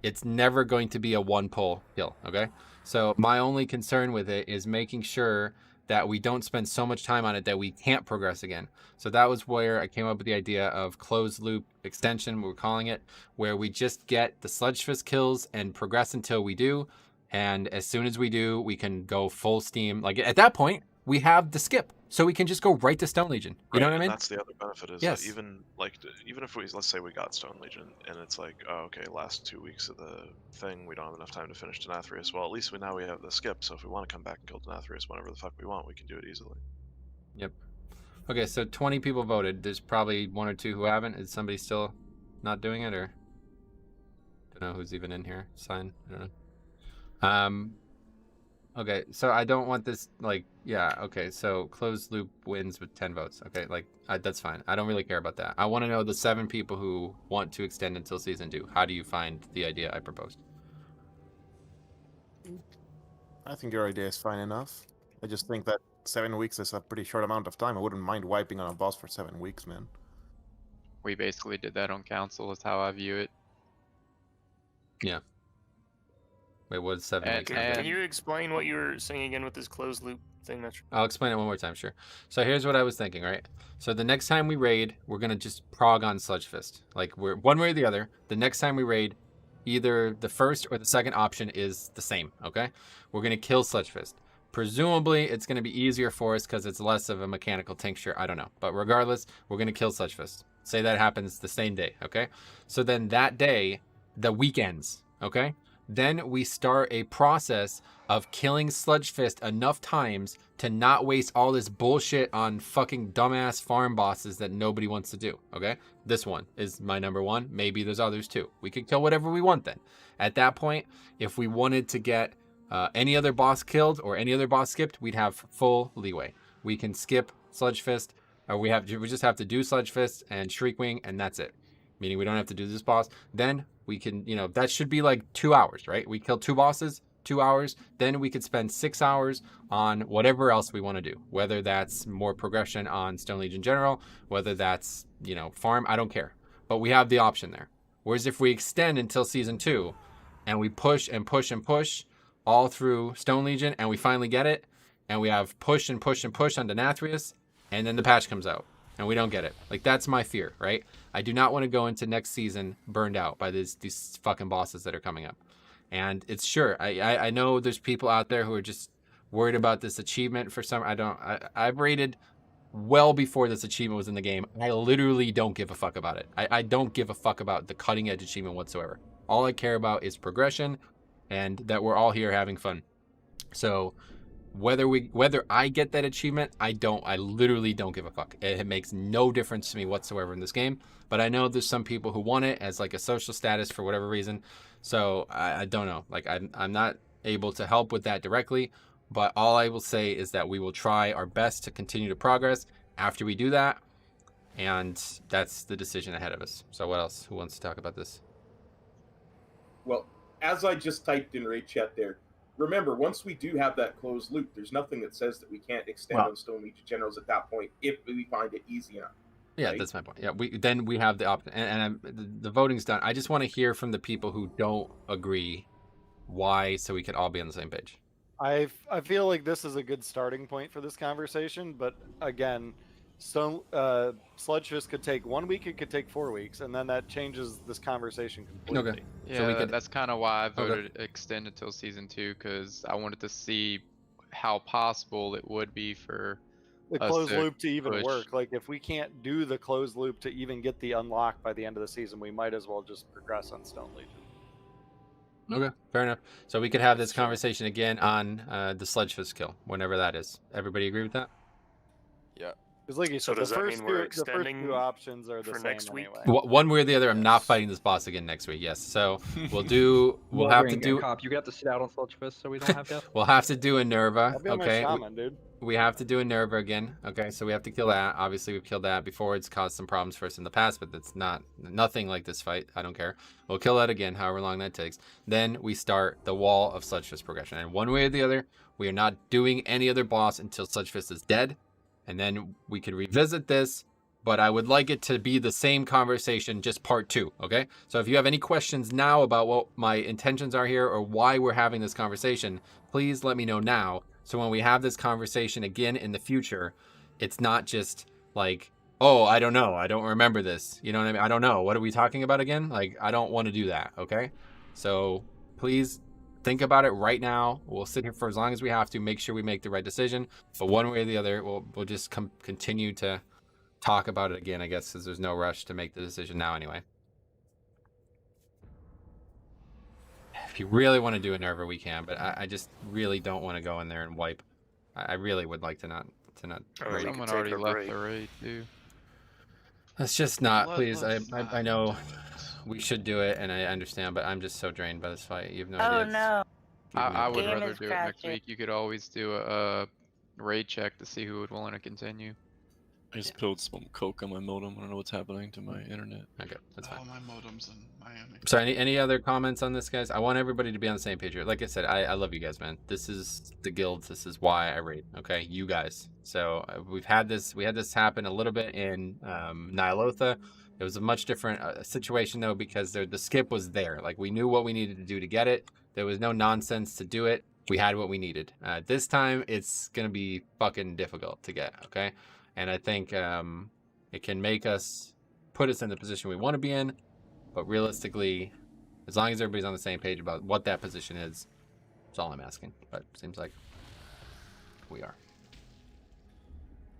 it's never going to be a one-pull kill, okay? So my only concern with it is making sure that we don't spend so much time on it that we can't progress again. So that was where I came up with the idea of closed loop extension, we're calling it, where we just get the Sludge Fist kills and progress until we do. And as soon as we do, we can go full steam. Like at that point, we have the skip. So we can just go right to Stone Legion. You know what I mean? That's the other benefit is that even if let's say we got Stone Legion and it's like, oh, okay, last 2 weeks of the thing, we don't have enough time to finish Nathria. Well, at least we have the skip. So if we want to come back and kill Nathria whenever the fuck we want, we can do it easily. Yep. Okay, so 20 people voted. There's probably 1 or 2 who haven't. Is somebody still not doing it, or don't know who's even in here? Sign. I don't know. Okay, so I don't want this, like, yeah, okay, so closed loop wins with 10 votes. Okay, like, that's fine. I don't really care about that. I want to know the 7 people who want to extend until Season 2. How do you find the idea I proposed? I think your idea is fine enough. I just think that 7 weeks is a pretty short amount of time. I wouldn't mind wiping on a boss for 7 weeks, man. We basically did that on Council, is how I view it. Yeah. Wait, what's 7 weeks? Can you explain what you were saying again with this closed loop thing? I'll explain it one more time, sure. So here's what I was thinking, right? So the next time we raid, we're going to just prog on Sludge Fist. Like, we're one way or the other. The next time we raid, either the first or the second option is the same, okay? We're going to kill Sludge Fist. Presumably, it's going to be easier for us because it's less of a mechanical tincture. I don't know. But regardless, we're going to kill Sludge Fist. Say that happens the same day, okay? So then that day, the weekends, okay? Then we start a process of killing Sludgefist enough times to not waste all this bullshit on fucking dumbass farm bosses that nobody wants to do, okay? This one is my number one. Maybe there's others too. We could kill whatever we want then. At that point, if we wanted to get any other boss killed or any other boss skipped, we'd have full leeway. We can skip Sludgefist, or we just have to do Sludgefist and Shriekwing, and that's it. Meaning we don't have to do this boss. Then we can, that should be like 2 hours, right? We kill 2 bosses, 2 hours. Then we could spend 6 hours on whatever else we want to do. Whether that's more progression on Stone Legion General, whether that's, farm, I don't care. But we have the option there. Whereas if we extend until Season 2, and we push and push and push all through Stone Legion, and we finally get it, and we have push and push and push onto Nathrius, and then the patch comes out, and we don't get it. Like, that's my fear, right? I do not want to go into next season burned out by these fucking bosses that are coming up. And it's sure, I know there's people out there who are just worried about this achievement for some. I've rated well before this achievement was in the game. I literally don't give a fuck about it. I don't give a fuck about the cutting edge achievement whatsoever. All I care about is progression and that we're all here having fun. So whether I get that achievement, I literally don't give a fuck. It makes no difference to me whatsoever in this game. But I know there's some people who want it as like a social status for whatever reason. So I don't know. Like I'm not able to help with that directly. But all I will say is that we will try our best to continue to progress after we do that. And that's the decision ahead of us. So what else? Who wants to talk about this? Well, as I just typed in raid chat there, remember, once we do have that closed loop, there's nothing that says that we can't extend on Stone Legion Generals at that point if we find it easy enough. Yeah, right? That's my point. Yeah, then we have the option, and the voting's done. I just want to hear from the people who don't agree why, so we could all be on the same page. I feel like this is a good starting point for this conversation, but again, Sludgefist could take 1 week, it could take 4 weeks, and then that changes this conversation completely. Okay. Yeah, so that's kind of why I voted extend until Season 2, because I wanted to see how possible it would be for the closed loop to even work. Like, if we can't do the closed loop to even get the unlock by the end of the season, we might as well just progress on Stone Legion. Okay, fair enough. So we could have this conversation again on the Sludgefist kill, whenever that is. Everybody agree with that? Yeah. Because like you said, the first two options are the same next week? anyway. One way or the other, I'm not fighting this boss again next week. Yes, so we'll have to do. Cop, you got to sit out on Sludgefist, so we don't have to. We'll have to do a Nerva. I'll be on my Okay. shaman, dude. We have to do a Nerva again. Okay, so we have to kill that. Obviously, we've killed that before. It's caused some problems for us in the past, but that's nothing like this fight. I don't care. We'll kill that again, however long that takes. Then we start the wall of Sludgefist progression. And one way or the other, we are not doing any other boss until Sludgefist is dead. And then we could revisit this, but I would like it to be the same conversation, just part 2, okay? So if you have any questions now about what my intentions are here or why we're having this conversation, please let me know now. So when we have this conversation again in the future, it's not just like, oh, I don't know. I don't remember this. You know what I mean? I don't know. What are we talking about again? Like, I don't want to do that, okay? So please think about it right now. We'll sit here for as long as we have to, make sure we make the right decision. But one way or the other, we'll just continue to talk about it again, I guess, because there's no rush to make the decision now anyway. If you really want to do a Nerva, we can, but I just really don't want to go in there and wipe. I really would like to not raid. Someone already left the raid, too. Let's just not, please. I know we should do it, and I understand, but I'm just so drained by this fight. You have no idea. Oh no. I would Game rather is do it next crashing. week. You could always do a raid check to see who would want to continue. I just spilled some coke on my modem. I don't know what's happening to my internet. Okay, that's fine. Oh, my modem's in Miami. So any other comments on this, guys? I want everybody to be on the same page here. Like I said, I love you guys, man. This is the guilds. This is why I raid. Okay, you guys. So we had this happen a little bit in Nyalotha. It was a much different situation though, because the skip was there. Like, we knew what we needed to do to get it. There was no nonsense to do it. We had what we needed. This time it's gonna be fucking difficult to get. Okay. And I think it can put us in the position we want to be in, but realistically, as long as everybody's on the same page about what that position is, that's all I'm asking. But it seems like we are.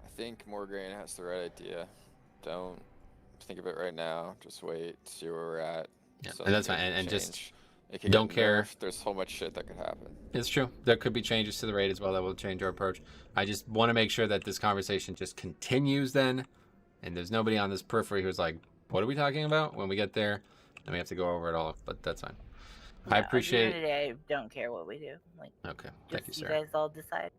I think Morgan has the right idea. Don't think of it right now. Just wait, see where we're at. Yeah, So and that's things fine. can And just change. It could Don't get care. nerfed. There's so much shit that could happen. It's true. There could be changes to the raid as well that will change our approach. I just want to make sure that this conversation just continues then, and there's nobody on this periphery who's like, what are we talking about when we get there? And we have to go over it all, but that's fine. I appreciate. At the end of the day, I don't care what we do. Like, okay, thank you, you Sarah. guys all decide.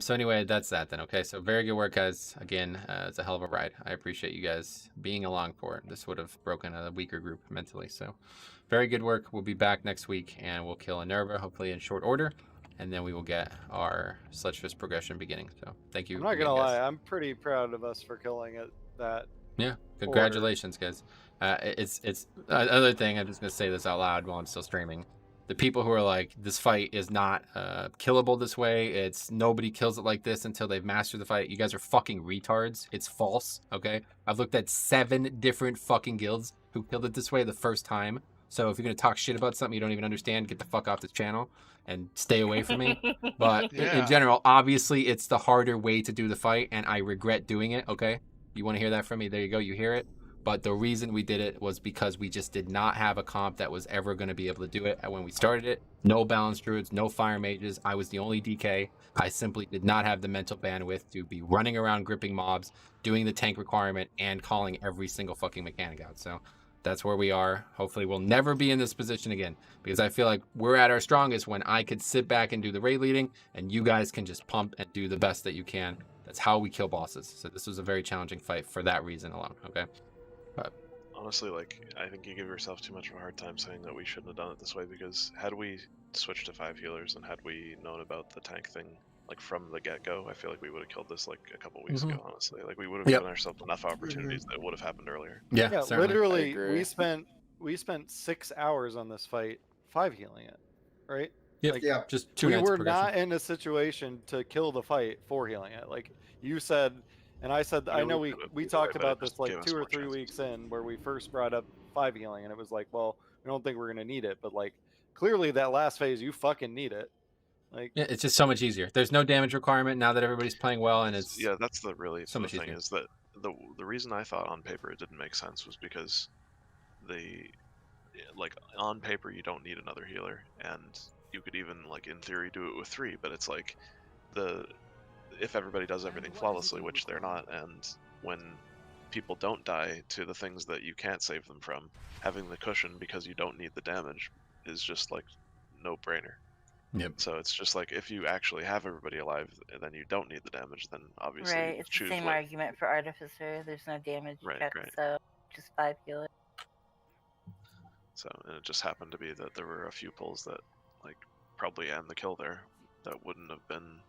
So anyway, that's that then. Okay, so very good work, guys. Again, it's a hell of a ride. I appreciate you guys being along for it. This would have broken a weaker group mentally. So very good work. We'll be back next week, and we'll kill Enerva, hopefully in short order, and then we will get our Sledgefish progression beginning. So thank you. I'm not again, gonna guys. lie, I'm pretty proud of us for killing it that. Yeah, congratulations, guys. It's another thing. I'm just gonna say this out loud while I'm still streaming. The people who are like, this fight is not killable this way. It's nobody kills it like this until they've mastered the fight. You guys are fucking retards. It's false. Okay, I've looked at 7 different fucking guilds who killed it this way the first time. So if you're gonna talk shit about something you don't even understand, get the fuck off this channel and stay away from me. But in general, obviously, it's the harder way to do the fight, and I regret doing it. Okay, you want to hear that from me? There you go. You hear it. But the reason we did it was because we just did not have a comp that was ever going to be able to do it when we started it. No balanced druids, no fire mages. I was the only DK. I simply did not have the mental bandwidth to be running around gripping mobs, doing the tank requirement, and calling every single fucking mechanic out. So that's where we are. Hopefully we'll never be in this position again, because I feel like we're at our strongest when I could sit back and do the raid leading, and you guys can just pump and do the best that you can. That's how we kill bosses. So this was a very challenging fight for that reason alone, okay? But honestly, like, I think you give yourself too much of a hard time saying that we shouldn't have done it this way, because had we switched to 5 healers and had we known about the tank thing like from the get-go, I feel like we would have killed this like a couple weeks ago, honestly. Like, we would have given ourselves enough opportunities that it would have happened earlier. Yeah, literally, we spent 6 hours on this fight, 5 healing it, right? Yep. Like, Just 2 we nights were progression. not in a situation to kill the fight for healing it. Like you said, and I said, I know we talked about this like 2 or 3 weeks in, where we first brought up 5 healing, and it was like, well, we don't think we're gonna need it, but like clearly that last phase, you fucking need it. Like, yeah, it's just so much easier. There's no damage requirement now that everybody's playing well, and it's that's the really so much thing easier. is that the reason I thought on paper it didn't make sense was because like on paper you don't need another healer, and you could even like in theory do it with 3, but it's like if everybody does everything flawlessly, which they're not, and when people don't die to the things that you can't save them from, having the cushion because you don't need the damage is just like no brainer. Yep. So it's just like if you actually have everybody alive and then you don't need the damage, then obviously Right, it's the choose same what- argument for Artificer. There's no damage Right, check, right. so just 5 healers. So, and it just happened to be that there were a few pulls that like probably end the kill there that wouldn't have been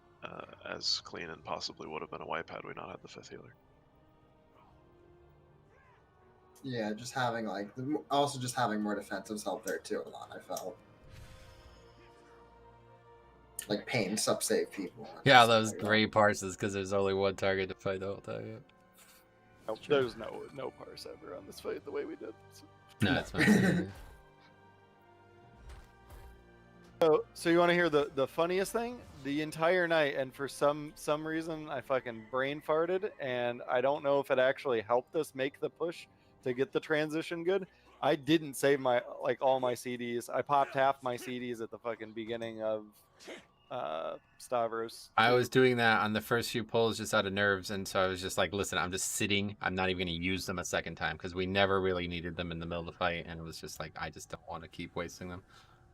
as clean, and possibly would have been a wipe had we not had the 5th healer. Yeah, just having like also just having more defensives helped there too a lot. I felt like pain sub save people. Yeah, those great parts is because there's only one target to fight the whole time. Yeah. there's no parse ever on this fight the way we did. So. No, it's fine. So you want to hear the funniest thing? The entire night, and for some reason, I fucking brain farted, and I don't know if it actually helped us make the push to get the transition good. I didn't save my all my CDs. I popped half my CDs at the fucking beginning of Stavros. I was doing that on the first few pulls just out of nerves, and so I was just like, listen, I'm just sitting. I'm not even going to use them a second time because we never really needed them in the middle of the fight, and it was just like, I just don't want to keep wasting them.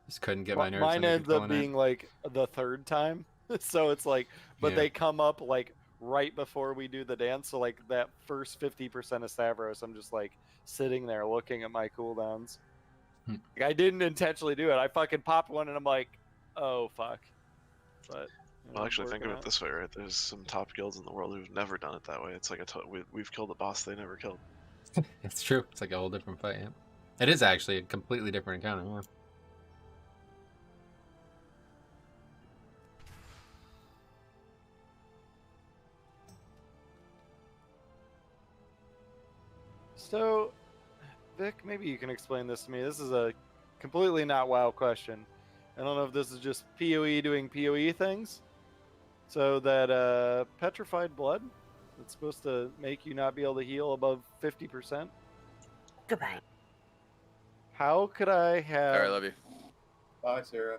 Just couldn't get my nerves. Mine under ends control up in it. being like the 3rd time. So it's like, but Yeah. they come up like right before we do the dance. So like that first 50% of Stavros, I'm just like sitting there looking at my cooldowns. Like, I didn't intentionally do it. I fucking popped one and I'm like, oh fuck. But Well, actually, think of working it out. this way, right? There's some top guilds in the world who've never done it that way. It's like we've killed a boss they never killed. It's true. It's like a whole different fight. Yeah. It is actually a completely different encounter. Yeah. So, Vic, maybe you can explain this to me. This is a completely not WoW question. I don't know if this is just PoE doing PoE things. So that petrified blood, that's supposed to make you not be able to heal above 50%. Goodbye. How could I have? All right, love you. Bye, Sarah.